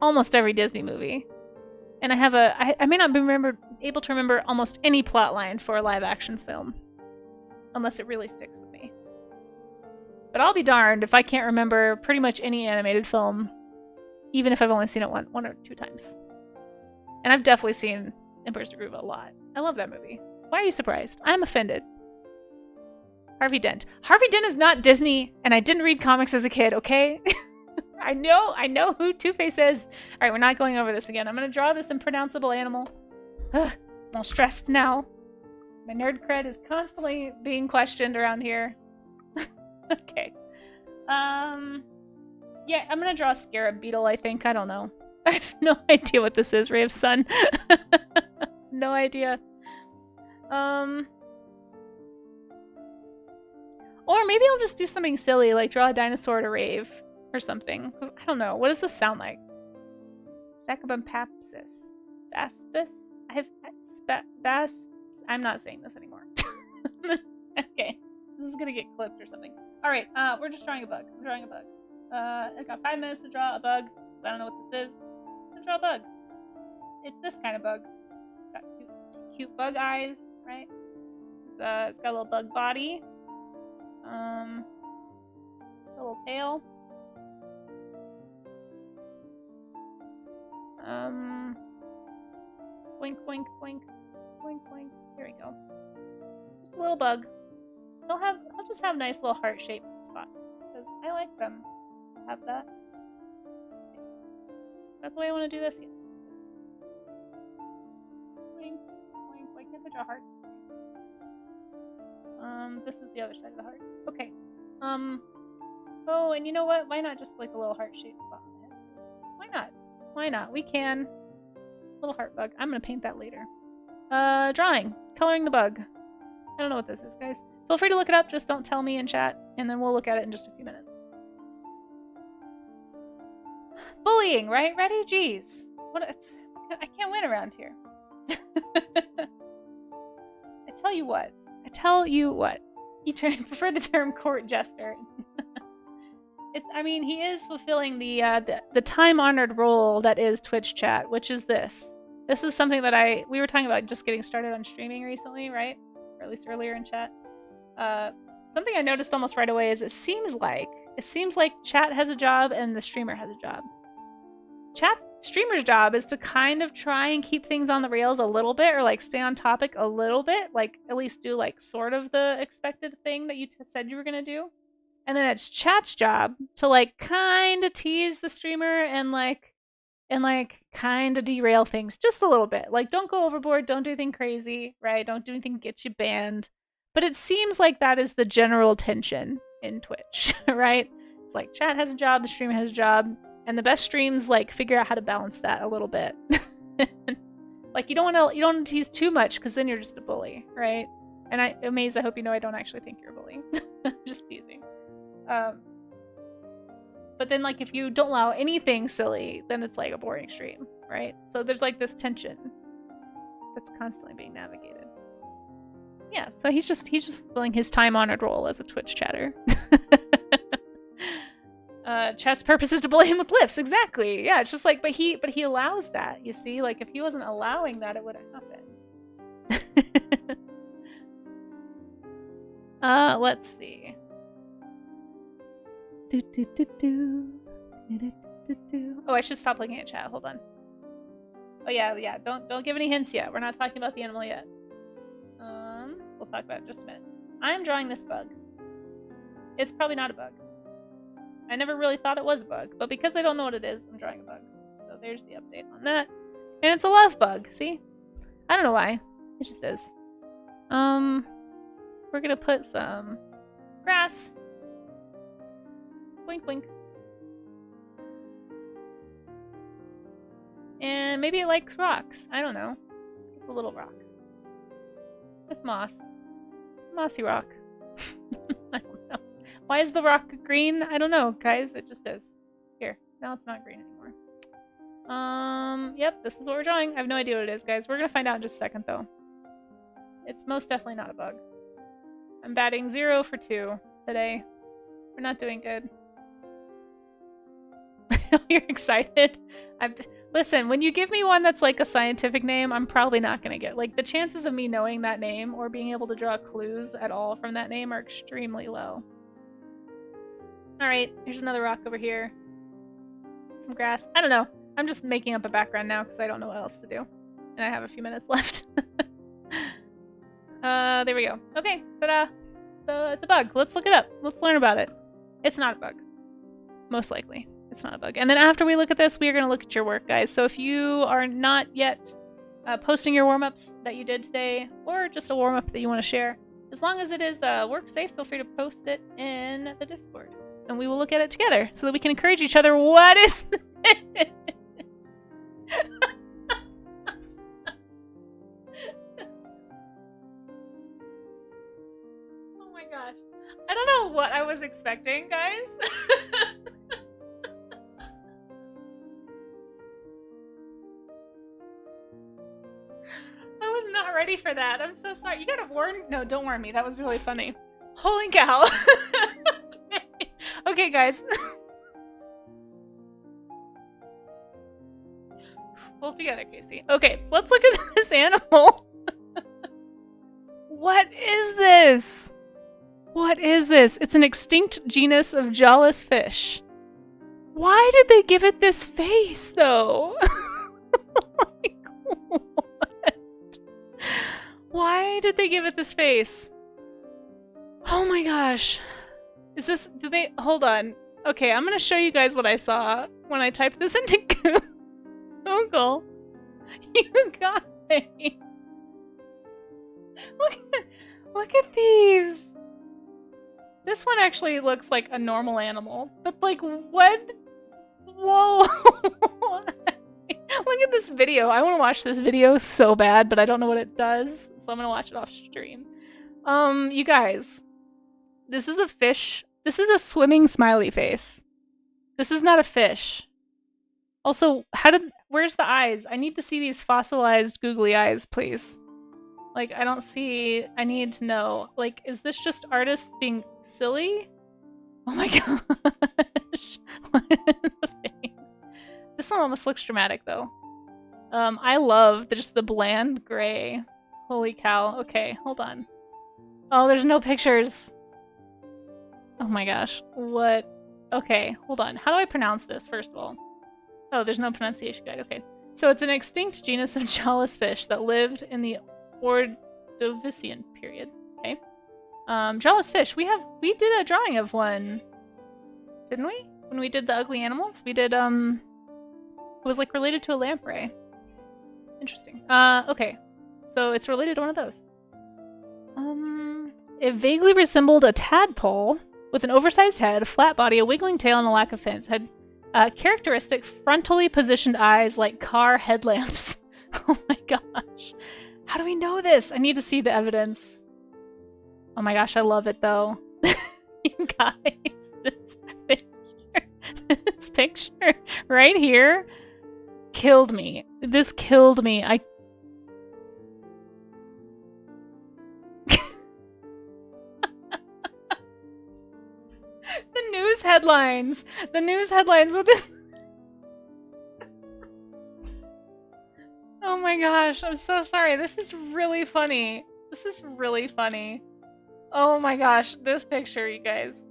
almost every Disney movie. And I may not be able to remember almost any plot line for a live action film. Unless it really sticks with me. But I'll be darned if I can't remember pretty much any animated film, even if I've only seen it one or two times. And I've definitely seen Emperor's New Groove a lot. I love that movie. Why are you surprised? I'm offended. Harvey Dent. Harvey Dent is not Disney, and I didn't read comics as a kid, okay? I know who Two-Face is. Alright, we're not going over this again. I'm gonna draw this impronounceable animal. Ugh, I'm all stressed now. My nerd cred is constantly being questioned around here. Okay. Yeah, I'm gonna draw a scarab beetle, I think. I don't know. I have no idea what this is, Ray of Sun. No idea. Or maybe I'll just do something silly, like draw a dinosaur to rave. Or something. I don't know. What does this sound like? Sacabampapsis. Baspis? I have... I'm not saying this anymore. Okay. This is gonna get clipped or something. Alright, we're just drawing a bug. I'm drawing a bug. I got 5 minutes to draw a bug. I don't know what this is. I'm gonna draw a bug. It's this kind of bug. It's got cute bug eyes, right? It's got a little bug body. A little tail. Wink, wink, wink, wink, wink. Here we go. Just a little bug. I'll just have nice little heart-shaped spots because I like them. Have that. Is that the way I want to do this? Yeah. Wink, wink. Why can't I draw hearts? This is the other side of the hearts. Okay. Oh, and you know what? Why not just like a little heart-shaped spot on it? Why not? Why not? We can. Little heart bug. I'm gonna paint that later. Drawing. Coloring the bug. I don't know what this is, guys. Feel free to look it up, just don't tell me in chat, and then we'll look at it in just a few minutes. Bullying, right? Ready? Jeez. I can't win around here. I tell you what. You prefer the term court jester. I mean, he is fulfilling the time-honored role that is Twitch chat, which is this. This is something that we were talking about just getting started on streaming recently, right? Or at least earlier in chat. Something I noticed almost right away is it seems like chat has a job and the streamer has a job. Streamer's job is to kind of try and keep things on the rails a little bit, or like stay on topic a little bit, like at least do like sort of the expected thing that you said you were gonna do. And then it's chat's job to like kind of tease the streamer and kind of derail things just a little bit. Like, don't go overboard, don't do anything crazy, right? Don't do anything that gets you banned. But it seems like that is the general tension in Twitch, right? It's like chat has a job, the streamer has a job, and the best streams like figure out how to balance that a little bit. Like you don't want to tease too much because then you're just a bully, right? And Amaze, I hope you know I don't actually think you're a bully. I'm just teasing. But then like if you don't allow anything silly, then it's like a boring stream, right? So there's like this tension that's constantly being navigated. Yeah, so he's just fulfilling his time-honored role as a Twitch chatter. Chat's purpose is to bully him with lifts, exactly. Yeah, it's just like, but he allows that, you see? Like if he wasn't allowing that, it wouldn't happen. Let's see. Oh, I should stop looking at chat. Hold on. Oh yeah. Don't give any hints yet. We're not talking about the animal yet. We'll talk about it in just a minute. I'm drawing this bug. It's probably not a bug. I never really thought it was a bug, but because I don't know what it is, I'm drawing a bug. So there's the update on that. And it's a love bug. See? I don't know why. It just is. We're gonna put some grass. Blink, blink. And maybe it likes rocks. I don't know. It's a little rock. With moss. Mossy rock. I don't know. Why is the rock green? I don't know, guys. It just is. Here. Now it's not green anymore. Yep, this is what we're drawing. I have no idea what it is, guys. We're gonna find out in just a second, though. It's most definitely not a bug. I'm batting 0 for 2 today. We're not doing good. You're excited? Listen, when you give me one that's like a scientific name, I'm probably not gonna get. Like, the chances of me knowing that name or being able to draw clues at all from that name are extremely low. Alright, here's another rock over here. Some grass. I don't know. I'm just making up a background now because I don't know what else to do. And I have a few minutes left. There we go. Okay, ta-da! So it's a bug. Let's look it up. Let's learn about it. It's not a bug. Most likely. It's not a bug. And then after we look at this, we are going to look at your work, guys. So if you are not yet posting your warm-ups that you did today, or just a warm-up that you want to share, as long as it is work safe, feel free to post it in the Discord. And we will look at it together so that we can encourage each other. What is this? Oh my gosh. I don't know what I was expecting, guys. I was not ready for that. I'm so sorry. You gotta warn... No, don't warn me. That was really funny. Holy cow. Okay, guys. Pull together, Casey. Okay, let's look at this animal. What is this? What is this? It's an extinct genus of jawless fish. Why did they give it this face, though? Like, what? Why did they give it this face? Oh my gosh. Is this... Did they... Hold on. Okay, I'm gonna show you guys what I saw when I typed this into Google. You guys. Look at these. This one actually looks like a normal animal. But like, what? Whoa. Look at this video. I want to watch this video so bad, but I don't know what it does. So I'm gonna watch it off stream. You guys. This is a fish. This is a swimming smiley face. This is not a fish. Also, where's the eyes? I need to see these fossilized googly eyes, please. Like, I don't see... I need to know. Like, is this just artists being silly? Oh my gosh. This one almost looks dramatic, though. I love just the bland gray. Holy cow. Okay, hold on. Oh, there's no pictures. Oh my gosh. What? Okay, hold on. How do I pronounce this, first of all? Oh, there's no pronunciation guide. Okay. So it's an extinct genus of jawless fish that lived in the Ordovician period. Okay. Jawless fish. We did a drawing of one, didn't we? When we did the ugly animals, we did, it was like related to a lamprey. Interesting. Okay. So it's related to one of those. It vaguely resembled a tadpole with an oversized head, a flat body, a wiggling tail, and a lack of fins. Had characteristic frontally positioned eyes like car headlamps. Oh my gosh. How do we know this? I need to see the evidence. Oh my gosh, I love it though. You guys, this picture right here killed me. This killed me. The news headlines. The news headlines with this. Oh my gosh, I'm so sorry. This is really funny. This is really funny. Oh my gosh, this picture, you guys.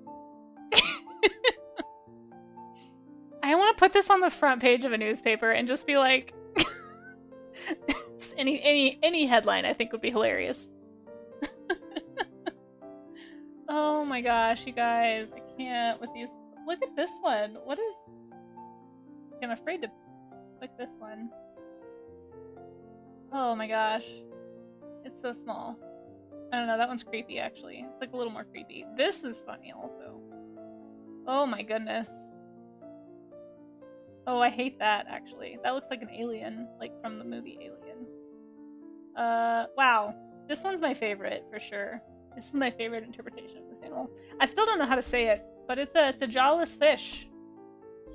I want to put this on the front page of a newspaper and just be like... any headline I think would be hilarious. Oh my gosh, you guys. I can't with these. Look at this one. What is... I'm afraid to click this one. Oh my gosh. It's so small. I don't know, that one's creepy actually. It's like a little more creepy. This is funny also. Oh my goodness. Oh, I hate that, actually. That looks like an alien, like from the movie Alien. Wow. This one's my favorite, for sure. This is my favorite interpretation of this animal. I still don't know how to say it, but it's a jawless fish.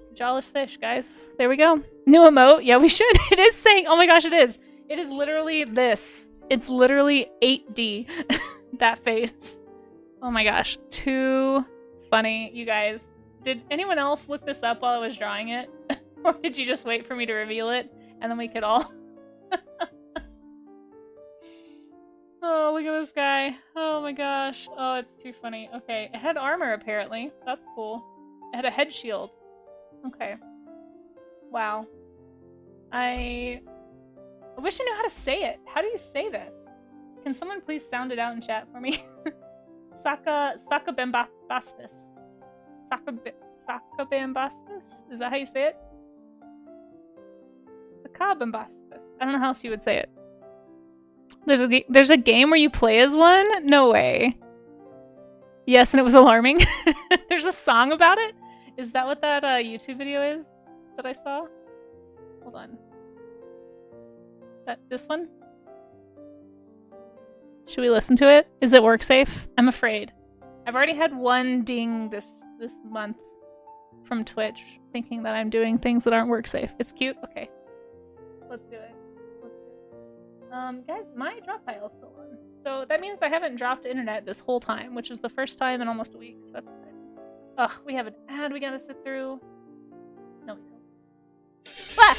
It's a jawless fish, guys. There we go. New emote. Yeah, we should. It is saying, oh my gosh, it is. It is literally this. It's literally 8D. That face. Oh my gosh. Too funny, you guys. Did anyone else look this up while I was drawing it? Or did you just wait for me to reveal it? And then we could all... Oh, look at this guy. Oh my gosh. Oh, it's too funny. Okay, it had armor apparently. That's cool. It had a head shield. Okay. Wow. I wish I knew how to say it. How do you say this? Can someone please sound it out in chat for me? Sakabambastis. Sakabambastis? Is that how you say it? Sakabambastis. I don't know how else you would say it. There's a game where you play as one? No way. Yes, and it was alarming. There's a song about it? Is that what that YouTube video is that I saw? Hold on. This one? Should we listen to it? Is it work safe? I'm afraid. I've already had one ding this month from Twitch thinking that I'm doing things that aren't work safe. It's cute? Okay. Let's do it. Guys, my drop tile is still on. So that means I haven't dropped internet this whole time, which is the first time in almost a week, so that's exciting. Ugh, we have an ad we gotta sit through. No, we don't. Ah!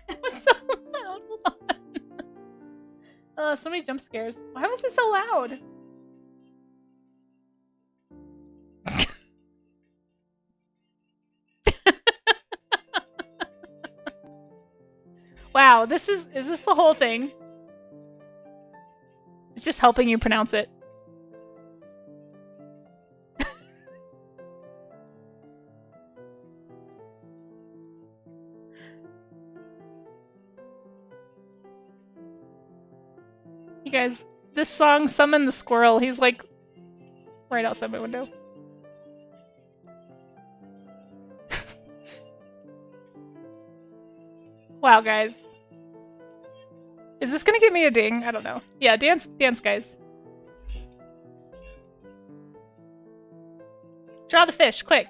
It was so loud. Hold on. So many jump scares. Why was it so loud? Wow, is this the whole thing? It's just helping you pronounce it. You guys, this song, Summon the Squirrel, he's like right outside my window. Wow, guys. Is this gonna give me a ding? I don't know. Yeah, dance, guys. Draw the fish, quick.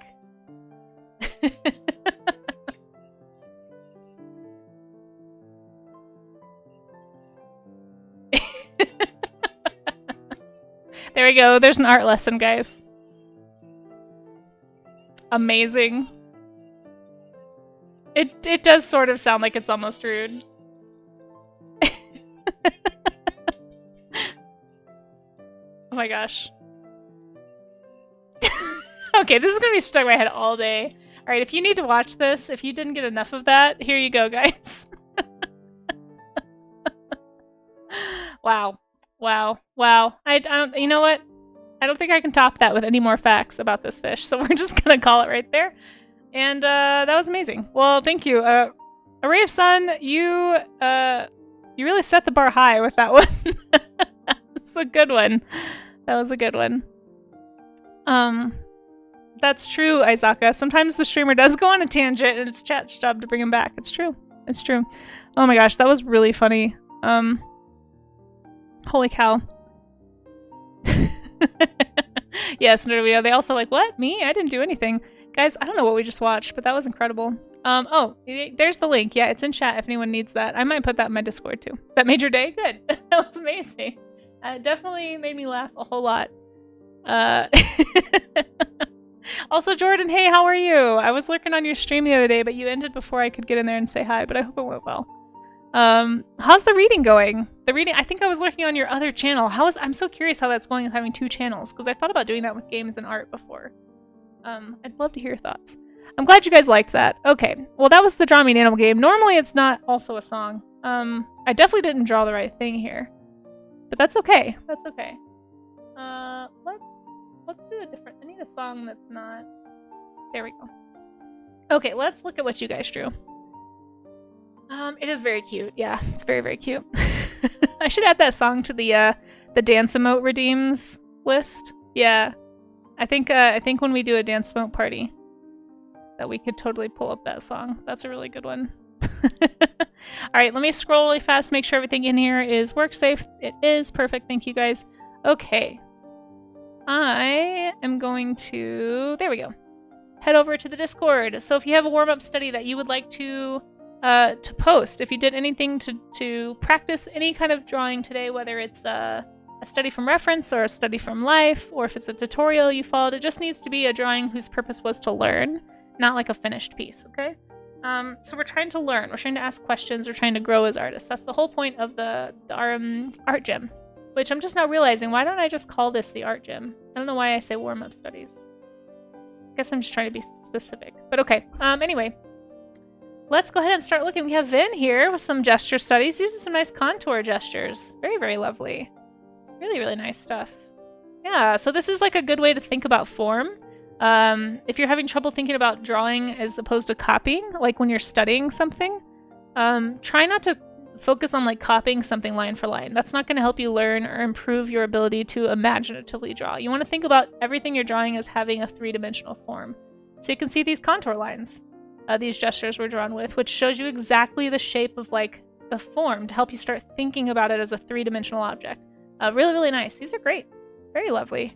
There we go. There's an art lesson, guys. Amazing. It does sort of sound like it's almost rude. Oh my gosh. Okay, this is gonna be stuck in my head all day. Alright, if you need to watch this, if you didn't get enough of that, here you go, guys. Wow. Wow. Wow. I don't, you know what? I don't think I can top that with any more facts about this fish, so we're just gonna call it right there. And that was amazing. Well, thank you. A Ray of Sun, you really set the bar high with that one. That's a good one. That was a good one. That's true, Isaka. Sometimes the streamer does go on a tangent and it's chat's job to bring him back. It's true. It's true. Oh my gosh, that was really funny. Holy cow. Yes, they also like, what? Me? I didn't do anything. Guys, I don't know what we just watched, but that was incredible. Oh, there's the link. Yeah, it's in chat if anyone needs that. I might put that in my Discord too. That made your day? Good. That was amazing. Definitely made me laugh a whole lot. Also, Jordan, hey, how are you? I was lurking on your stream the other day, but you ended before I could get in there and say hi, but I hope it went well. How's the reading going? The reading, I think I was lurking on your other channel. I'm so curious how that's going with having 2 channels, because I thought about doing that with games and art before. I'd love to hear your thoughts. I'm glad you guys liked that. Okay, well that was the Draw Me an Animal game. Normally it's not also a song. I definitely didn't draw the right thing here. But that's okay. That's okay. Let's do a different, I need a song that's not, there we go. Okay, let's look at what you guys drew. It is very cute. Yeah, it's very, very cute. I should add that song to the dance emote redeems list. Yeah. I think when we do a dance emote party, that we could totally pull up that song. That's a really good one. Alright, let me scroll really fast, make sure everything in here is work safe. It is. Perfect. Thank you guys. Okay. I am going to... There we go. Head over to the Discord. So if you have a warm-up study that you would like to post, if you did anything to practice any kind of drawing today, whether it's a study from reference or a study from life, or if it's a tutorial you followed, it just needs to be a drawing whose purpose was to learn, not like a finished piece, okay? So we're trying to learn, we're trying to ask questions, we're trying to grow as artists. That's the whole point of our art gym, which I'm just now realizing, why don't I just call this the art gym? I don't know why I say warm-up studies. I guess I'm just trying to be specific, but okay. Anyway, let's go ahead and start looking. We have Vin here with some gesture studies. These are some nice contour gestures. Very, very lovely. Really, really nice stuff. Yeah, so this is like a good way to think about form. If you're having trouble thinking about drawing as opposed to copying, like when you're studying something, try not to focus on like copying something line for line. That's not going to help you learn or improve your ability to imaginatively draw. You want to think about everything you're drawing as having a three-dimensional form. So you can see these contour lines, these gestures were drawn with, which shows you exactly the shape of like the form to help you start thinking about it as a three-dimensional object. Really, really nice. These are great. Very lovely.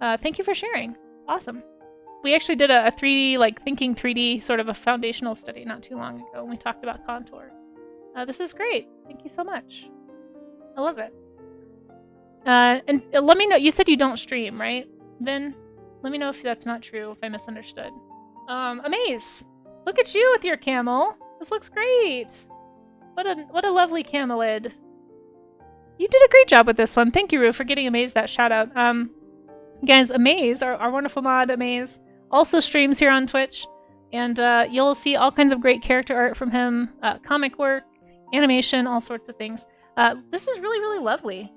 Thank you for sharing. Awesome. We actually did a 3D, like thinking 3D sort of a foundational study not too long ago when we talked about contour. This is great. Thank you so much. I love it. And let me know. You said you don't stream, right? Then let me know if that's not true, if I misunderstood. Amaze! Look at you with your camel. This looks great. What a lovely camelid. You did a great job with this one. Thank you, Rue, for getting Amaze that shout out. Guys, Amaze, our wonderful mod, Amaze, also streams here on Twitch. And you'll see all kinds of great character art from him, comic work, animation, all sorts of things. This is really, really lovely.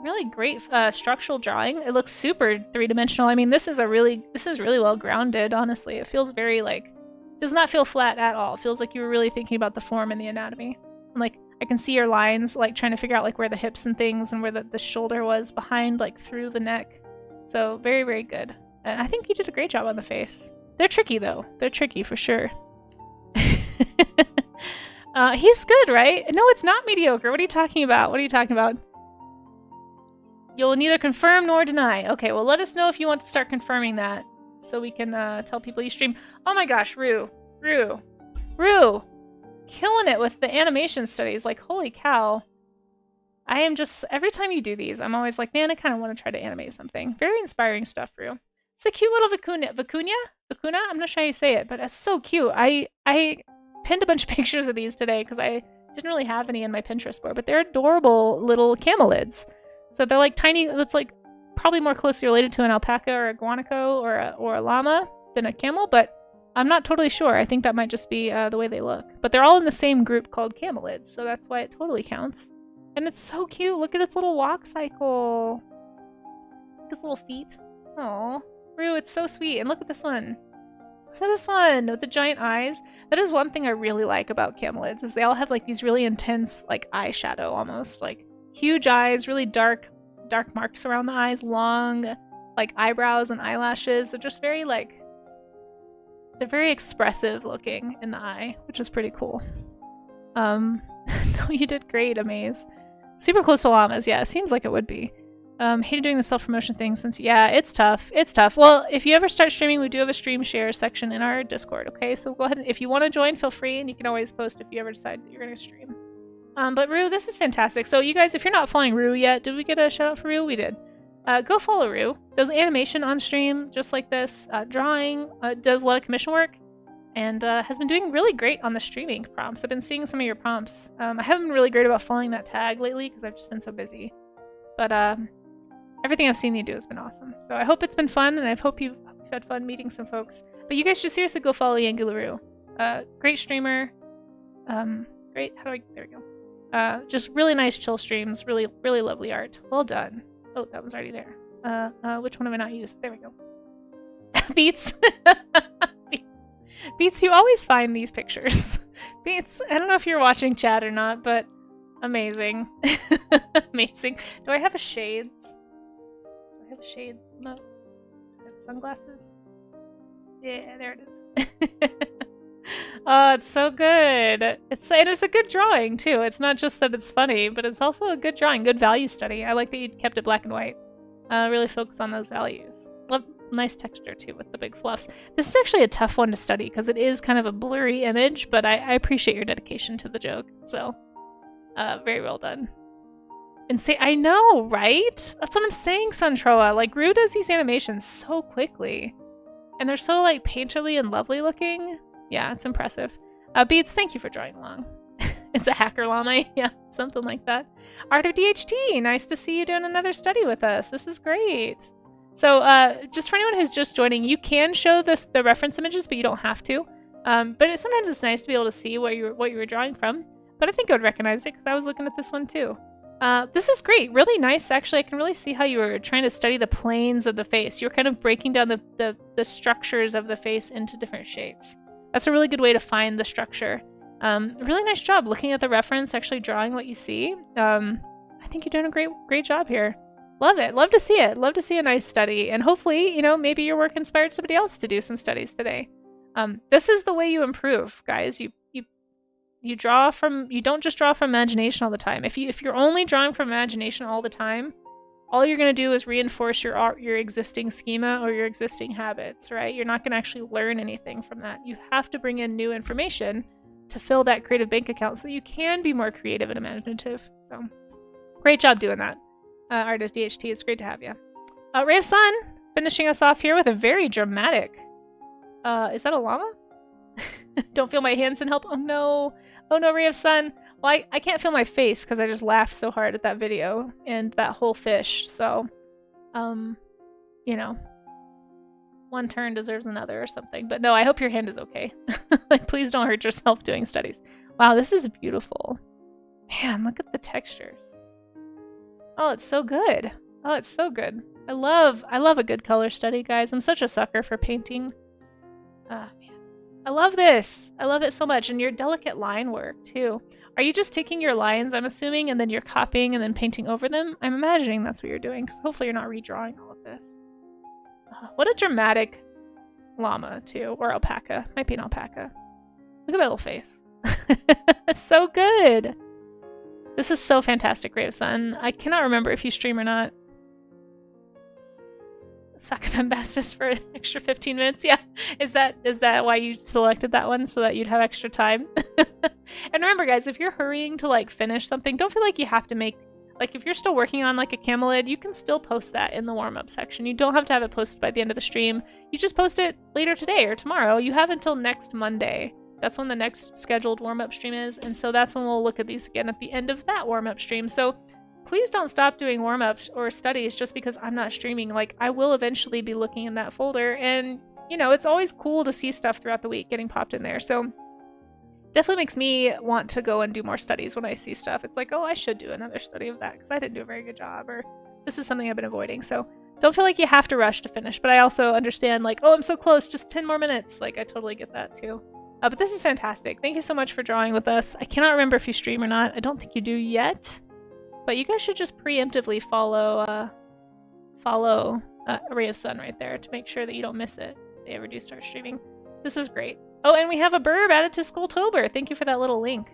Really great structural drawing. It looks super three-dimensional. I mean, this is really well grounded, honestly. It feels very, like, does not feel flat at all. It feels like you were really thinking about the form and the anatomy. And, like, I can see your lines, like, trying to figure out, like, where the hips and things and where the shoulder was behind, like, through the neck. So, very, very good. And I think you did a great job on the face. They're tricky, though. They're tricky, for sure. He's good, right? No, it's not mediocre. What are you talking about? What are you talking about? You'll neither confirm nor deny. Okay, well, let us know if you want to start confirming that so we can tell people you stream. Oh my gosh, Rue. Killing it with the animation studies. Like, holy cow. I am just, every time you do these, I'm always like, man, I kind of want to try to animate something. Very inspiring stuff, Rue. It's a cute little Vicuna? I'm not sure how you say it, but it's so cute. I pinned a bunch of pictures of these today because I didn't really have any in my Pinterest board, but they're adorable little camelids. So they're like tiny, it's like probably more closely related to an alpaca or a guanaco or a llama than a camel, but I'm not totally sure. I think that might just be the way they look. But they're all in the same group called camelids, so that's why it totally counts. And it's so cute. Look at its little walk cycle. Look at its little feet. Aww. Rue, it's so sweet. And look at this one. Look at this one with the giant eyes. That is one thing I really like about camelids, is they all have like these really intense like eyeshadow almost. Like huge eyes, really dark marks around the eyes, long like eyebrows and eyelashes. They're just very like, they're very expressive looking in the eye, which is pretty cool. No, you did great, Amaze. Super close to llamas, yeah, it seems like it would be. Hated doing the self-promotion thing since, yeah, it's tough. It's tough. Well, if you ever start streaming, we do have a stream share section in our Discord, okay? So go ahead and, if you want to join, feel free, and you can always post if you ever decide that you're going to stream. But Rue, this is fantastic. So you guys, if you're not following Rue yet, did we get a shout out for Rue? We did. Go follow Rue. Does animation on stream, just like this. Drawing, does a lot of commission work, and has been doing really great on the streaming prompts. I've been seeing some of your prompts. I haven't been really great about following that tag lately because I've just been so busy. But everything I've seen you do has been awesome. So I hope it's been fun, and I hope you've had fun meeting some folks. But you guys should seriously go follow Yangularoo. Great streamer. Great, how do I, there we go. Just really nice chill streams, really, really lovely art. Well done. Oh, that one's already there. Which one have I not used? There we go. Beats. Beats, you always find these pictures. Beats, I don't know if you're watching chat or not, but amazing. Amazing. Do I have a shades? Do I have shades? No. I have sunglasses? Yeah, there it is. Oh, it's so good. It's a good drawing too. It's not just that it's funny, but it's also a good drawing, good value study. I like that you kept it black and white. Really focus on those values. Love nice texture too with the big fluffs. This is actually a tough one to study because it is kind of a blurry image, but I appreciate your dedication to the joke. So, very well done. And say, I know, right? That's what I'm saying, Suntroa. Like, Rue does these animations so quickly. And they're so, like, painterly and lovely looking. Yeah, it's impressive. Beats, thank you for drawing along. It's a hacker llama. Yeah, something like that. Art of DHT, nice to see you doing another study with us. This is great. So, just for anyone who's just joining, you can show the reference images, but you don't have to. But sometimes it's nice to be able to see what you were drawing from. But I think I would recognize it because I was looking at this one too. This is great. Really nice, actually. I can really see how you were trying to study the planes of the face. You're kind of breaking down the structures of the face into different shapes. That's a really good way to find the structure. Really nice job looking at the reference, actually drawing what you see. I think you're doing a great job here. Love it. Love to see it. Love to see a nice study. And hopefully, you know, maybe your work inspired somebody else to do some studies today. This is the way you improve, guys. You don't just draw from imagination all the time. If you're only drawing from imagination all the time, all you're going to do is reinforce your existing schema or your existing habits, right? You're not going to actually learn anything from that. You have to bring in new information to fill that creative bank account so that you can be more creative and imaginative. So, great job doing that. Art of DHT, it's great to have you. Ray of Sun, finishing us off here with a very dramatic. Is that a llama? Don't feel my hands and help. Oh no, Ray of Sun. Well, I can't feel my face because I just laughed so hard at that video and that whole fish. So, you know, one turn deserves another or something. But no, I hope your hand is okay. Like, please don't hurt yourself doing studies. Wow, this is beautiful. Man, look at the textures. Oh, it's so good. Oh, it's so good. I love a good color study, guys. I'm such a sucker for painting. Man. I love this. I love it so much. And your delicate line work, too. Are you just taking your lines, I'm assuming, and then you're copying and then painting over them? I'm imagining that's what you're doing, because hopefully you're not redrawing all of this. What a dramatic llama, too. Or alpaca. Might be an alpaca. Look at that little face. So good. This is so fantastic, Ray of Sun. I cannot remember if you stream or not. Sakabem Baspis for an extra 15 minutes. Yeah. Is that why you selected that one, so that you'd have extra time? And remember, guys, if you're hurrying to like finish something, don't feel like you have to make, like, if you're still working on like a camelid, you can still post that in the warm-up section. You don't have to have it posted by the end of the stream. You just post it later today or tomorrow. You have until next Monday. That's when the next scheduled warm-up stream is, and so that's when we'll look at these again at the end of that warm-up stream. So please don't stop doing warm-ups or studies just because I'm not streaming. Like, I will eventually be looking in that folder, and, you know, it's always cool to see stuff throughout the week getting popped in there. So definitely makes me want to go and do more studies when I see stuff. It's like, oh, I should do another study of that because I didn't do a very good job, or this is something I've been avoiding. So don't feel like you have to rush to finish, but I also understand, like, oh, I'm so close, just 10 more minutes. Like, I totally get that too. But this is fantastic. Thank you so much for drawing with us. I cannot remember if you stream or not. I don't think you do yet. But you guys should just preemptively follow Ray of Sun right there to make sure that you don't miss it if they ever do start streaming. This is great. Oh, and we have a burb added to Skulltober. Thank you for that little link.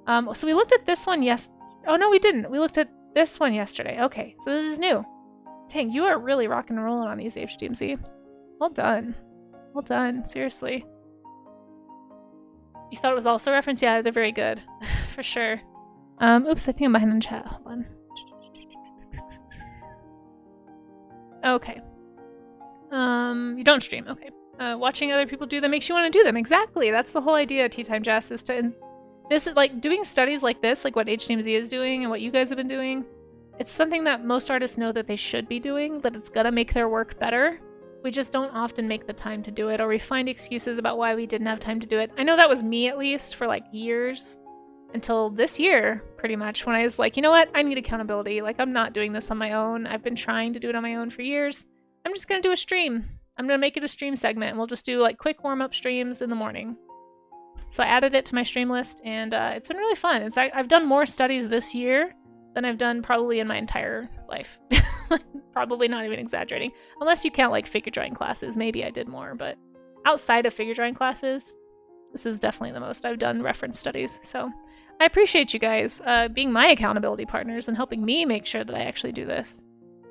So we looked at this one Oh, no, we didn't. We looked at this one yesterday. Okay, so this is new. Dang, you are really rocking and rolling on these HDMC. Well done. Well done. Seriously. You thought it was also a reference? Yeah, they're very good. For sure. Oops, I think I'm behind in chat. Hold on. Okay. You don't stream. Okay. Watching other people do them makes you want to do them. Exactly. That's the whole idea of Tea Time Jess, is to... This is like doing studies like this, like what HDMZ is doing and what you guys have been doing. It's something that most artists know that they should be doing, that it's gonna make their work better. We just don't often make the time to do it, or we find excuses about why we didn't have time to do it. I know that was me, at least, for like years. Until this year, pretty much, when I was like, you know what? I need accountability. Like, I'm not doing this on my own. I've been trying to do it on my own for years. I'm just gonna do a stream. I'm gonna make it a stream segment, and we'll just do like quick warm-up streams in the morning. So I added it to my stream list, and it's been really fun. I've done more studies this year than I've done probably in my entire life. Probably not even exaggerating. Unless you count like figure drawing classes. Maybe I did more, but outside of figure drawing classes, this is definitely the most I've done reference studies. So I appreciate you guys being my accountability partners and helping me make sure that I actually do this.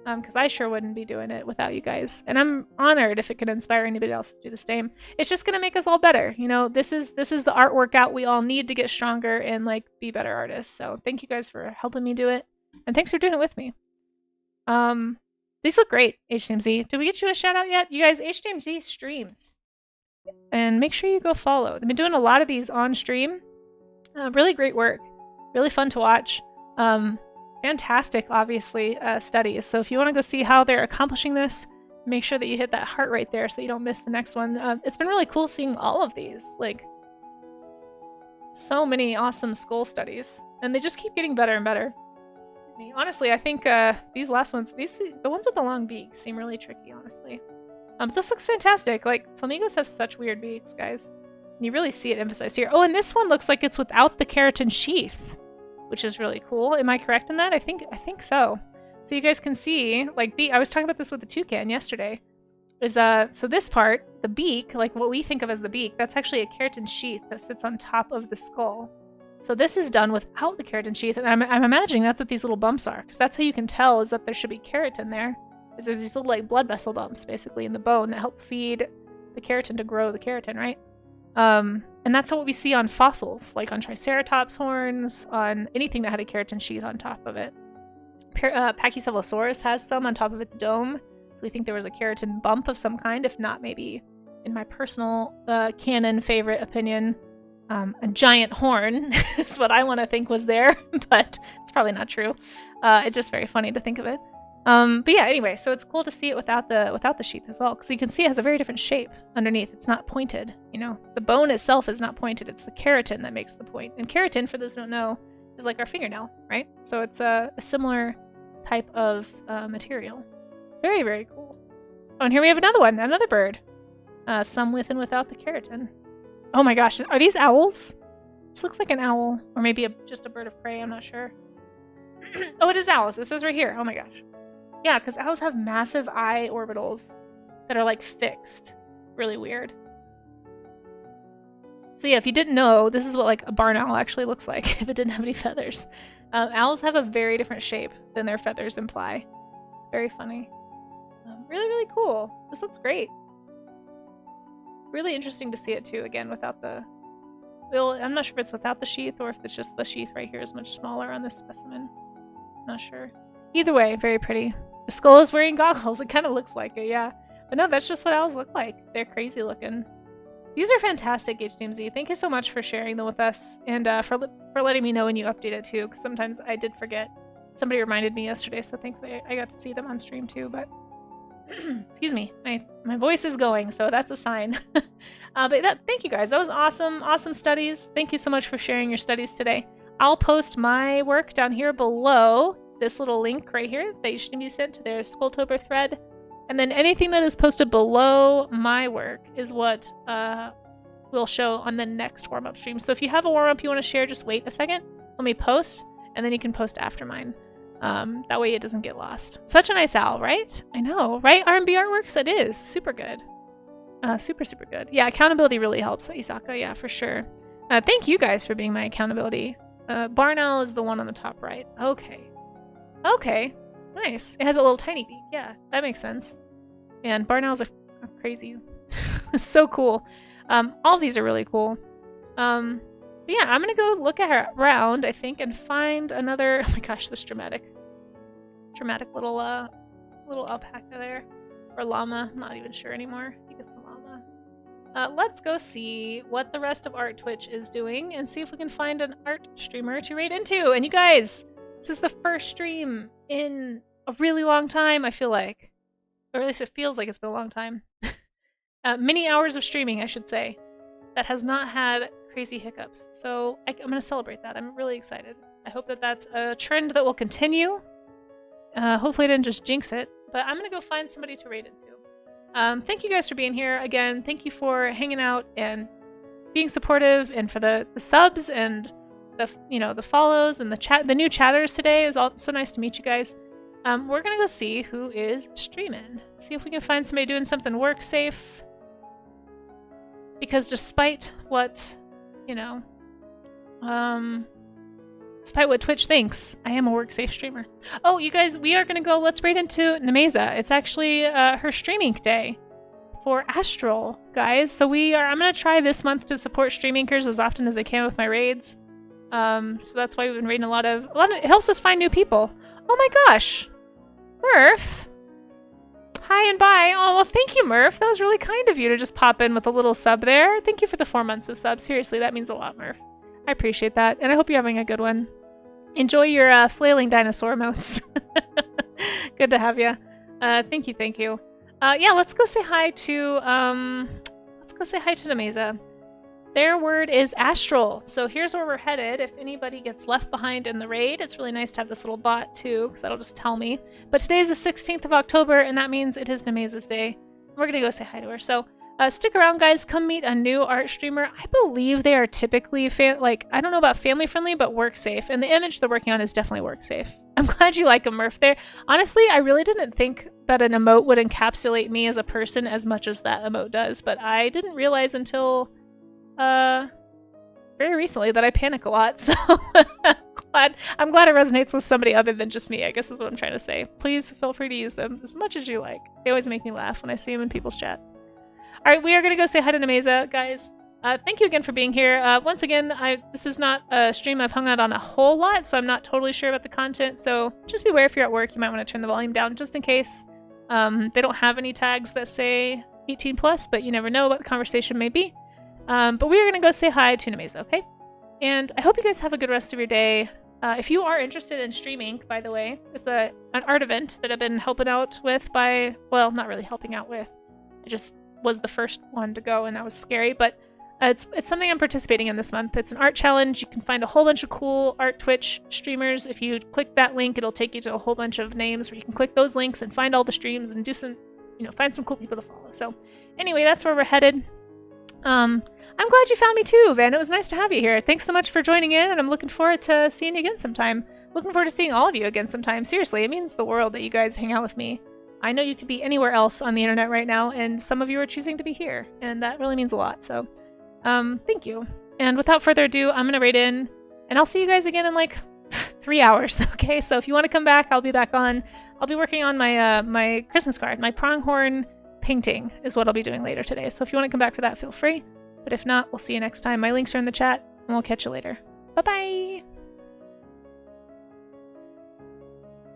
Because I sure wouldn't be doing it without you guys. And I'm honored if it could inspire anybody else to do the same. It's just going to make us all better. You know, this is the art workout we all need to get stronger and like be better artists. So thank you guys for helping me do it. And thanks for doing it with me. These look great, HDMZ. Did we get you a shout out yet? You guys, HDMZ streams. And make sure you go follow. I've been doing a lot of these on stream. Really great work. Really fun to watch. Fantastic, obviously, studies. So if you want to go see how they're accomplishing this, make sure that you hit that heart right there so you don't miss the next one. It's been really cool seeing all of these. Like, so many awesome skull studies. And they just keep getting better and better. Honestly, I think these last ones, the ones with the long beaks seem really tricky, honestly. But this looks fantastic. Like, flamingos have such weird beaks, guys. And you really see it emphasized here. Oh, and this one looks like it's without the keratin sheath, which is really cool. Am I correct in that? I think so. So you guys can see, like, I was talking about this with the toucan yesterday. So this part, the beak, like what we think of as the beak, that's actually a keratin sheath that sits on top of the skull. So this is done without the keratin sheath, and I'm imagining that's what these little bumps are, because that's how you can tell is that there should be keratin there. There's these little like blood vessel bumps basically in the bone that help feed the keratin to grow the keratin, right? And that's what we see on fossils, like on Triceratops horns, on anything that had a keratin sheath on top of it. Pachycephalosaurus has some on top of its dome, so we think there was a keratin bump of some kind, if not maybe, in my personal canon favorite opinion, a giant horn is what I want to think was there, but it's probably not true. It's just very funny to think of it. But yeah, anyway, so it's cool to see it without the sheath as well, because you can see it has a very different shape underneath. It's not pointed, you know. The bone itself is not pointed. It's the keratin that makes the point. And keratin, for those who don't know, is like our fingernail, right? So it's a similar type of material. Very, very cool. Oh, and here we have another one, another bird. Some with and without the keratin. Oh my gosh, are these owls? This looks like an owl, or maybe just a bird of prey, I'm not sure. Oh, it is owls. It says right here. Oh my gosh. Yeah, because owls have massive eye orbitals that are like fixed. Really weird. So yeah, if you didn't know, this is what like a barn owl actually looks like if it didn't have any feathers. Owls have a very different shape than their feathers imply. It's very funny. Really, really cool. This looks great. Really interesting to see it too, again, without the... Well, I'm not sure if it's without the sheath or if it's just the sheath right here is much smaller on this specimen. Not sure. Either way, very pretty. The skull is wearing goggles. It kind of looks like it, yeah. But no, that's just what owls look like. They're crazy looking. These are fantastic, HDMZ. Thank you so much for sharing them with us and for letting me know when you update it too, because sometimes I did forget. Somebody reminded me yesterday, so thankfully I got to see them on stream too, but excuse me, my voice is going, so that's a sign. Thank you guys. That was awesome. Awesome studies. Thank you so much for sharing your studies today. I'll post my work down here below this little link right here that you should be sent to their Skulltober thread. And then anything that is posted below my work is what we'll show on the next warm-up stream. So if you have a warm-up you want to share, just wait a second. Let me post, and then you can post after mine. That way it doesn't get lost. Such a nice owl, right? I know, right? R&B Artworks? It is. Super good. Super, super good. Yeah, accountability really helps, Isaka. Yeah, for sure. Thank you guys for being my accountability. Barn owl is the one on the top right. Okay. Okay. Nice. It has a little tiny beak. Yeah, that makes sense. And barn owls are crazy. So cool. All of these are really cool. But yeah, I'm gonna go look around, I think, and find another... Oh my gosh, this dramatic little alpaca there. Or llama. I'm not even sure anymore. I think it's a llama. Let's go see what the rest of Art Twitch is doing and see if we can find an art streamer to raid into. And you guys, this is the first stream in a really long time, I feel like. Or at least it feels like it's been a long time. Many hours of streaming, I should say, that has not had crazy hiccups. So I'm going to celebrate that. I'm really excited. I hope that that's a trend that will continue. Hopefully I didn't just jinx it. But I'm going to go find somebody to raid into. Thank you guys for being here. Again, thank you for hanging out and being supportive, and for the subs and the follows and the new chatters today. It was all so nice to meet you guys. We're gonna go see who is streaming. See if we can find somebody doing something work safe. because despite what, despite what Twitch thinks, I am a work-safe streamer. Oh, you guys, we are going to go, let's raid into Nemeza. It's actually her streaming day for Astral, guys. So I'm going to try this month to support streamers as often as I can with my raids. So that's why we've been raiding a lot of, it helps us find new people. Oh my gosh, Murph. Hi and bye. Oh, well, thank you, Murph. That was really kind of you to just pop in with a little sub there. Thank you for the 4 months of sub. Seriously, that means a lot, Murph. I appreciate that, and I hope you're having a good one. Enjoy your flailing dinosaur emotes. Good to have you. Thank you, thank you. Yeah, let's go say hi to Nemeza. Their word is Astral. So here's where we're headed. If anybody gets left behind in the raid, it's really nice to have this little bot too, because that'll just tell me. But today is the 16th of October, and that means it is Nemeza's day. We're gonna go say hi to her. So stick around, guys. Come meet a new art streamer. I believe they are typically, I don't know about family friendly, but work safe. And the image they're working on is definitely work safe. I'm glad you like a Murph there. Honestly, I really didn't think that an emote would encapsulate me as a person as much as that emote does, but I didn't realize until very recently that I panic a lot, so I'm glad it resonates with somebody other than just me, I guess is what I'm trying to say. Please feel free to use them as much as you like. They always make me laugh when I see them in people's chats. Alright, we are going to go say hi to Nemeza, guys. Thank you again for being here. Once again, this is not a stream I've hung out on a whole lot, so I'm not totally sure about the content, so just beware if you're at work, you might want to turn the volume down just in case. They don't have any tags that say 18 plus, but you never know what the conversation may be. But we are going to go say hi to Nemeza, okay? And I hope you guys have a good rest of your day. If you are interested in streaming, by the way, it's an art event that I've been helping out with well, not really helping out with. I just was the first one to go, and that was scary, but it's something I'm participating in this month. It's an art challenge. You can find a whole bunch of cool art Twitch streamers. If you click that link, it'll take you to a whole bunch of names where you can click those links and find all the streams and do some, find some cool people to follow. So anyway, that's where we're headed. I'm glad you found me too, Van. It was nice to have you here. Thanks so much for joining in, and I'm looking forward to seeing you again sometime. Looking forward to seeing all of you again sometime. Seriously, it means the world that you guys hang out with me. I know you could be anywhere else on the internet right now, and some of you are choosing to be here, and that really means a lot. So, thank you. And without further ado, I'm gonna raid in, and I'll see you guys again in like 3 hours. Okay, so if you want to come back, I'll be back on. I'll be working on my my Christmas card, my pronghorn painting is what I'll be doing later today. So if you want to come back for that, feel free. But if not, we'll see you next time. My links are in the chat, and we'll catch you later. Bye-bye!